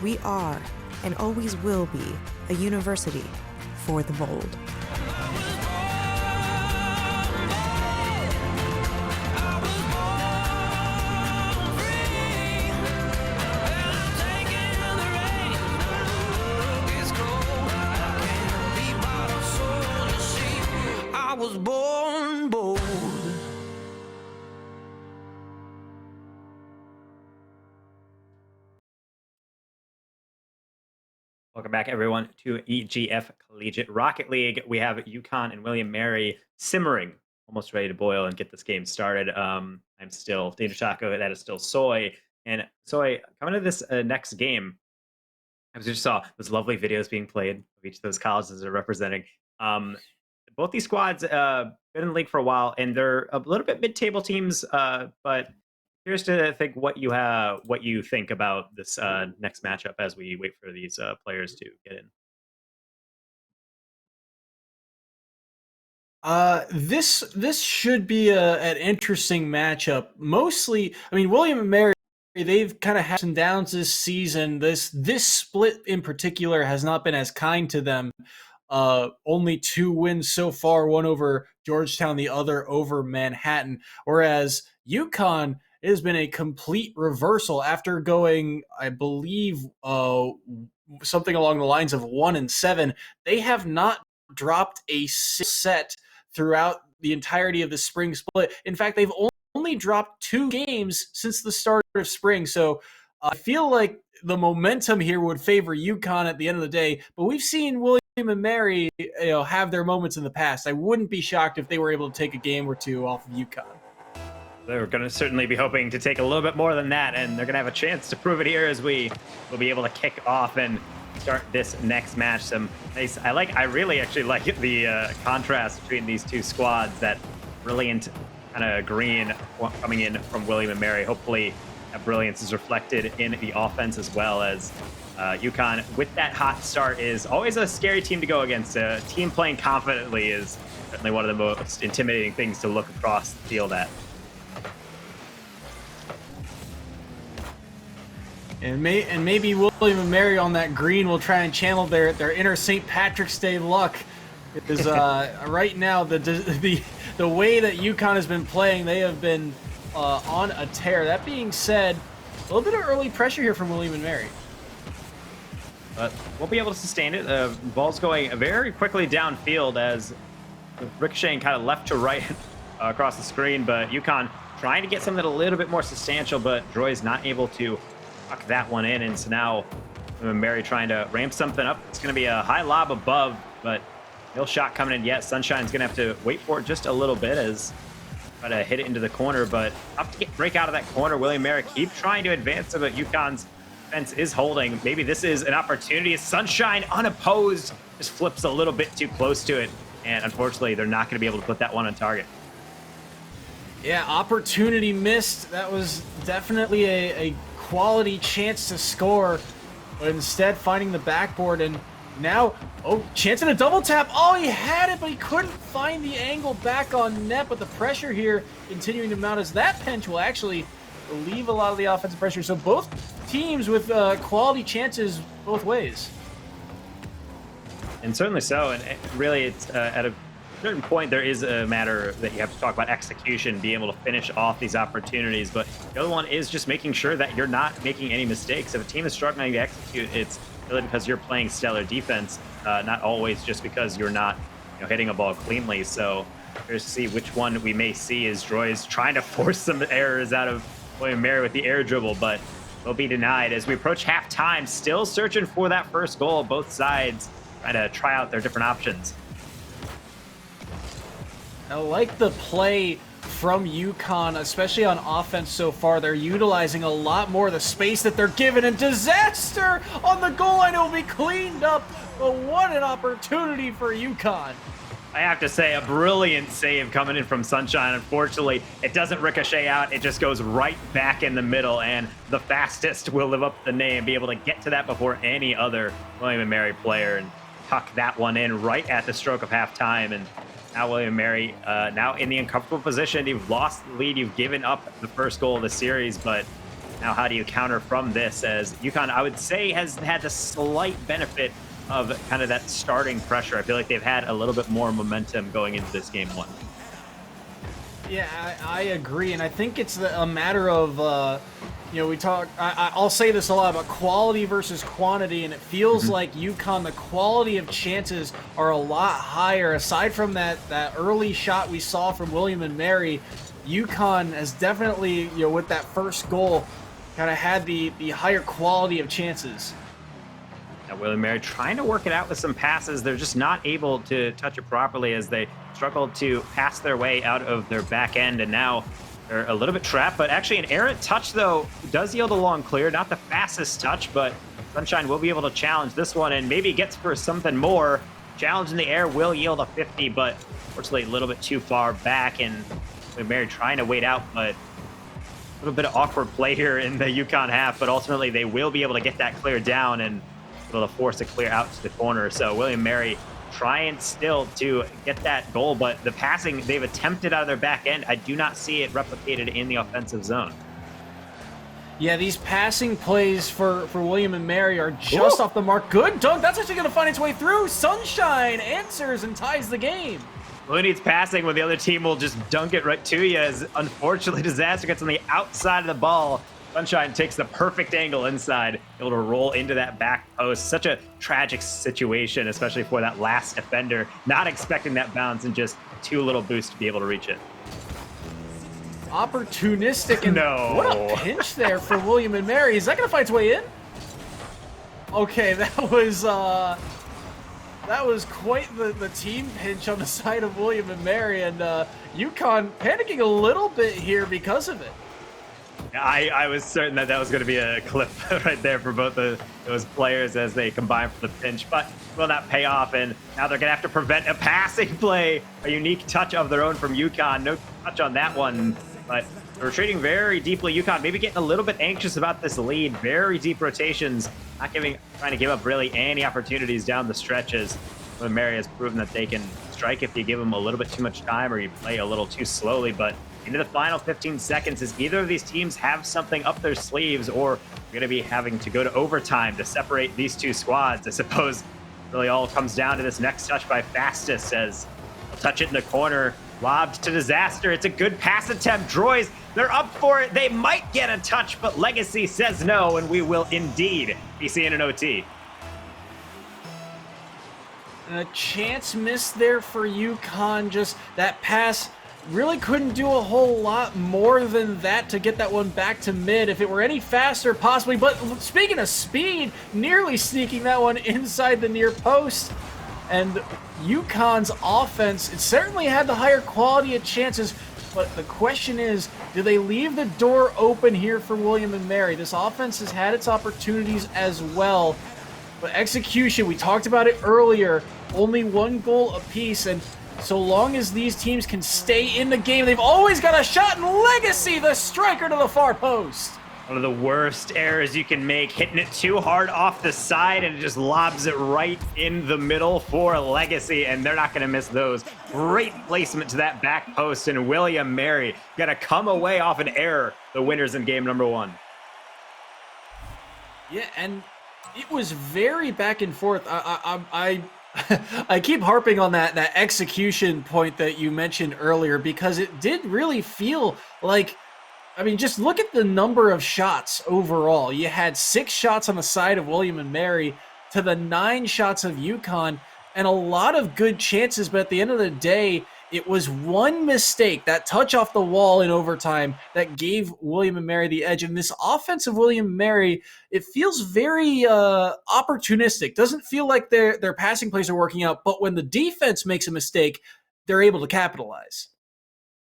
We are, and always will be, a university for the bold. I was born bold. Welcome back, everyone, to EGF Collegiate Rocket League. We have UConn and William Mary simmering, almost ready to boil and get this game started. I'm still Data Chaco, that is still Soy. And Soy, coming to this next game, I just saw those lovely videos being played of each of those colleges they're representing. Both these squads been in the league for a while, and they're a little bit mid-table teams, but curious to think what you think about this next matchup as we wait for these players to get in. This should be an interesting matchup. Mostly, I mean, William and Mary, they've kind of had some downs this season. This split in particular has not been as kind to them. Only 2 wins so far, one over Georgetown, the other over Manhattan. Whereas UConn, it has been a complete reversal after going, I believe, something along the lines of 1-7. They have not dropped a set throughout the entirety of the spring split. In fact, they've only dropped 2 games since the start of spring. So I feel like the momentum here would favor UConn at the end of the day. But we've seen William and Mary, have their moments in the past. I wouldn't be shocked if they were able to take a game or 2 off of UConn. They're going to certainly be hoping to take a little bit more than that, and they're going to have a chance to prove it here as we will be able to kick off and start this next match. Some nice. I really actually like the contrast between these two squads. That brilliant kind of green coming in from William and Mary. Hopefully, that brilliance is reflected in the offense as well as UConn. With that hot start is always a scary team to go against. A team playing confidently is certainly one of the most intimidating things to look across the field at. And maybe William and Mary on that green will try and channel their inner St. Patrick's Day luck. Because right now the way that UConn has been playing, they have been on a tear. That being said, a little bit of early pressure here from William and Mary. But won't be able to sustain it. The ball's going very quickly downfield as ricocheting kind of left to right across the screen. But UConn trying to get something a little bit more substantial, but Droy's not able to tuck that one in. And so now Mary trying to ramp something up. It's going to be a high lob above, but no shot coming in yet. Sunshine's going to have to wait for it just a little bit as try to hit it into the corner, but tough to break out of that corner. William Mary keep trying to advance, but UConn's defense is holding. Maybe this is an opportunity. Sunshine unopposed just flips a little bit too close to it, and unfortunately, they're not going to be able to put that one on target. Yeah, opportunity missed. That was definitely a quality chance to score, but instead finding the backboard, and now, chance at a double tap. Oh, he had it, but he couldn't find the angle back on net, but the pressure here continuing to mount as that pinch will actually relieve a lot of the offensive pressure. So both teams with quality chances both ways. And certainly so, and really it's at a certain point there is a matter that you have to talk about execution, being able to finish off these opportunities, but the other one is just making sure that you're not making any mistakes. If a team is struggling to execute, it's really because you're playing stellar defense, not always just because you're not hitting a ball cleanly. So here's to see which one we may see as Droy's trying to force some errors out of William Mary with the air dribble, but will be denied as we approach halftime. Still searching for that first goal. Both sides trying to try out their different options. I like the play from UConn, especially on offense so far. They're utilizing a lot more of the space that they're given, and disaster on the goal line. It will be cleaned up, but what an opportunity for UConn. I have to say, a brilliant save coming in from Sunshine. Unfortunately, it doesn't ricochet out. It just goes right back in the middle, and the fastest will live up to the name, be able to get to that before any other William & Mary player and tuck that one in right at the stroke of halftime. And now William & Mary now in the uncomfortable position. You've lost the lead. You've given up the first goal of the series, but now how do you counter from this, as UConn, I would say, has had the slight benefit of kind of that starting pressure. I feel like they've had a little bit more momentum going into this game one. Yeah, I agree, and I think it's a matter of, we talk, I'll say this a lot about quality versus quantity, and it feels like UConn, the quality of chances are a lot higher. Aside from that early shot we saw from William & Mary, UConn has definitely, with that first goal, kind of had the higher quality of chances. Now William & Mary trying to work it out with some passes. They're just not able to touch it properly as they struggle to pass their way out of their back end, and now they're a little bit trapped. But actually an errant touch, though, does yield a long clear. Not the fastest touch, but Sunshine will be able to challenge this one and maybe gets for something more. Challenge in the air will yield a 50, but unfortunately a little bit too far back, and William & Mary trying to wait out, but a little bit of awkward play here in the UConn half, but ultimately they will be able to get that clear down and able to force a clear out to the corner. So William & Mary trying still to get that goal, but the passing they've attempted out of their back end, I do not see it replicated in the offensive zone. Yeah, these passing plays for William & Mary are just off the mark. Good dunk. That's actually going to find its way through. Sunshine answers and ties the game. Who needs passing when the other team will just dunk it right to you, as unfortunately Disaster gets on the outside of the ball. Sunshine takes the perfect angle inside, able to roll into that back post. Such a tragic situation, especially for that last defender, not expecting that bounce and just too little boost to be able to reach it. Opportunistic, and no. What a pinch there for William & Mary. Is that going to find its way in? Okay, that was quite the team pinch on the side of William & Mary, and UConn panicking a little bit here because of it. I was certain that was going to be a clip right there for both those players as they combine for the pinch, but will not pay off. And now they're going to have to prevent a passing play, a unique touch of their own from UConn. No touch on that one, but they're retreating very deeply. UConn maybe getting a little bit anxious about this lead. Very deep rotations, not trying to give up really any opportunities down the stretches. Mary has proven that they can strike if you give them a little bit too much time or you play a little too slowly, but into the final 15 seconds, as either of these teams have something up their sleeves, or we're going to be having to go to overtime to separate these two squads. I suppose really all comes down to this next touch by Fastest, as they'll touch it in the corner, lobbed to Disaster. It's a good pass attempt. Droys, they're up for it. They might get a touch, but Legacy says no, and we will indeed be seeing an OT. A chance missed there for UConn. Just that pass really couldn't do a whole lot more than that to get that one back to mid. If it were any faster, possibly. But speaking of speed, nearly sneaking that one inside the near post. And UConn's offense, it certainly had the higher quality of chances. But the question is, do they leave the door open here for William and Mary? This offense has had its opportunities as well. But execution, we talked about it earlier, only 1 goal apiece. And so long as these teams can stay in the game, they've always got a shot. And Legacy, the striker to the far post. One of the worst errors you can make, hitting it too hard off the side, and it just lobs it right in the middle for Legacy, and they're not going to miss those. Great placement to that back post, and William Mary got to come away off an error, the winners in game number 1. Yeah, and it was very back and forth. I keep harping on that execution point that you mentioned earlier, because it did really feel like, I mean, just look at the number of shots overall. You had 6 shots on the side of William and Mary to the 9 shots of UConn, and a lot of good chances, but at the end of the day, it was one mistake, that touch off the wall in overtime, that gave William and Mary the edge. And this offense of William and Mary, it feels very opportunistic. Doesn't feel like their passing plays are working out, but when the defense makes a mistake, they're able to capitalize.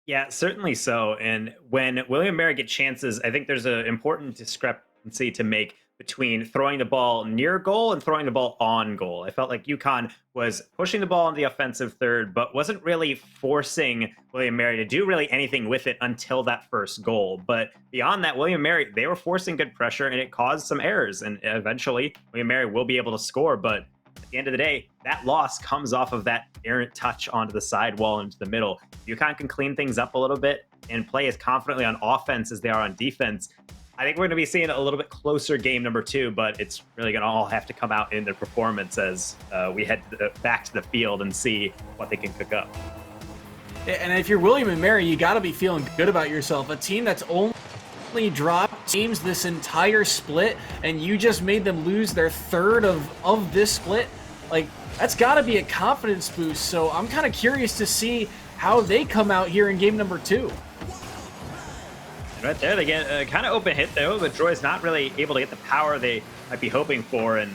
Yeah, certainly so. And when William Mary get chances, I think there's an important discrepancy to make between throwing the ball near goal and throwing the ball on goal. I felt like UConn was pushing the ball on the offensive third, but wasn't really forcing William Mary to do really anything with it until that first goal. But beyond that, William Mary, they were forcing good pressure, and it caused some errors. And eventually, William Mary will be able to score. But at the end of the day, that loss comes off of that errant touch onto the sidewall into the middle. UConn can clean things up a little bit and play as confidently on offense as they are on defense. I think we're going to be seeing a little bit closer game number 2, but it's really going to all have to come out in their performance as we head back to the field and see what they can cook up. And if you're William and Mary, you got to be feeling good about yourself. A team that's only dropped teams this entire split, and you just made them lose their third of this split. Like, that's got to be a confidence boost. So I'm kind of curious to see how they come out here in game number 2. Right there, they get kind of open hit though, but Troy's not really able to get the power they might be hoping for, and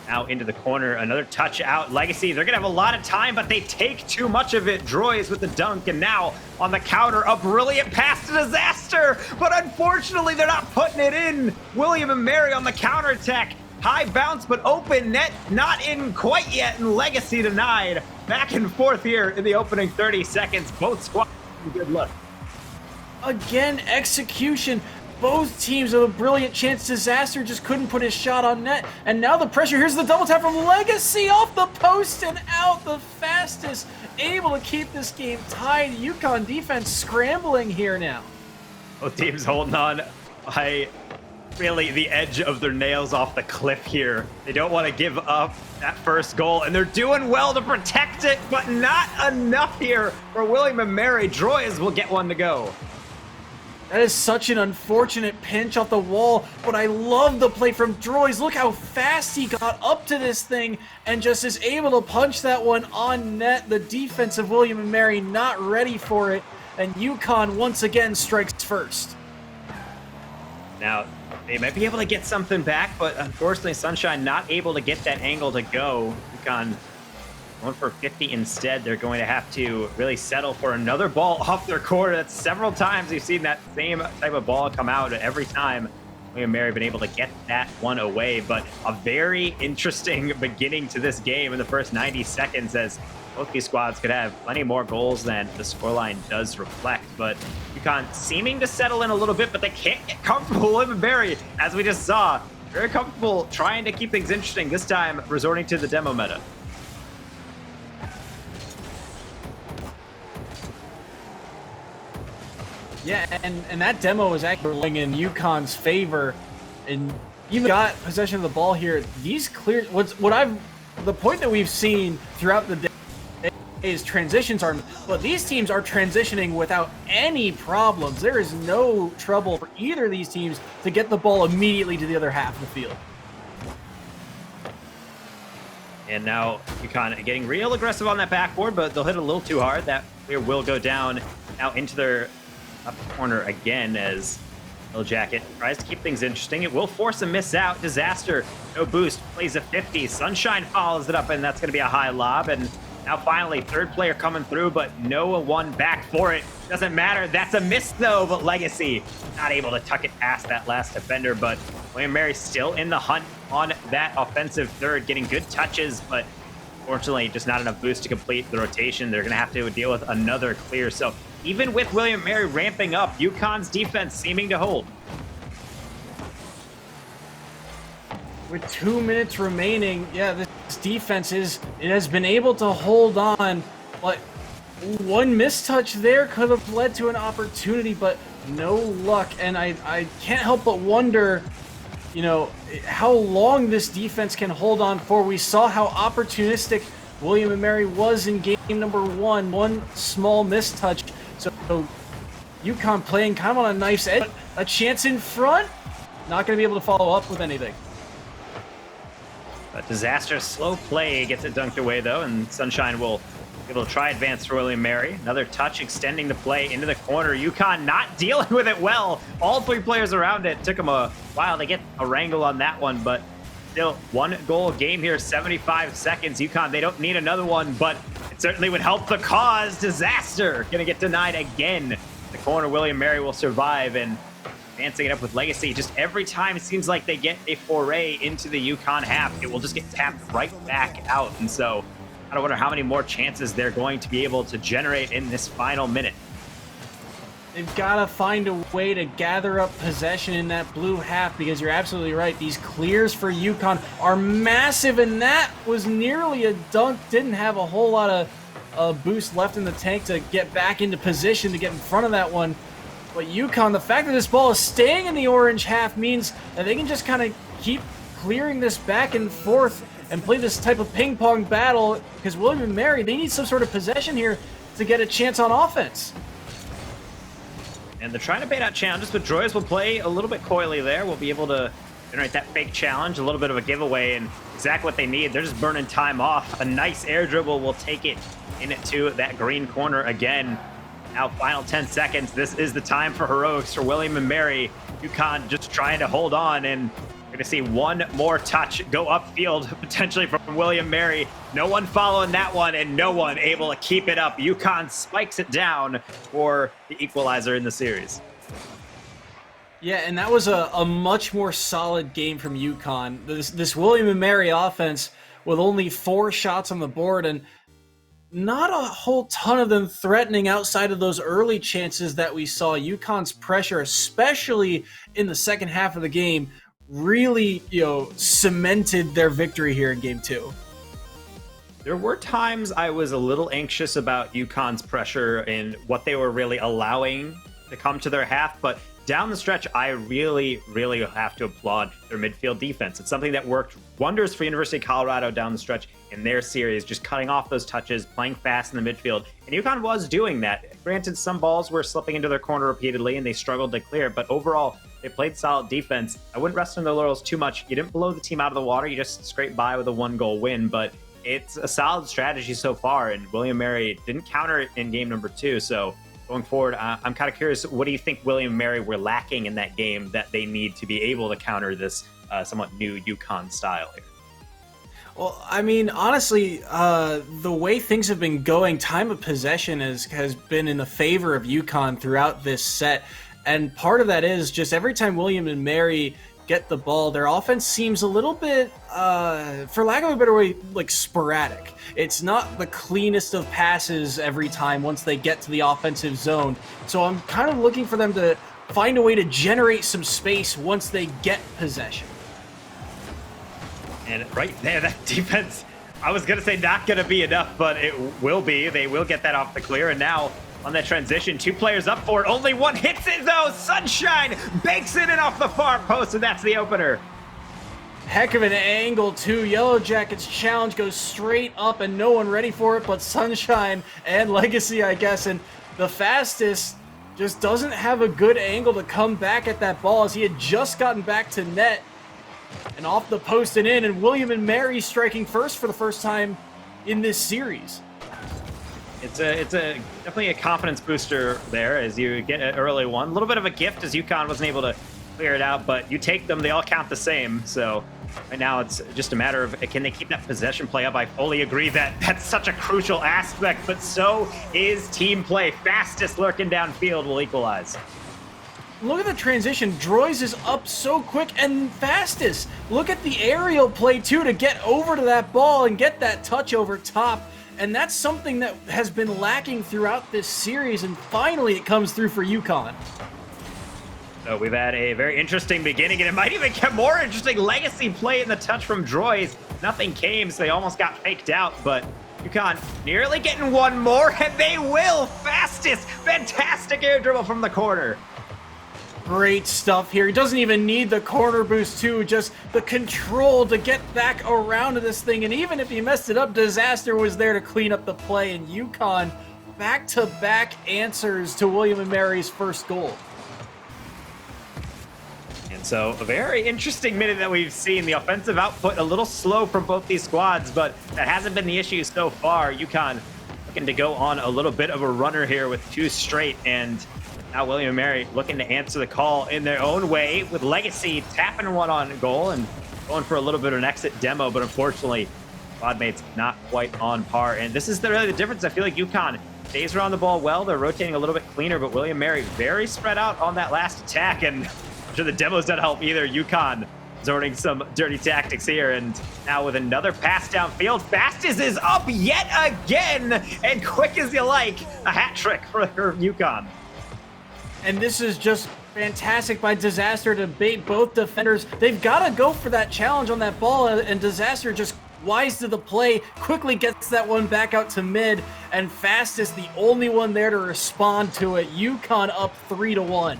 now into the corner, another touch out. Legacy, they're gonna have a lot of time, but they take too much of it. Droys with the dunk, and now on the counter, a brilliant pass to Disaster, but unfortunately they're not putting it in. William and Mary on the counterattack. High bounce, but open net, not in quite yet, and Legacy denied. Back and forth here in the opening 30 seconds. Both squads, good luck. Again, execution. Both teams have a brilliant chance. Disaster just couldn't put his shot on net. And now the pressure. Here's the double tap from Legacy off the post and out, the fastest. Able to keep this game tied. UConn defense scrambling here now. Both teams holding on by really the edge of their nails off the cliff here. They don't want to give up that first goal, and they're doing well to protect it, but not enough here for William and Mary. Droys will get one to go. That is such an unfortunate pinch off the wall, but I love the play from Droys. Look how fast he got up to this thing and just is able to punch that one on net. The defense of William and Mary not ready for it, and UConn once again strikes first. Now, they might be able to get something back, but unfortunately, Sunshine not able to get that angle to go. UConn going for 50 instead. They're going to have to really settle for another ball off their corner. That's several times we've seen that same type of ball come out. Every time William and Mary been able to get that one away, but a very interesting beginning to this game in the first 90 seconds, as both these squads could have plenty more goals than the scoreline does reflect. But UConn seeming to settle in a little bit, but they can't get comfortable. William and Mary, as we just saw, very comfortable trying to keep things interesting, this time resorting to the demo meta. Yeah, and that demo was actually in UConn's favor, and even got possession of the ball here. These clear, the point that we've seen throughout the day is transitions are, but these teams are transitioning without any problems. There is no trouble for either of these teams to get the ball immediately to the other half of the field. And now UConn getting real aggressive on that backboard, but they'll hit a little too hard. That clear will go down now into their up corner again as Yellow Jacket tries to keep things interesting. It will force a miss out. Disaster, no boost, plays a 50. Sunshine follows it up, and that's going to be a high lob. And Now finally, third player coming through, but no one back for it. Doesn't matter. That's a miss though, but Legacy not able to tuck it past that last defender, but William Mary still in the hunt on that offensive third, getting good touches, but fortunately just not enough boost to complete the rotation. They're gonna have to deal with another clear. So even with William Mary ramping up, UConn's defense seeming to hold. With 2 minutes remaining, yeah, this defense has been able to hold on, but one mistouch there could have led to an opportunity, but no luck. And I can't help but wonder, you know, how long this defense can hold on for. We saw how opportunistic William and Mary was in game number one small mistouch. So UConn playing kind of on a knife's edge. A chance in front, not going to be able to follow up with anything. A disastrous slow play gets it dunked away though, and Sunshine will be able to try advance for William Mary. Another touch extending the play into the corner. UConn not dealing with it well. All three players around it. Took them a while to get a wrangle on that one, but still 1 goal game here, 75 seconds. UConn, they don't need another one, but it certainly would help the cause. Disaster gonna get denied again. The corner, William Mary will survive, and advancing it up with Legacy. Just every time it seems like they get a foray into the UConn half, it will just get tapped right back out. And so I don't wonder how many more chances they're going to be able to generate in this final minute. They've got to find a way to gather up possession in that blue half, because you're absolutely right. These clears for UConn are massive, and that was nearly a dunk. Didn't have a whole lot of boost left in the tank to get back into position to get in front of that one. But UConn, the fact that this ball is staying in the orange half means that they can just kind of keep clearing this back and forth and play this type of ping pong battle, because William and Mary, they need some sort of possession here to get a chance on offense. And they're trying to bait out challenges, but Droids will play a little bit coyly there. We'll be able to generate that fake challenge, a little bit of a giveaway, and exactly what they need. They're just burning time off. A nice air dribble will take it into that green corner again. Now, final 10 seconds. This is the time for heroics for William and Mary. UConn just trying to hold on, and we're going to see one more touch go upfield, potentially from William Mary. No one following that one, and no one able to keep it up. UConn spikes it down for the equalizer in the series. Yeah, and that was a much more solid game from UConn. This William and Mary offense with only 4 shots on the board, and not a whole ton of them threatening outside of those early chances that we saw. UConn's pressure, especially in the second half of the game, really, cemented their victory here in game 2. There were times I was a little anxious about UConn's pressure and what they were really allowing to come to their half, but down the stretch, I really, really have to applaud their midfield defense. It's something that worked wonders for University of Colorado down the stretch in their series, just cutting off those touches, playing fast in the midfield. And UConn was doing that. Granted, some balls were slipping into their corner repeatedly and they struggled to clear, but overall, they played solid defense. I wouldn't rest on their laurels too much. You didn't blow the team out of the water. You just scraped by with a 1-goal win, but it's a solid strategy so far, and William Mary didn't counter it in game number 2, so going forward, I'm kind of curious, what do you think William and Mary were lacking in that game that they need to be able to counter this somewhat new UConn style here? Well, I mean, honestly, the way things have been going, time of possession has been in the favor of UConn throughout this set. And part of that is just every time William and Mary get the ball, their offense seems a little bit, for lack of a better way, like sporadic. It's not the cleanest of passes every time once they get to the offensive zone. So I'm kind of looking for them to find a way to generate some space once they get possession. And right there, that defense, I was going to say not going to be enough, but it will be. They will get that off the clear. And now on that transition, 2 players up for it. Only one hits it, though. Sunshine bakes it in off the far post, and that's the opener. Heck of an angle, too. Yellow Jackets challenge goes straight up, and no one ready for it but Sunshine and Legacy, I guess. And the fastest just doesn't have a good angle to come back at that ball, as he had just gotten back to net. And off the post and in, and William and Mary striking first for the first time in this series. It's definitely a confidence booster there as you get an early one. A little bit of a gift as UConn wasn't able to clear it out, but you take them, they all count the same. So Right now, it's just a matter of can they keep that possession play up. I fully agree that that's such a crucial aspect, but so is team play. Fastest lurking downfield will equalize. Look at the transition. Droids is up so quick, and Fastest. Look at the aerial play, too, to get over to that ball and get that touch over top. And that's something that has been lacking throughout this series, and finally it comes through for UConn. So we've had a very interesting beginning, and it might even get more interesting. Legacy play in the touch from Droids. Nothing came, so they almost got faked out, but UConn nearly getting one more, and they will. Fastest, fantastic air dribble from the corner. Great stuff here. He doesn't even need the corner boost too, just the control to get back around to this thing. And even if he messed it up, Disaster was there to clean up the play. And UConn back-to-back answers to William & Mary's first goal. And so a very interesting minute that we've seen. The offensive output a little slow from both these squads, but that hasn't been the issue so far. UConn looking to go on a little bit of a runner here with 2 straight, and now William & Mary looking to answer the call in their own way with Legacy tapping one on goal and going for a little bit of an exit demo, but unfortunately, squad mates not quite on par. And this is really the difference. I feel like UConn stays around the ball well. They're rotating a little bit cleaner, but William & Mary very spread out on that last attack, and I'm sure the demos don't help either. UConn resorting some dirty tactics here, and now with another pass downfield, Fastest is up yet again, and quick as you like, a hat trick for UConn. And this is just fantastic by Disaster to bait both defenders. They've got to go for that challenge on that ball, and Disaster just wise to the play, quickly gets that one back out to mid, and Fastest the only one there to respond to it. UConn up 3-1.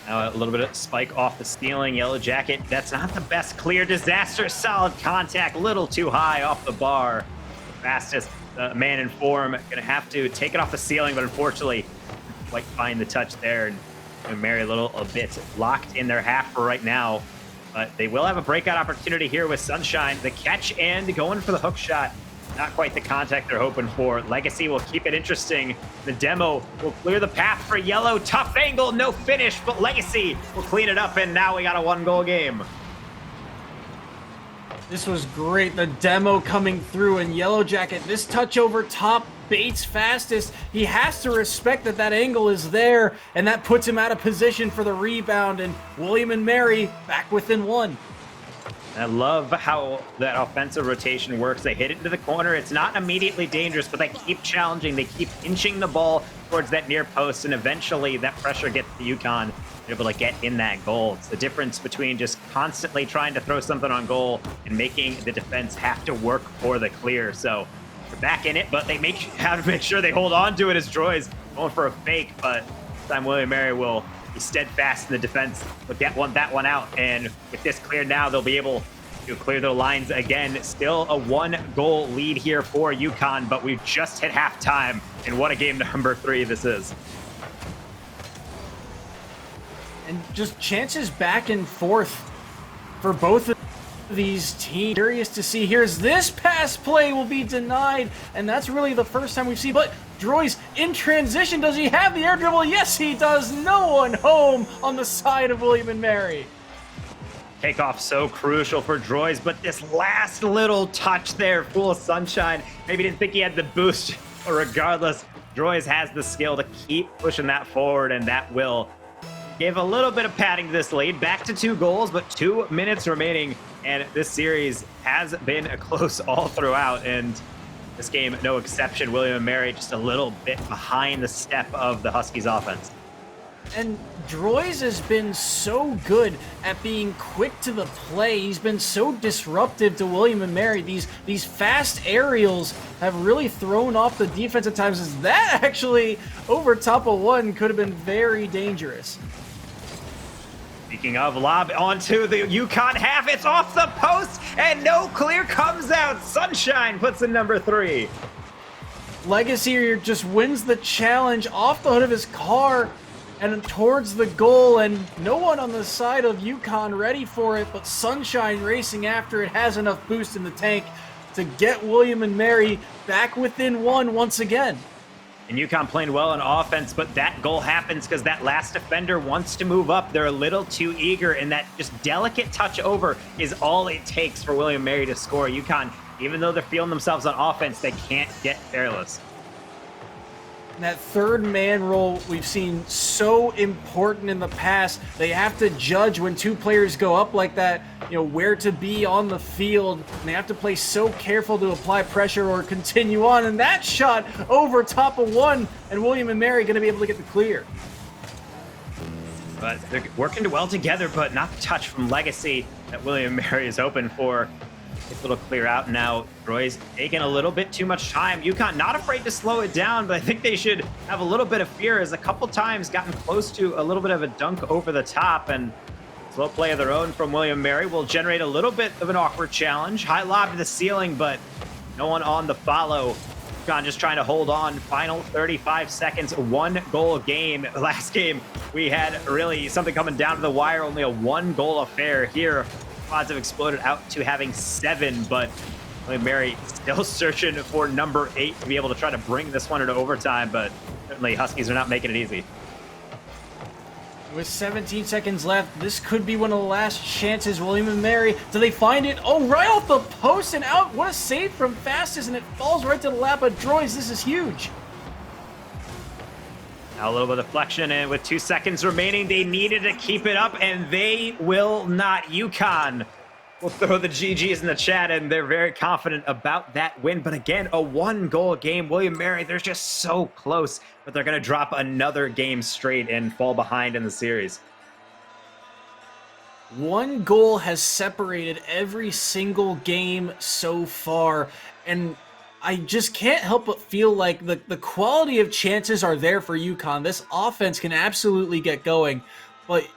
Now a little bit of spike off the ceiling. Yellow Jacket, that's not the best clear. Disaster, solid contact, little too high off the bar. Fastest man in form, gonna have to take it off the ceiling, but unfortunately, quite find the touch there. And Mary a bit locked in their half for right now, but they will have a breakout opportunity here with Sunshine. The catch and going for the hook shot. Not quite the contact they're hoping for. Legacy will keep it interesting. The demo will clear the path for Yellow. Tough angle, no finish, but Legacy will clean it up, and now we got a 1-goal game. This was great. The demo coming through, and Yellow Jacket, this touch over top baits Fastest. He has to respect that that angle is there, and that puts him out of position for the rebound, and William & Mary back within 1. I love how that offensive rotation works. They hit it into the corner. It's not immediately dangerous, but they keep challenging. They keep inching the ball towards that near post, and eventually that pressure gets to UConn. They're able to get in that goal. It's the difference between just constantly trying to throw something on goal and making the defense have to work for the clear. So they're back in it, but they have to make sure they hold on to it as Troy's going for a fake, but this time William & Mary will be steadfast in the defense. But that one out, and with this clear now, they'll be able to clear their lines again. Still a 1-goal lead here for UConn, but we've just hit halftime, and what a game number 3 this is. And just chances back and forth for both of these teams. Curious to see. Here's this pass play will be denied, and that's really the first time we've seen. But Droids in transition, does he have the air dribble? Yes, he does. No one home on the side of William & Mary. Takeoff so crucial for Droids, but this last little touch there, full of sunshine. Maybe didn't think he had the boost, but regardless, Droids has the skill to keep pushing that forward, and that will give a little bit of padding to this lead. Back to 2 goals, but 2 minutes remaining, and this series has been close all throughout, and this game no exception. William & Mary just a little bit behind the step of the Huskies offense. And Droids has been so good at being quick to the play. He's been so disruptive to William & Mary. These fast aerials have really thrown off the defense at times. As that actually, over top of 1, could have been very dangerous. Speaking of, lob onto the UConn half. It's off the post, and no clear comes out. Sunshine puts in number 3. Legacy here just wins the challenge off the hood of his car and towards the goal, and no one on the side of UConn ready for it, but Sunshine racing after it, has enough boost in the tank to get William & Mary back within 1 once again. And UConn playing well on offense, but that goal happens because that last defender wants to move up. They're a little too eager, and that just delicate touch over is all it takes for William & Mary to score. UConn, even though they're feeling themselves on offense, they can't get careless. That third man role we've seen so important in the past. They have to judge when two players go up like that, where to be on the field. And they have to play so careful to apply pressure or continue on. And that shot over top of one, and William & Mary going to be able to get the clear. But they're working well together, but not the touch from Legacy that William & Mary is open for. A little clear out now. Troy's taking a little bit too much time. UConn not afraid to slow it down, but I think they should have a little bit of fear, as a couple times gotten close to a little bit of a dunk over the top, and slow play of their own from William & Mary will generate a little bit of an awkward challenge. High lob to the ceiling, but no one on the follow. UConn just trying to hold on. Final 35 seconds, 1 goal game. Last game, we had really something coming down to the wire, only a 1 goal affair. Here, odds have exploded out to having 7, but William & Mary still searching for number 8 to be able to try to bring this one into overtime, but certainly Huskies are not making it easy. With 17 seconds left, this could be one of the last chances. William & Mary, do they find it? Oh, right off the post and out. What a save from Fastest, and it falls right to the lap of Droids. This is huge. Now a little bit of deflection, and with 2 seconds remaining, they needed to keep it up, and they will not. UConn will throw the GGs in the chat, and they're very confident about that win. But again, a 1-goal game. William & Mary, they're just so close, but they're going to drop another game straight and fall behind in the series. 1 goal has separated every single game so far, and I just can't help but feel like the quality of chances are there for UConn. This offense can absolutely get going, but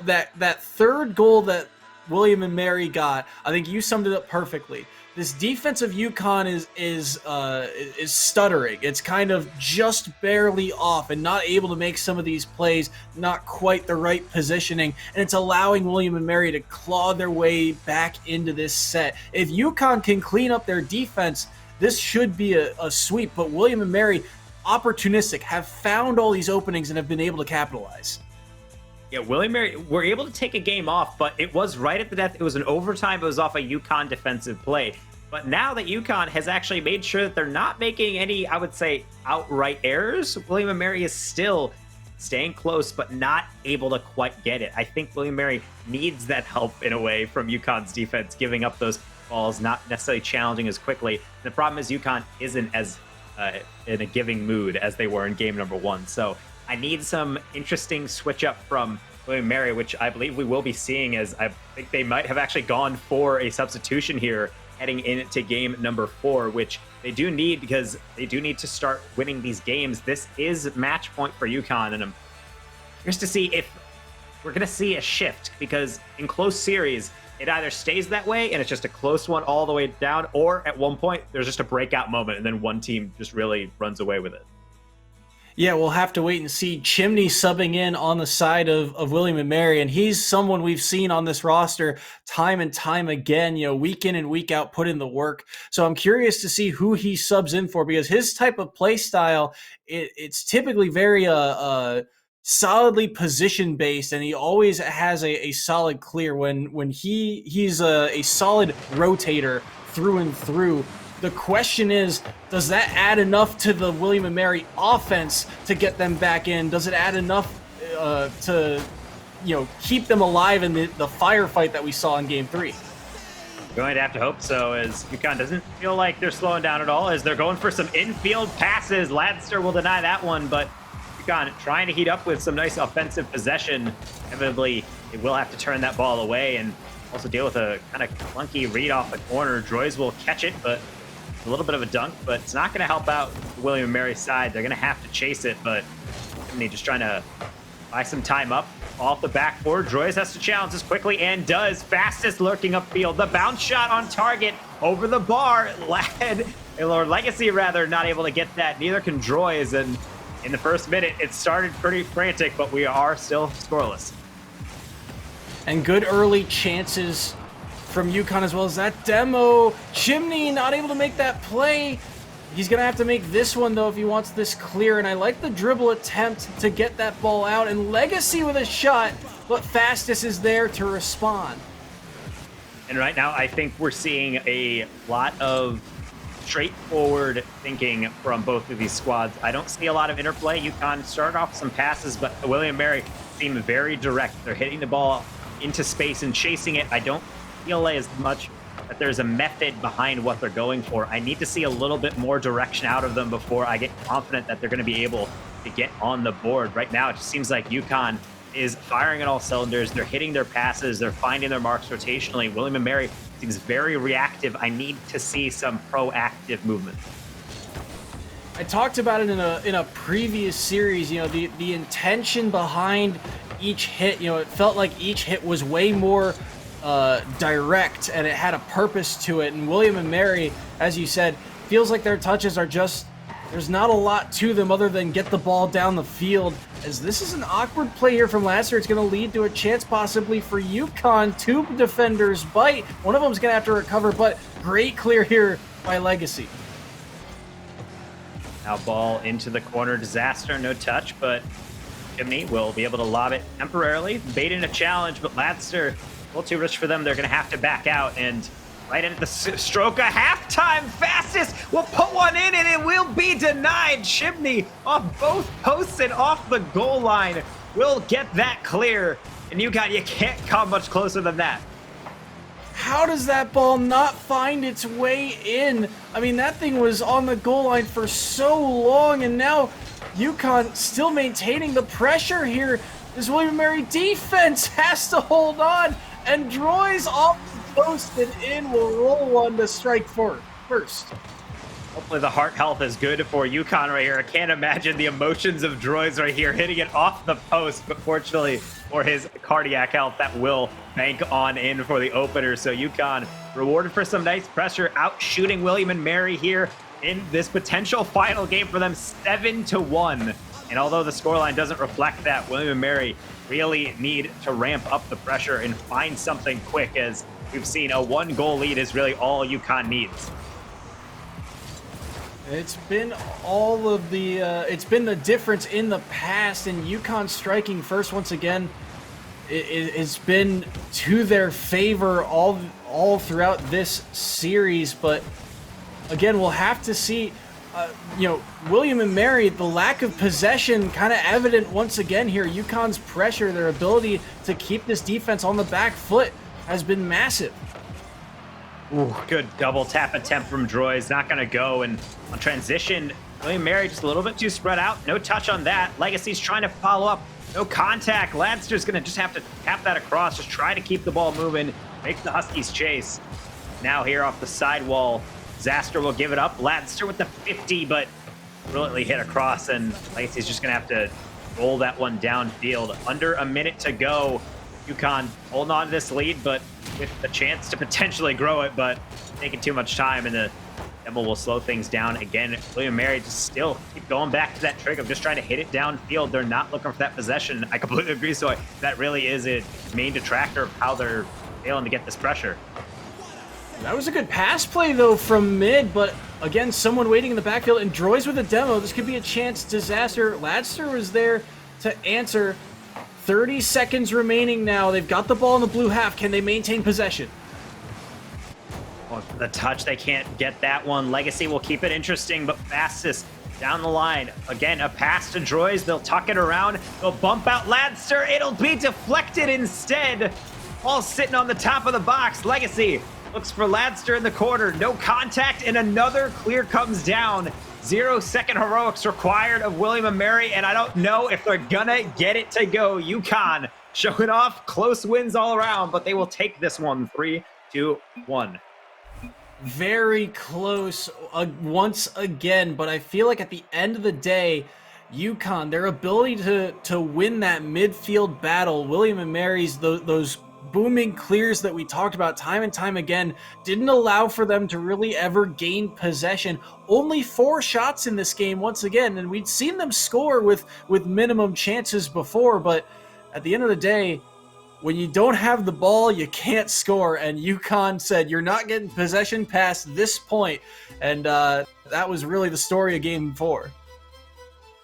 that third goal that William & Mary got, I think you summed it up perfectly. This defense of UConn is stuttering. It's kind of just barely off and not able to make some of these plays, not quite the right positioning, and it's allowing William & Mary to claw their way back into this set. If UConn can clean up their defense, this should be a sweep, but William & Mary, opportunistic, have found all these openings and have been able to capitalize. Yeah, William & Mary were able to take a game off, but it was right at the death. It was an overtime. It was off a UConn defensive play. But now that UConn has actually made sure that they're not making any, I would say, outright errors, William & Mary is still staying close, but not able to quite get it. I think William & Mary needs that help in a way from UConn's defense, giving up those balls, not necessarily challenging as quickly. And the problem is UConn isn't as in a giving mood as they were in game number 1. So I need some interesting switch up from William & Mary, which I believe we will be seeing, as I think they might have actually gone for a substitution here heading into game number 4, which they do need, because they do need to start winning these games. This is match point for UConn, and I'm curious to see if we're going to see a shift, because in close series, it either stays that way and it's just a close one all the way down, or at one point there's just a breakout moment and then one team just really runs away with it. Yeah, we'll have to wait and see. Chimney subbing in on the side of William & Mary, and he's someone we've seen on this roster time and time again, week in and week out, put in the work. So I'm curious to see who he subs in for, because his type of play style, it's typically very solidly position based, and he always has a solid clear when he's a solid rotator through and through. The question is, does that add enough to the William & Mary offense to get them back in? Does it add enough to keep them alive in the firefight that we saw in game 3? Going to have to hope so, as UConn doesn't feel like they're slowing down at all, as they're going for some infield passes. Ladster will deny that one, but UConn trying to heat up with some nice offensive possession. Inevitably, they will have to turn that ball away and also deal with a kind of clunky read off the corner. Droids will catch it, but a little bit of a dunk, but it's not going to help out William & Mary's side. They're going to have to chase it, but Chimney just trying to buy some time up off the backboard. Droids has to challenge this quickly, and does. Fastest lurking upfield. The bounce shot on target over the bar. Legacy, rather, not able to get that. Neither can Droids, and in the first minute, it started pretty frantic, but we are still scoreless. And good early chances from UConn, as well as that demo. Chimney not able to make that play. He's going to have to make this one, though, if he wants this clear. And I like the dribble attempt to get that ball out. And Legacy with a shot, but Fastest is there to respond. And right now, I think we're seeing a lot of straightforward thinking from both of these squads. I don't see a lot of interplay. UConn started off some passes, but William & Mary seem very direct. They're hitting the ball into space and chasing it. I don't feel as much that there's a method behind what they're going for. I need to see a little bit more direction out of them before I get confident that they're going to be able to get on the board. Right now, it just seems like UConn is firing at all cylinders. They're hitting their passes. They're finding their marks rotationally. William & Mary seems very reactive. I need to see some proactive movement. I talked about it in a previous series. You know, the intention behind each hit. You know, it felt like each hit was way more direct, and it had a purpose to it. And William & Mary, as you said, feels like their touches are just, there's not a lot to them other than get the ball down the field. As this is an awkward play here from Lassiter, it's going to lead to a chance possibly for UConn. Two defenders bite. One of them's going to have to recover, but great clear here by Legacy. Now ball into the corner. Disaster, no touch, but Chimney will be able to lob it temporarily. Baiting a challenge, but Lassiter, a little too rich for them. They're going to have to back out, and right into the stroke of halftime. Fastest will put one in, and it will be denied. Chimney off both posts and off the goal line will get that clear. And you can't come much closer than that. How does that ball not find its way in? I mean, that thing was on the goal line for so long, and now UConn still maintaining the pressure here. This William & Mary defense has to hold on, and Droy's off the post and in will roll one to strike first. Hopefully the heart health is good for UConn right here. I can't imagine the emotions of Droids right here hitting it off the post, but fortunately for his cardiac health, that will bank on in for the opener. So UConn rewarded for some nice pressure, out shooting William & Mary here in this potential final game for them, 7-1. And although the scoreline doesn't reflect that, William & Mary really need to ramp up the pressure and find something quick, as we've seen a 1-goal lead is really all UConn needs. It's been all of the, it's been the difference in the past, and UConn striking first once again. It's been to their favor all throughout this series, but again, we'll have to see. You know, William & Mary, the lack of possession kind of evident once again here. UConn's pressure, their ability to keep this defense on the back foot has been massive. Ooh, good double tap attempt from Droy's, not going to go. And on transition, William & Mary just a little bit too spread out. No touch on that. Legacy's trying to follow up. No contact. Lansder's going to just have to tap that across, just try to keep the ball moving, make the Huskies chase. Now here off the sidewall, Zaster will give it up. Ladster with the 50, but brilliantly hit across, and Legacy's just going to have to roll that one downfield. Under a minute to go. UConn holding on to this lead, but with a chance to potentially grow it, but taking too much time, and the Devil will slow things down again. William & Mary just still keep going back to that trick of just trying to hit it downfield. They're not looking for that possession. I completely agree. So that really is a main detractor of how they're failing to get this pressure. That was a good pass play, though, from mid, but again, someone waiting in the backfield, and Droy's with a demo. This could be a chance. Disaster. Ladster was there to answer. 30 seconds remaining now. They've got the ball in the blue half. Can they maintain possession? Oh, the touch, they can't get that one. Legacy will keep it interesting, but Fastest down the line. Again, a pass to Droys. They'll tuck it around. They'll bump out Ladster. It'll be deflected instead. Ball sitting on the top of the box. Legacy looks for Ladster in the corner. No contact, and another clear comes down. 0-second heroics required of William & Mary, and I don't know if they're gonna get it to go. UConn showing off close wins all around, but they will take this one 3-1. Very close once again, but I feel like at the end of the day, UConn, their ability to win that midfield battle, William & Mary's, those booming clears that we talked about time and time again, didn't allow for them to really ever gain possession. Only 4 shots in this game once again, and we'd seen them score with minimum chances before, but at the end of the day, when you don't have the ball, you can't score. And UConn said, you're not getting possession past this point. And that was really the story of Game 4.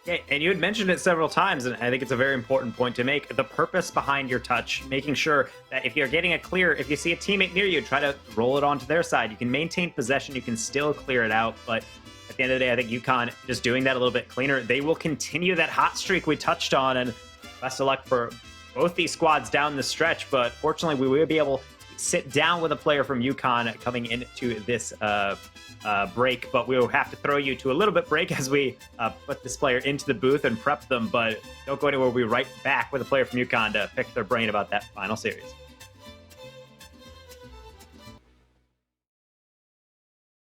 Yeah, and you had mentioned it several times, and I think it's a very important point to make. The purpose behind your touch, making sure that if you're getting a clear, if you see a teammate near you, try to roll it onto their side. You can maintain possession, you can still clear it out, but at the end of the day, I think UConn just doing that a little bit cleaner. They will continue that hot streak we touched on, and best of luck for both these squads down the stretch. But fortunately, we will be able to sit down with a player from UConn coming into this break, but we'll have to throw you to a little bit break as we put this player into the booth and prep them. But don't go anywhere. We'll be right back with a player from UConn to pick their brain about that final series.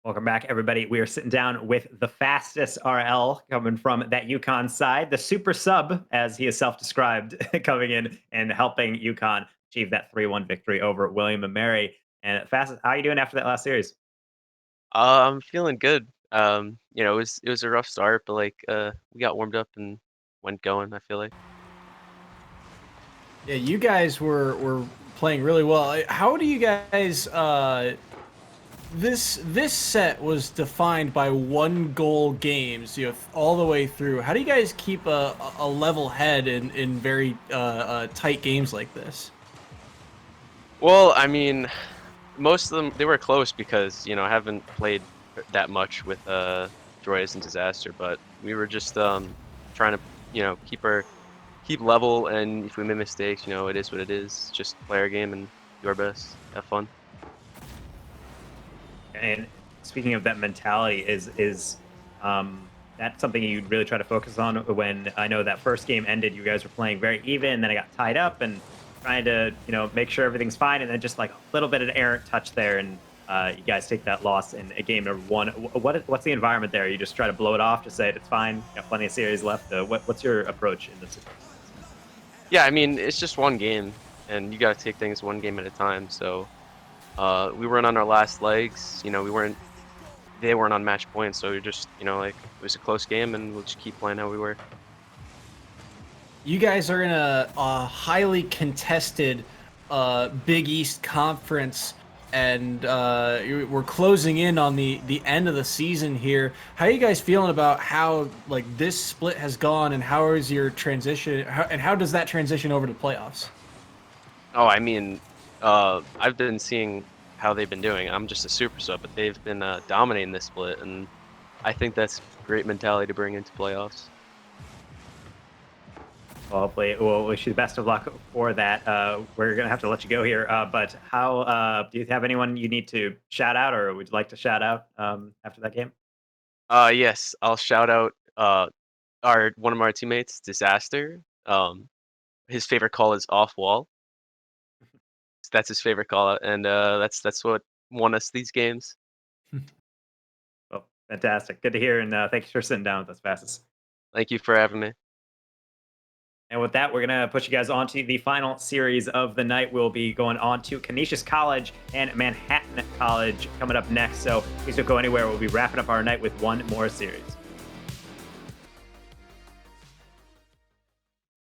Welcome back, everybody. We are sitting down with the fastest RL coming from that UConn side, the super sub, as he is self-described, coming in and helping UConn achieve that 3-1 victory over William and Mary. And fastest, how are you doing after that last series? I'm feeling good. You know, it was a rough start, but like we got warmed up and went going, I feel like. Yeah, you guys were playing really well. How do you guys this set was defined by 1-goal games, you know, all the way through. How do you guys keep a level head in very tight games like this? Well, I mean, most of them they were close because, you know, I haven't played that much with Joyous and Disaster, but we were just trying to, you know, keep level, and if we make mistakes, you know, it is what it is. Just play our game and do our best. Have fun. And speaking of that mentality, is that something you really try to focus on? When I know that first game ended, you guys were playing very even, then it got tied up, and trying to, you know, make sure everything's fine, and then just like a little bit of an errant touch there, and you guys take that loss in a game number 1. What's the environment there? You just try to blow it off, just say it's fine, got plenty of series left. What's your approach in this situation? Yeah, I mean, it's just one game, and you got to take things one game at a time. So we weren't on our last legs. You know, they weren't on match points, so we just, you know, like, it was a close game, and we'll just keep playing how we were. You guys are in a highly contested Big East conference, and we're closing in on the end of the season here. How are you guys feeling about how, like, this split has gone, and how is your transition, and how does that transition over to playoffs? Oh, I mean, I've been seeing how they've been doing. I'm just a super sub, but they've been dominating this split, and I think that's great mentality to bring into playoffs. Well, hopefully, we'll wish you the best of luck for that. We're going to have to let you go here. But how do you have anyone you need to shout out, or would you like to shout out after that game? Yes, I'll shout out one of our teammates, Disaster. His favorite call is off wall. That's his favorite call out, and that's what won us these games. Well, fantastic. Good to hear, and thanks for sitting down with us, Fastest. Thank you for having me. And with that, we're going to put you guys on to the final series of the night. We'll be going on to Canisius College and Manhattan College coming up next. So please don't go anywhere. We'll be wrapping up our night with one more series.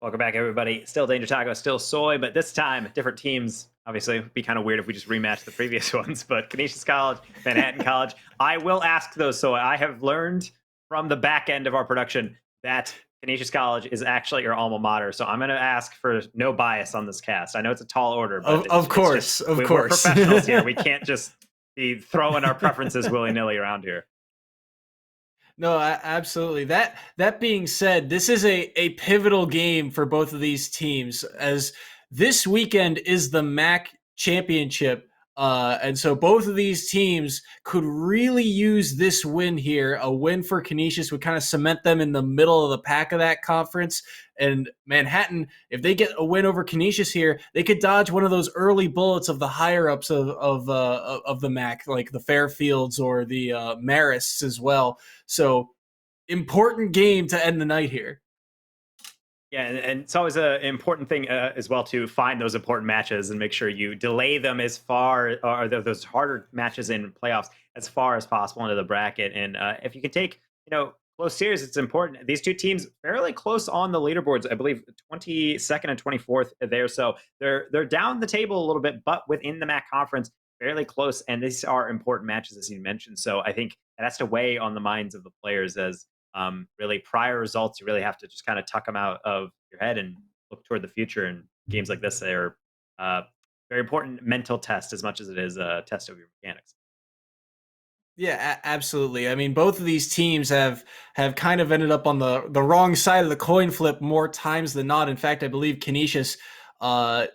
Welcome back, everybody. Still Danger Taco, still Soy, but this time, different teams. Obviously, it'd be kind of weird if we just rematched the previous ones, but Canisius College, Manhattan College. I will ask those, Soy. I have learned from the back end of our production that Canisius College is actually your alma mater, so I'm going to ask for no bias on this cast. I know it's a tall order, but of course. We're professionals here. We can't just be throwing our preferences willy-nilly around here. No, absolutely. That being said, this is a pivotal game for both of these teams, as this weekend is the MAC championship. And so both of these teams could really use this win here. A win for Canisius would kind of cement them in the middle of the pack of that conference. And Manhattan, if they get a win over Canisius here, they could dodge one of those early bullets of the higher ups of the MAC, like the Fairfields or the Marists as well. So important game to end the night here. Yeah, and it's always an important thing as well to find those important matches and make sure you delay them as far, or those harder matches in playoffs as far as possible into the bracket. And if you can take, close series, it's important. These two teams fairly close on the leaderboards. I believe 22nd and 24th there. So they're down the table a little bit, but within the MAC conference, fairly close. And these are important matches, as you mentioned. So I think that has to weigh on the minds of the players as really prior results. You really have to just kind of tuck them out of your head and look toward the future. And games like this, they are very important mental test as much as it is a test of your mechanics. Yeah, absolutely. I mean, both of these teams have kind of ended up on the wrong side of the coin flip more times than not. In fact, I believe Canisius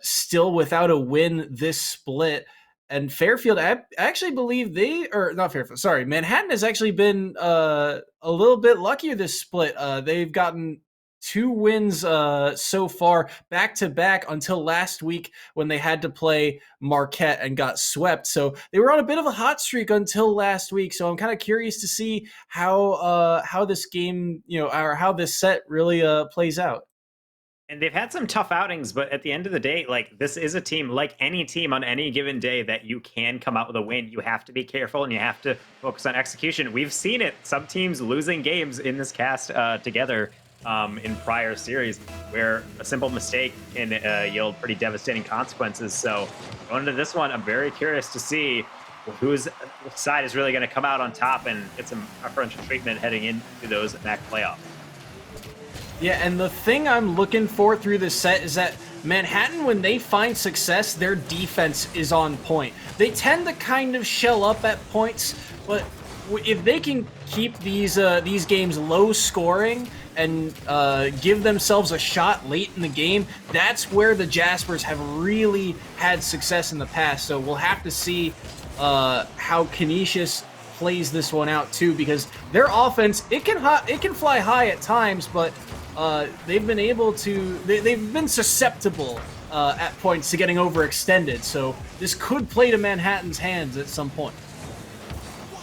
still without a win this split. And Fairfield, I actually believe not Fairfield, sorry, Manhattan has actually been a little bit luckier this split. They've gotten 2 wins so far, back to back, until last week when they had to play Marquette and got swept. So they were on a bit of a hot streak until last week. So I'm kind of curious to see how this game, or how this set really plays out. And they've had some tough outings, but at the end of the day, like, this is a team, like any team on any given day, that you can come out with a win. You have to be careful and you have to focus on execution. We've seen it. Some teams losing games in this cast together in prior series where a simple mistake can yield pretty devastating consequences. So going into this one, I'm very curious to see whose side is really going to come out on top and get some preferential treatment heading into those MAC playoffs. Yeah, and the thing I'm looking for through this set is that Manhattan, when they find success, their defense is on point. They tend to kind of shell up at points, but if they can keep these games low scoring and give themselves a shot late in the game, that's where the Jaspers have really had success in the past. So we'll have to see how Canisius plays this one out too, because their offense, it can fly high at times, but they've been able to, they've been susceptible at points to getting overextended. So this could play to Manhattan's hands at some point.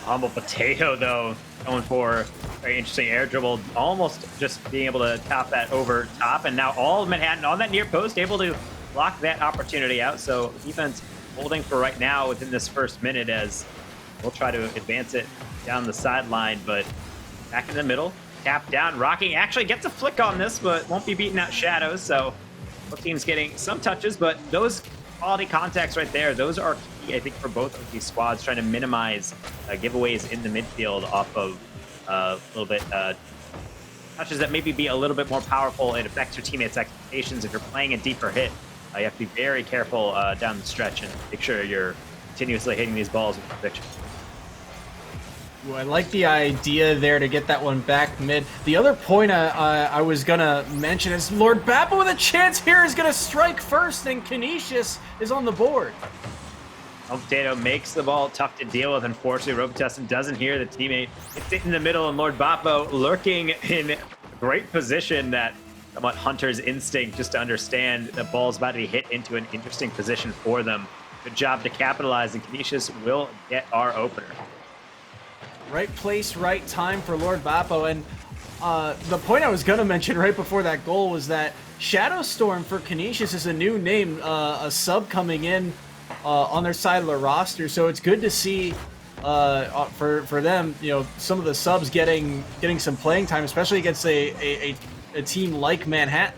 Humble Potato, though, going for a very interesting air dribble, almost just being able to top that over top. And now all of Manhattan on that near post, able to block that opportunity out. So defense holding for right now within this first minute, as we'll try to advance it down the sideline, but back in the middle, tap down. Rocky actually gets a flick on this, but won't be beating out Shadows. So both teams getting some touches, but those quality contacts right there, those are key, I think, for both of these squads, trying to minimize giveaways in the midfield off of a little bit touches that maybe be a little bit more powerful and affect your teammates' expectations. If you're playing a deeper hit, you have to be very careful down the stretch and make sure you're continuously hitting these balls with conviction. Ooh, I like the idea there to get that one back mid. The other point I was going to mention is Lord Bappa with a chance here is going to strike first, and Canisius is on the board. Potato makes the ball tough to deal with. Unfortunately, Robitussin doesn't hear the teammate. It's in the middle, and Lord Bappa lurking in great position. That somewhat hunter's instinct, just to understand the ball's about to be hit into an interesting position for them. Good job to capitalize, and Canisius will get our opener. Right place, right time for Lord Bappo. And the point I was going to mention right before that goal was that Shadowstorm for Canisius is a new name, a sub coming in on their side of the roster. So it's good to see for them, some of the subs getting some playing time, especially against a team like Manhattan.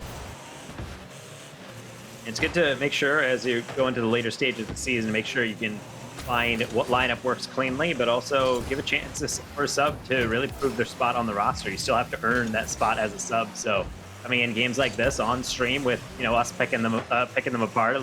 It's good to make sure, as you go into the later stages of the season, make sure you can find what lineup works cleanly, but also give a chance for a sub to really prove their spot on the roster. You still have to earn that spot as a sub. So coming in games like this on stream with us picking them apart,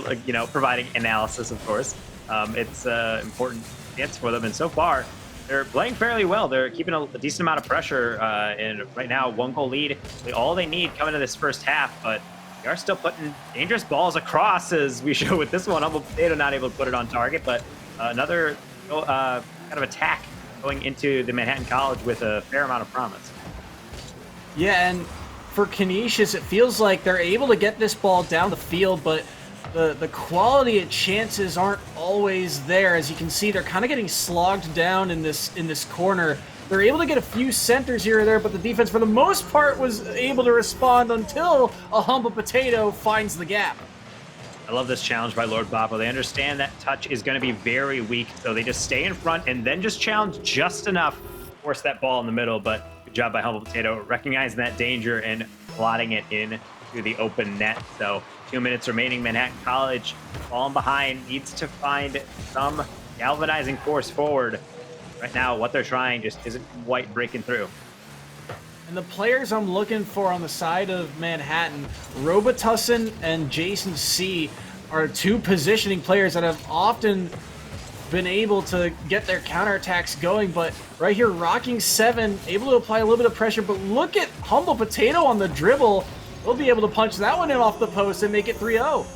providing analysis, of course, it's an important chance for them. And so far, they're playing fairly well. They're keeping a decent amount of pressure, and right now, 1-goal lead, all they need coming into this first half. But they are still putting dangerous balls across, as we show with this one. Humble Potato not able to put it on target, but another kind of attack going into the Manhattan College with a fair amount of promise. Yeah, and for Canisius, it feels like they're able to get this ball down the field, but the quality of chances aren't always there. As you can see, they're kind of getting slogged down in this corner. They're able to get a few centers here or there, but the defense, for the most part, was able to respond until a Humble Potato finds the gap. I love this challenge by Lord Bappa. They understand that touch is going to be very weak, so they just stay in front and then just challenge just enough to force that ball in the middle. But good job by Humble Potato, recognizing that danger and plotting it in to the open net. So 2 minutes remaining. Manhattan College falling behind, needs to find some galvanizing force forward. Right now, what they're trying just isn't quite breaking through. And the players I'm looking for on the side of Manhattan, Robitussin and Jason C, are two positioning players that have often been able to get their counterattacks going. But right here, Rocking 7, able to apply a little bit of pressure. But look at Humble Potato on the dribble. They'll be able to punch that one in off the post and make it 3-0.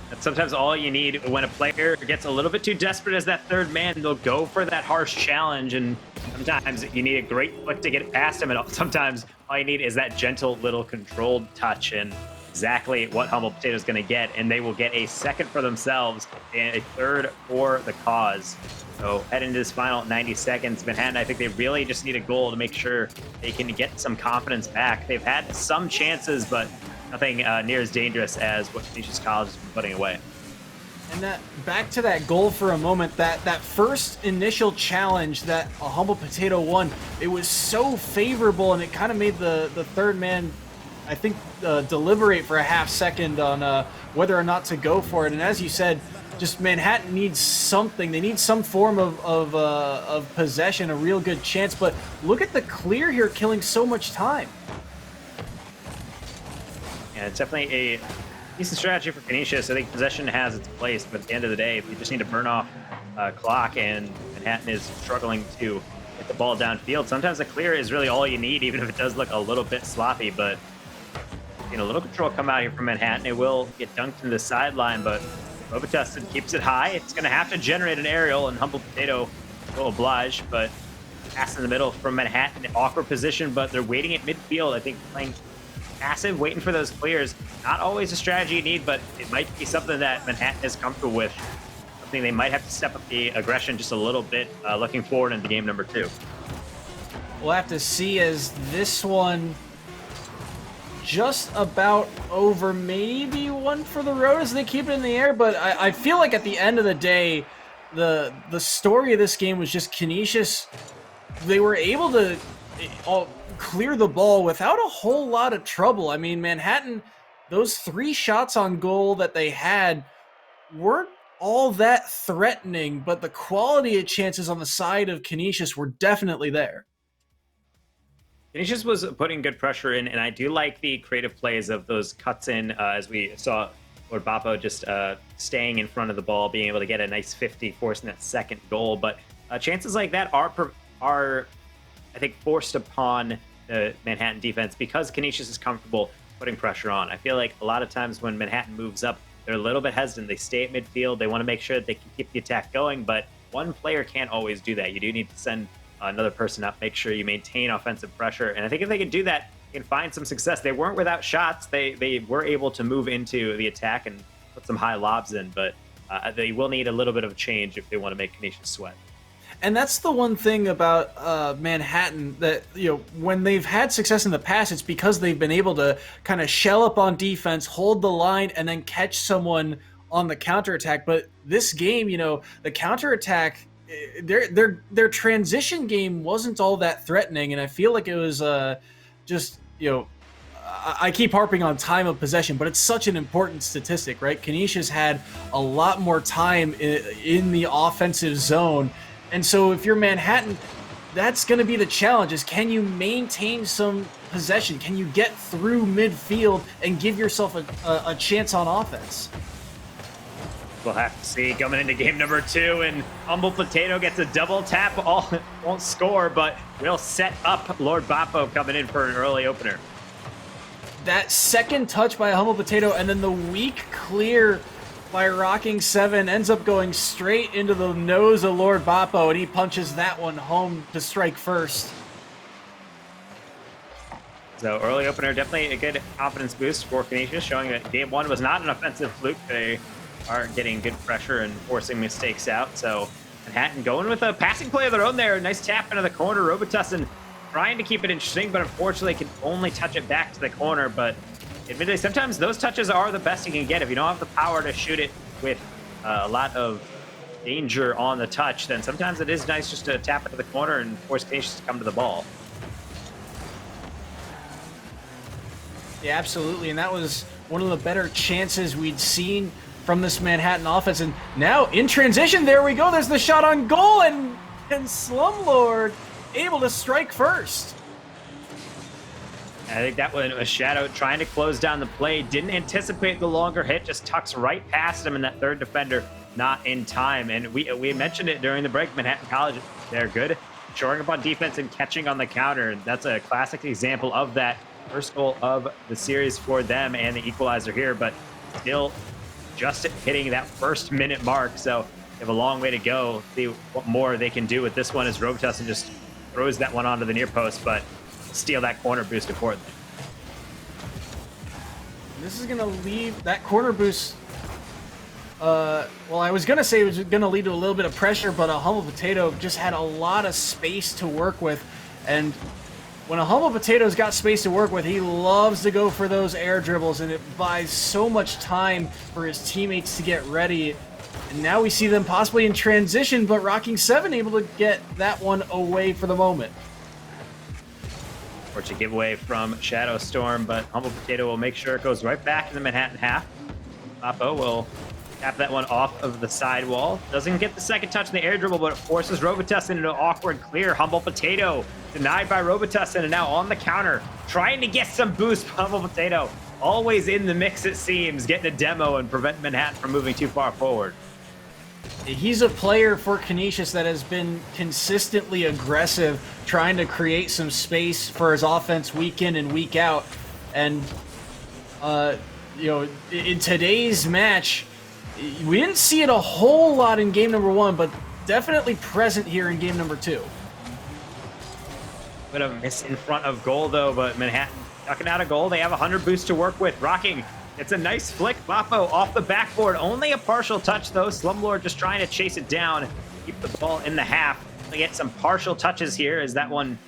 That's sometimes all you need when a player gets a little bit too desperate as that third man. They'll go for that harsh challenge, and sometimes you need a great flick to get it past him, and sometimes all you need is that gentle little controlled touch, and exactly what Humble Potato is going to get, and they will get a second for themselves and a third for the cause. So heading into this final 90 seconds, Manhattan, I think they really just need a goal to make sure they can get some confidence back. They've had some chances, but nothing near as dangerous as what Canisius College has been putting away. And that back to that goal for a moment, that first initial challenge that a Humble Potato won, it was so favorable, and it kind of made the third man, I think, deliberate for a half second on whether or not to go for it. And as you said, just Manhattan needs something. They need some form of possession, a real good chance. But look at the clear here, killing so much time. Yeah, it's definitely a decent strategy for Canisius. I think possession has its place, but at the end of the day, if you just need to burn off clock and Manhattan is struggling to get the ball downfield, sometimes a clear is really all you need, even if it does look a little bit sloppy. But you know, a little control come out here from Manhattan. It will get dunked into the sideline, but Robitussin keeps it high. It's going to have to generate an aerial, and Humble Potato will oblige, but pass in the middle from Manhattan. Awkward position, but they're waiting at midfield. I think playing passive, waiting for those clears. Not always a strategy you need, but it might be something that Manhattan is comfortable with. Something they might have to step up the aggression just a little bit, looking forward into game number 2. We'll have to see, as this one just about over, maybe one for the road as they keep it in the air. But I feel like at the end of the day, the story of this game was just Canisius. They were able to clear the ball without a whole lot of trouble. I mean, Manhattan, those 3 shots on goal that they had weren't all that threatening, but the quality of chances on the side of Canisius were definitely there. Canisius was putting good pressure in, and I do like the creative plays of those cuts in, as we saw Lord Bappo just staying in front of the ball, being able to get a nice 50, forcing that second goal. But chances like that are, I think, forced upon the Manhattan defense because Canisius is comfortable putting pressure on. I feel like a lot of times when Manhattan moves up, they're a little bit hesitant. They stay at midfield. They want to make sure that they can keep the attack going, but one player can't always do that. You do need to send another person up, make sure you maintain offensive pressure. And I think if they can do that, they can find some success. They weren't without shots. They were able to move into the attack and put some high lobs in, but they will need a little bit of a change if they want to make Canisius sweat. And that's the one thing about Manhattan that, you know, when they've had success in the past, it's because they've been able to kind of shell up on defense, hold the line, and then catch someone on the counterattack. But this game, you know, the counterattack, their transition game wasn't all that threatening, and I feel like it was just, you know, I keep harping on time of possession, but it's such an important statistic, right? Canisius had a lot more time in the offensive zone. And so if you're Manhattan, that's going to be the challenge, is can you maintain some possession? Can you get through midfield and give yourself a chance on offense? We'll have to see coming into game number 2, and Humble Potato gets a double tap. Won't score, but will set up Lord Bappo coming in for an early opener. That second touch by Humble Potato and then the weak clear by Rocking 7 ends up going straight into the nose of Lord Bappo, and he punches that one home to strike first. So early opener, definitely a good confidence boost for Canisius, showing that game 1 was not an offensive fluke. They are getting good pressure and forcing mistakes out. So Manhattan going with a passing play of their own there. Nice tap into the corner. Robitussin trying to keep it interesting, but unfortunately can only touch it back to the corner. But admittedly, sometimes those touches are the best you can get. If you don't have the power to shoot it with a lot of danger on the touch, then sometimes it is nice just to tap it to the corner and force Canisius to come to the ball. Yeah, absolutely. And that was one of the better chances we'd seen from this Manhattan offense. And now in transition, there we go. There's the shot on goal, and Slumlord able to strike first. I think that one was Shadow trying to close down the play. Didn't anticipate the longer hit, just tucks right past him, and that third defender not in time. And we mentioned it during the break. Manhattan College, they're good, shoring up on defense and catching on the counter. That's a classic example of that. First goal of the series for them and the equalizer here, but still just hitting that first minute mark. So they have a long way to go. See what more they can do with this one as Robitussin just throws that one onto the near post, but steal that corner boost importantly. This is going to leave that corner boost. Well, I was going to say it was going to lead to a little bit of pressure, but a Humble Potato just had a lot of space to work with. And when a Humble Potato's got space to work with, he loves to go for those air dribbles, and it buys so much time for his teammates to get ready. And now we see them possibly in transition, but Rocking 7 able to get that one away for the moment. Or to giveaway from Shadow Storm, but Humble Potato will make sure it goes right back in the Manhattan half. Papo will tap that one off of the sidewall. Doesn't get the second touch in the air dribble, but it forces Robitussin into an awkward clear. Humble Potato denied by Robitussin, and now on the counter, trying to get some boost. Humble Potato always in the mix, it seems, getting a demo and prevent Manhattan from moving too far forward. He's a player for Canisius that has been consistently aggressive, trying to create some space for his offense week in and week out. And, you know, in today's match, we didn't see it a whole lot in game number 1, but definitely present here in game number 2. Bit of a miss in front of goal, though, but Manhattan ducking out a goal. They have 100 boosts to work with. Rocking. It's a nice flick. Boppo off the backboard. Only a partial touch, though. Slumlord just trying to chase it down. Keep the ball in the half. They get some partial touches here as that one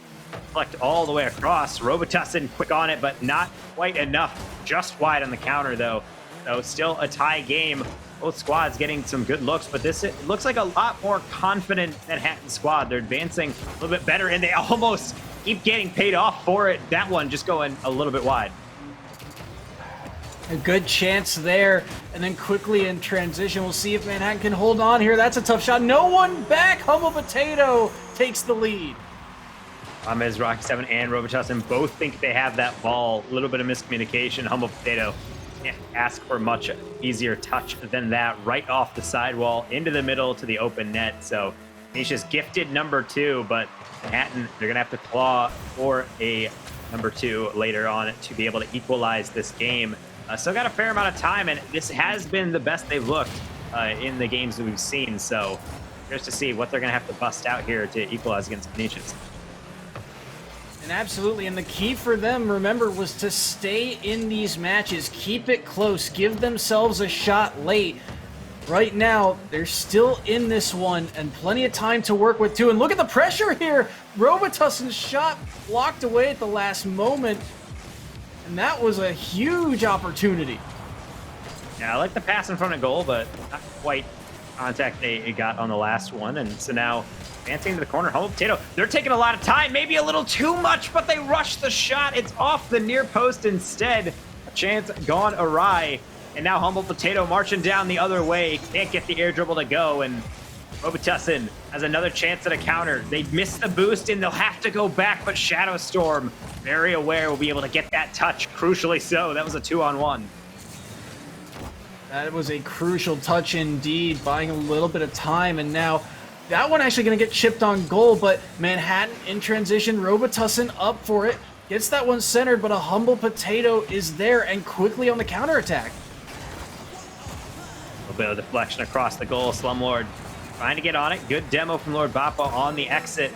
flicked all the way across. Robitussin quick on it, but not quite enough. Just wide on the counter, though. So still a tie game. Both squads getting some good looks, but this it looks like a lot more confident Manhattan squad. They're advancing a little bit better, and they almost keep getting paid off for it. That one just going a little bit wide. A good chance there, and then quickly in transition, we'll see if Manhattan can hold on here. That's a tough shot. No one back. Humble Potato takes the lead. As Rocky 7 and Robitussin both think they have that ball. A little bit of miscommunication. Humble Potato can't ask for much easier touch than that. Right off the sidewall into the middle to the open net. So Canisius gifted number 2, but Manhattan, they're going to have to claw for a number 2 later on to be able to equalize this game. Still got a fair amount of time, and this has been the best they've looked in the games that we've seen. So just to see what they're going to have to bust out here to equalize against Canisius. And absolutely, and the key for them, remember, was to stay in these matches, keep it close, give themselves a shot late. Right now, they're still in this one, and plenty of time to work with, too. And look at the pressure here. Robitussin's shot blocked away at the last moment, and that was a huge opportunity. Yeah, I like the pass in front of goal, but not quite contact it got on the last one. And so now advancing to the corner, Humble Potato, they're taking a lot of time, maybe a little too much, but they rush the shot. It's off the near post instead. A chance gone awry. And now Humble Potato marching down the other way. Can't get the air dribble to go, and Robitussin has another chance at a counter. They missed the boost, and they'll have to go back, but Shadow Storm, very aware, will be able to get that touch, crucially so. That was a 2-on-1. That was a crucial touch indeed, buying a little bit of time, and now that one actually going to get chipped on goal, but Manhattan in transition, Robitussin up for it, gets that one centered, but a Humble Potato is there and quickly on the counterattack. A little bit of deflection across the goal. Slumlord trying to get on it. Good demo from Lord Boppo on the exit.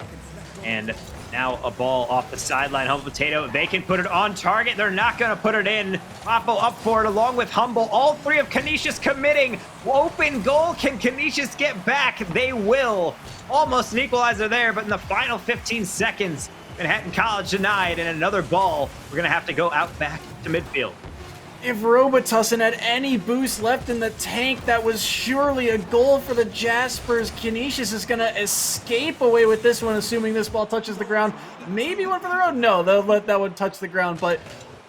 And now a ball off the sideline. Humble Potato, they can put it on target. They're not going to put it in. Boppo up for it along with Humble. All three of Canisius committing. Open goal. Can Canisius get back? They will. Almost an equalizer there, but in the final 15 seconds, Manhattan College denied, and another ball. We're going to have to go out back to midfield. If Robitussin had any boost left in the tank, that was surely a goal for the Jaspers. Canisius is going to escape away with this one, assuming this ball touches the ground. Maybe one for the road. No, they'll let that one touch the ground. But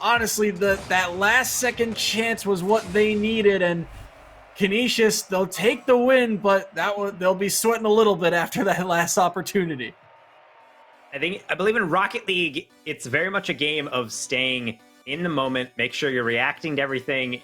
honestly, that last second chance was what they needed, and Canisius, they'll take the win, but they'll be sweating a little bit after that last opportunity. I believe in Rocket League, it's very much a game of staying in the moment, make sure you're reacting to everything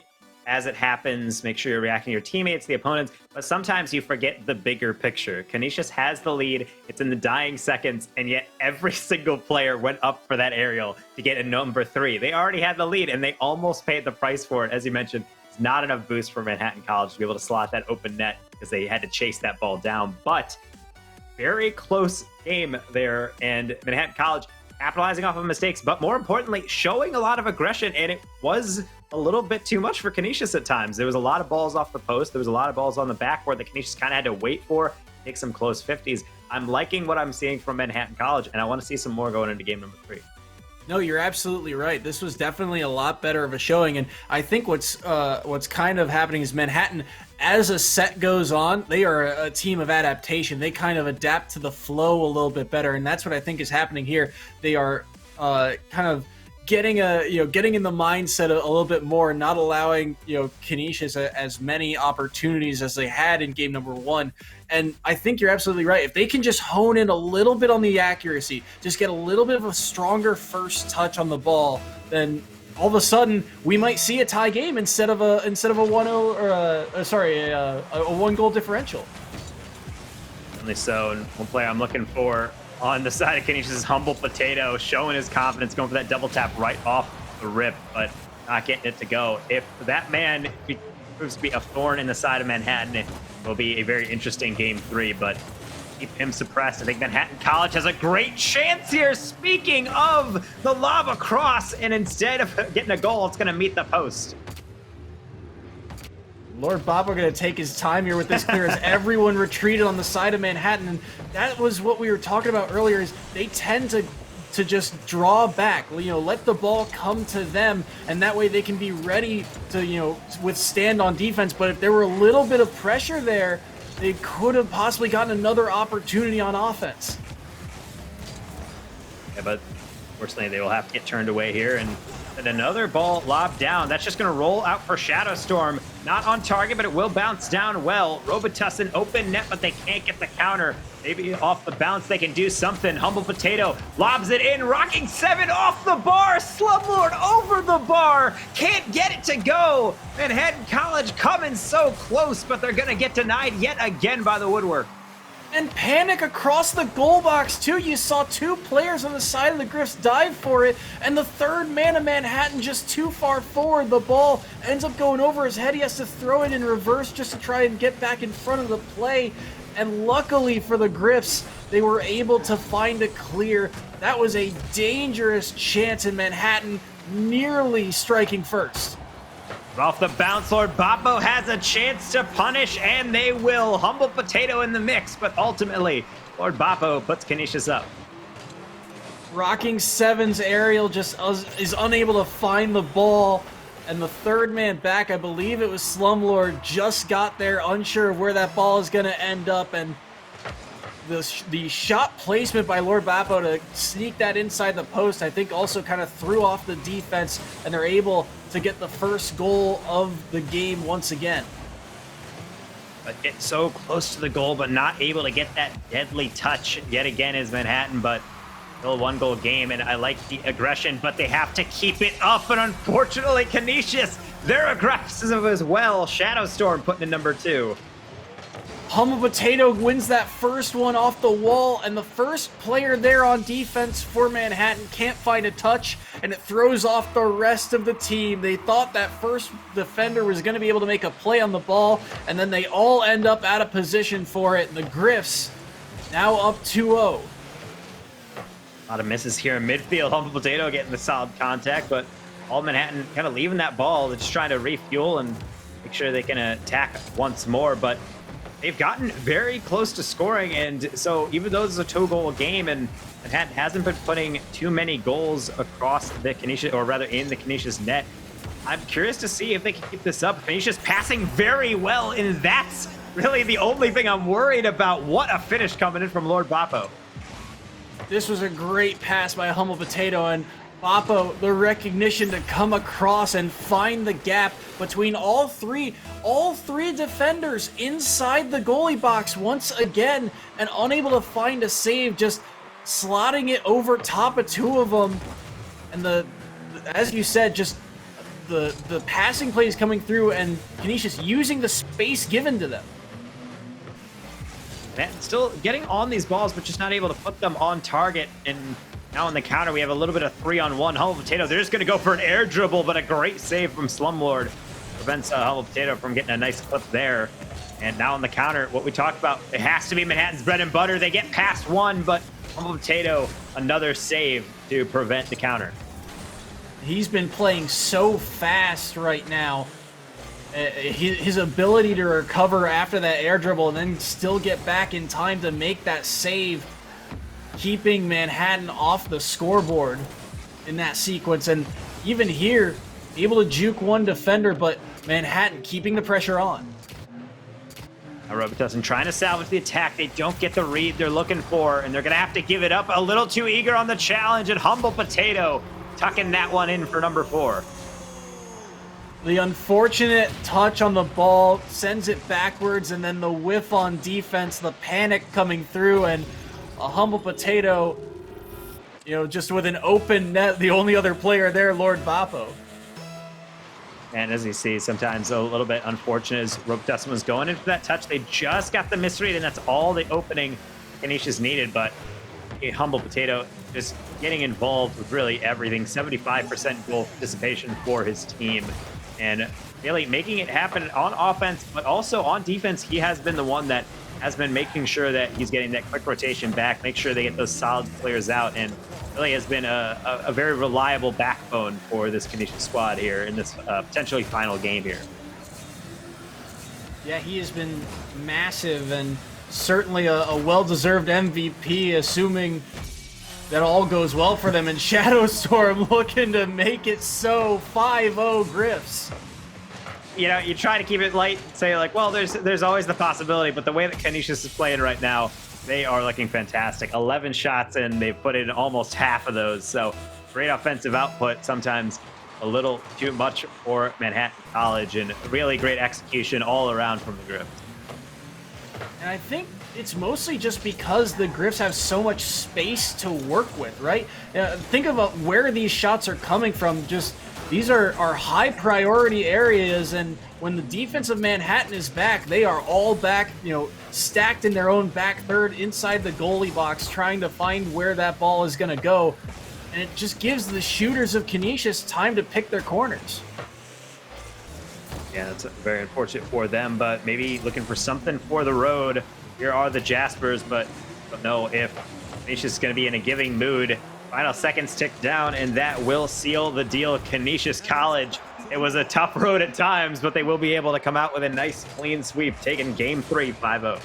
as it happens, make sure you're reacting to your teammates, the opponents, but sometimes you forget the bigger picture. Canisius has the lead, it's in the dying seconds, and yet every single player went up for that aerial to get a number 3. They already had the lead, and they almost paid the price for it. As you mentioned, it's not enough boost for Manhattan College to be able to slot that open net because they had to chase that ball down, but very close game there, and Manhattan College capitalizing off of mistakes, but more importantly, showing a lot of aggression, and it was a little bit too much for Canisius at times. There was a lot of balls off the post. There was a lot of balls on the backboard that Canisius kind of had to wait for, take some close 50s. I'm liking what I'm seeing from Manhattan College, and I want to see some more going into game number 3. No, you're absolutely right. This was definitely a lot better of a showing, and I think what's kind of happening is Manhattan, as a set goes on, they are a team of adaptation. They kind of adapt to the flow a little bit better, and that's what I think is happening here. They are kind of getting in the mindset a little bit more, and not allowing Canisius as many opportunities as they had in game number 1. And I think you're absolutely right. If they can just hone in a little bit on the accuracy, just get a little bit of a stronger first touch on the ball, then all of a sudden we might see a tie game instead of a 1-0 or a 1-goal differential. Only so, and one player I'm looking for on the side of Canisius is Humble Potato, showing his confidence, going for that double tap right off the rip, but not getting it to go. If that man proves to be a thorn in the side of Manhattan, it will be a very interesting game 3, but keep him suppressed. I think Manhattan College has a great chance here. Speaking of the lava cross, and instead of getting a goal, it's going to meet the post. Lord Boppo going to take his time here with this clear as everyone retreated on the side of Manhattan, and that was what we were talking about earlier, is they tend to just draw back, let the ball come to them, and that way they can be ready to, withstand on defense. But if there were a little bit of pressure there, they could have possibly gotten another opportunity on offense. Yeah, but fortunately they will have to get turned away here, and another ball lobbed down. That's just going to roll out for Shadow Storm. Not on target, but it will bounce down well. Robitussin open net, but they can't get the counter. Maybe off the bounce they can do something. Humble Potato lobs it in. Rocking 7 off the bar. Slumlord over the bar. Can't get it to go. Manhattan College coming so close, but they're going to get denied yet again by the woodwork. And panic across the goal box, too. You saw 2 players on the side of the Griffs dive for it, and the third man of Manhattan just too far forward. The ball ends up going over his head. He has to throw it in reverse just to try and get back in front of the play. And luckily for the Griffs, they were able to find a clear. That was a dangerous chance, in Manhattan nearly striking first. Off the bounce, Lord Boppo has a chance to punish, and they will. Humble Potato in the mix, but ultimately, Lord Boppo puts Canisius up. Rocking 7's aerial just is unable to find the ball, and the third man back, I believe it was Slumlord, just got there, unsure of where that ball is going to end up, and the shot placement by Lord Boppo to sneak that inside the post, I think also kind of threw off the defense, and they're able to get the first goal of the game once again. But get so close to the goal, but not able to get that deadly touch yet again is Manhattan, but still a 1-goal game, and I like the aggression, but they have to keep it up, and unfortunately Canisius, they're aggressive as well. Shadow Storm putting in number 2. Humble Potato wins that first one off the wall, and the first player there on defense for Manhattan can't find a touch, and it throws off the rest of the team. They thought that first defender was going to be able to make a play on the ball, and then they all end up out of position for it, and the Griffs now up 2-0. A lot of misses here in midfield. Humble Potato getting the solid contact, but all Manhattan kind of leaving that ball. They're just trying to refuel and make sure they can attack once more, but they've gotten very close to scoring, and so even though this is a 2-goal game and Manhattan hasn't been putting too many goals across the Canisius, or rather in the Canisius net, I'm curious to see if they can keep this up. Canisius passing very well, and that's really the only thing I'm worried about. What a finish coming in from Lord Boppo. This was a great pass by Humble Potato, and Boppo, the recognition to come across and find the gap between all three defenders inside the goalie box once again, and unable to find a save, just slotting it over top of two of them. And as you said, just the passing plays coming through, and Canisius using the space given to them. And still getting on these balls, but just not able to put them on target. And now on the counter, we have a little bit of 3-on-1. Humble Potato, they're just going to go for an air dribble, but a great save from Slumlord prevents Humble Potato from getting a nice clip there. And now on the counter, what we talked about, it has to be Manhattan's bread and butter. They get past one, but Humble Potato, another save to prevent the counter. He's been playing so fast right now. His ability to recover after that air dribble and then still get back in time to make that save, keeping Manhattan off the scoreboard in that sequence. And even here, able to juke one defender, but Manhattan keeping the pressure on. Now Robitussin trying to salvage the attack. They don't get the read they're looking for, and they're going to have to give it up. A little too eager on the challenge, and Humble Potato tucking that one in for number 4. The unfortunate touch on the ball sends it backwards, and then the whiff on defense, the panic coming through, and a Humble Potato, just with an open net, the only other player there, Lord Boppo. And as you see, sometimes a little bit unfortunate as Robitussin was going into that touch. They just got the misread, and that's all the opening Canisius needed, but a Humble Potato just getting involved with really everything. 75% goal participation for his team. And really making it happen on offense, but also on defense. He has been the one that has been making sure that he's getting that quick rotation back, make sure they get those solid players out, and really has been a very reliable backbone for this Canisius squad here in this potentially final game here. Yeah, he has been massive and certainly a well-deserved MVP, assuming that all goes well for them. And Shadowstorm looking to make it so. 5-0 Griffs. You try to keep it light, say like, well, there's always the possibility, but the way that Canisius is playing right now, they are looking fantastic. 11 shots in, they've put in almost half of those. So great offensive output, sometimes a little too much for Manhattan College, and really great execution all around from the Griffs. And I think it's mostly just because the Griffs have so much space to work with, right? Think about where these shots are coming from. Just these are high priority areas, and when the defense of Manhattan is back, they are all back, stacked in their own back third inside the goalie box, trying to find where that ball is going to go. And it just gives the shooters of Canisius time to pick their corners. Yeah, that's very unfortunate for them, but maybe looking for something for the road. Here are the Jaspers, but don't know if Canisius is going to be in a giving mood. Final seconds tick down, and that will seal the deal. Canisius College, it was a tough road at times, but they will be able to come out with a nice clean sweep, taking game 3, 5-0.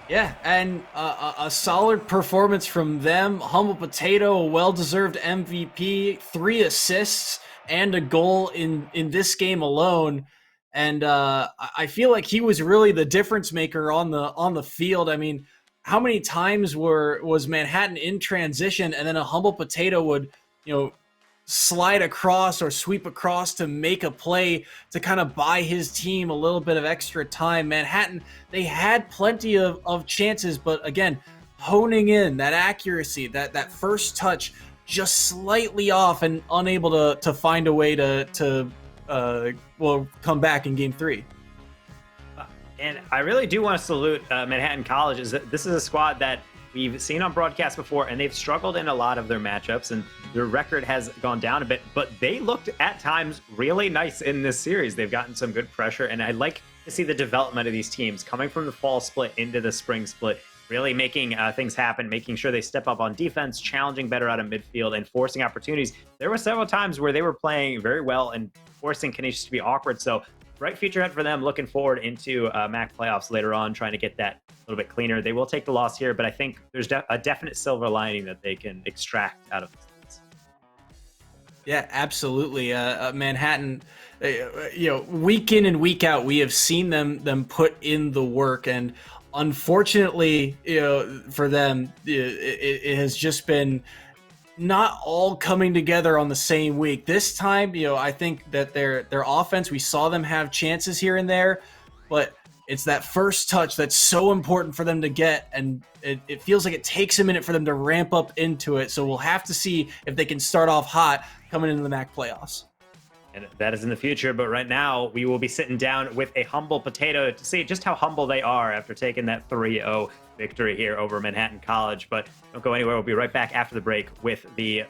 Yeah, and a solid performance from them. Humble Potato, a well-deserved MVP, 3 assists and a goal in this game alone. And I feel like he was really the difference maker on the field. I mean, how many times was Manhattan in transition, and then a Humble Potato would, slide across or sweep across to make a play to kind of buy his team a little bit of extra time. Manhattan, they had plenty of chances, but again, honing in that accuracy, that first touch, just slightly off and unable to find a way to come back in game 3. And I really do want to salute Manhattan College. This is a squad that we've seen on broadcast before, and they've struggled in a lot of their matchups, and their record has gone down a bit, but they looked at times really nice in this series. They've gotten some good pressure, and I like to see the development of these teams coming from the fall split into the spring split, really making things happen, making sure they step up on defense, challenging better out of midfield, and forcing opportunities. There were several times where they were playing very well and forcing Canisius to be awkward, so bright future ahead for them. Looking forward into MAC playoffs later on, trying to get that a little bit cleaner. They will take the loss here, but I think there's a definite silver lining that they can extract out of this. Yeah, absolutely. Manhattan, week in and week out, we have seen them put in the work, and unfortunately, for them, it has just been not all coming together on the same week. This time, I think that their offense, we saw them have chances here and there, but it's that first touch that's so important for them to get, and it feels like it takes a minute for them to ramp up into it. So we'll have to see if they can start off hot coming into the MAC playoffs. And that is in the future, but right now we will be sitting down with a humble potato to see just how humble they are after taking that 3-0 victory here over Manhattan College. But don't go anywhere. We'll be right back after the break with the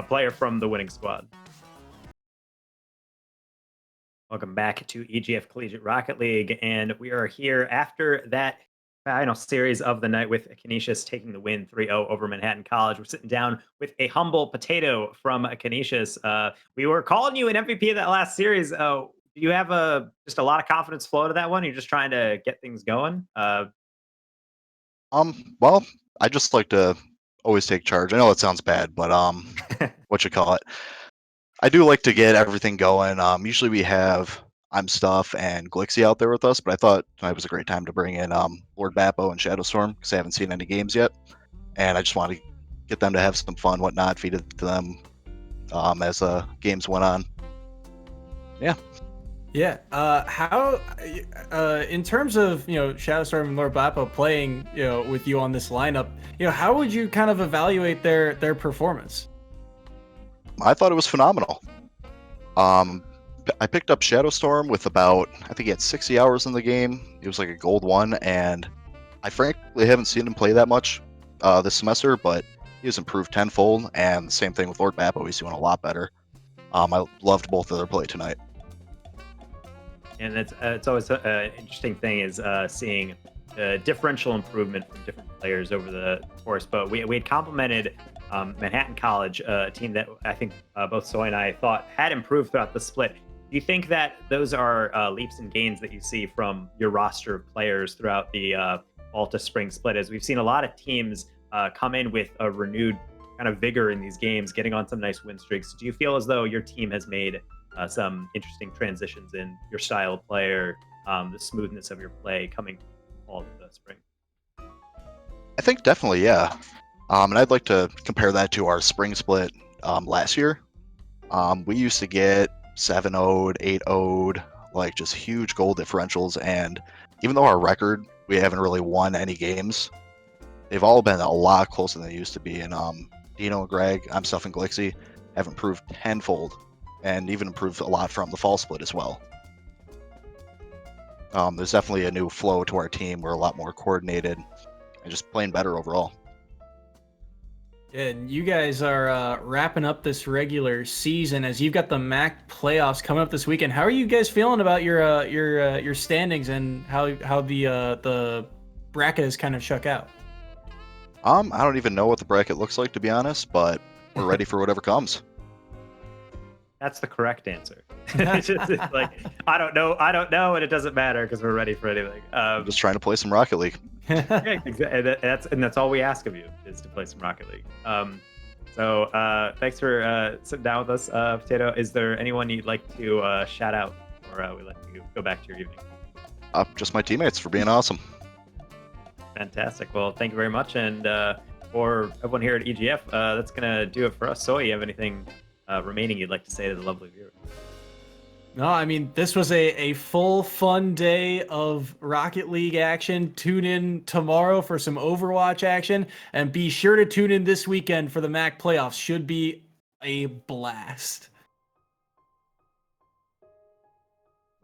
player from the winning squad. Welcome back to EGF Collegiate Rocket League, and we are here after that final series of the night with Canisius taking the win 3-0 over Manhattan College. We're sitting down with a humble potato from Canisius. We were calling you an MVP of that last series. Do you have just a lot of confidence flow to that one? You're just trying to get things going? Well, I just like to always take charge. I know it sounds bad, but what you call it? I do like to get everything going. Usually we have I'm Stuff and Glixie out there with us, but I thought tonight was a great time to bring in Lord Bappo and Shadowstorm because I haven't seen any games yet, and I just wanted to get them to have some fun, whatnot, feed it to them as games went on. Yeah. Yeah. How, in terms of Shadowstorm and Lord Bappo playing with you on this lineup, how would you kind of evaluate their performance? I thought it was phenomenal. I picked up Shadowstorm with about, I think he had 60 hours in the game. It was like a gold 1, and I frankly haven't seen him play that much this semester, but he has improved tenfold, and the same thing with Lord Bappo. He's doing a lot better. I loved both of their play tonight. And it's always an interesting thing is seeing the differential improvement from different players over the course. But we had complimented Manhattan College, a team that I think both Soy and I thought had improved throughout the split. Do you think that those are leaps and gains that you see from your roster of players throughout the fall to spring split? As we've seen a lot of teams come in with a renewed kind of vigor in these games, getting on some nice win streaks. Do you feel as though your team has made some interesting transitions in your style of play or the smoothness of your play coming fall to the spring? I think definitely, yeah. And I'd like to compare that to our spring split last year. We used to get 7-0'd, 8-0'd, like just huge goal differentials. And even though our record, we haven't really won any games, they've all been a lot closer than they used to be. And Dino and Greg, I'm Stuff and Glixie, have improved tenfold and even improved a lot from the fall split as well. There's definitely a new flow to our team. We're a lot more coordinated and just playing better overall. And you guys are wrapping up this regular season as you've got the MAC playoffs coming up this weekend. How are you guys feeling about your standings and how the bracket is kind of shook out? I don't even know what the bracket looks like, to be honest, but we're ready for whatever comes. That's the correct answer. it's like I don't know, and it doesn't matter because we're ready for anything. I'm just trying to play some Rocket League. Yeah, exactly. That's all we ask of you is to play some Rocket League. So thanks for sitting down with us, Potato. Is there anyone you'd like to shout out, or we let you go back to your evening? Just my teammates for being awesome. Fantastic. Well, thank you very much, and for everyone here at EGF, that's gonna do it for us. So, you have anything remaining you'd like to say to the lovely viewer? No, I mean, this was a full fun day of Rocket League action. Tune in tomorrow for some Overwatch action, and be sure to tune in this weekend for the MAC playoffs. Should be a blast.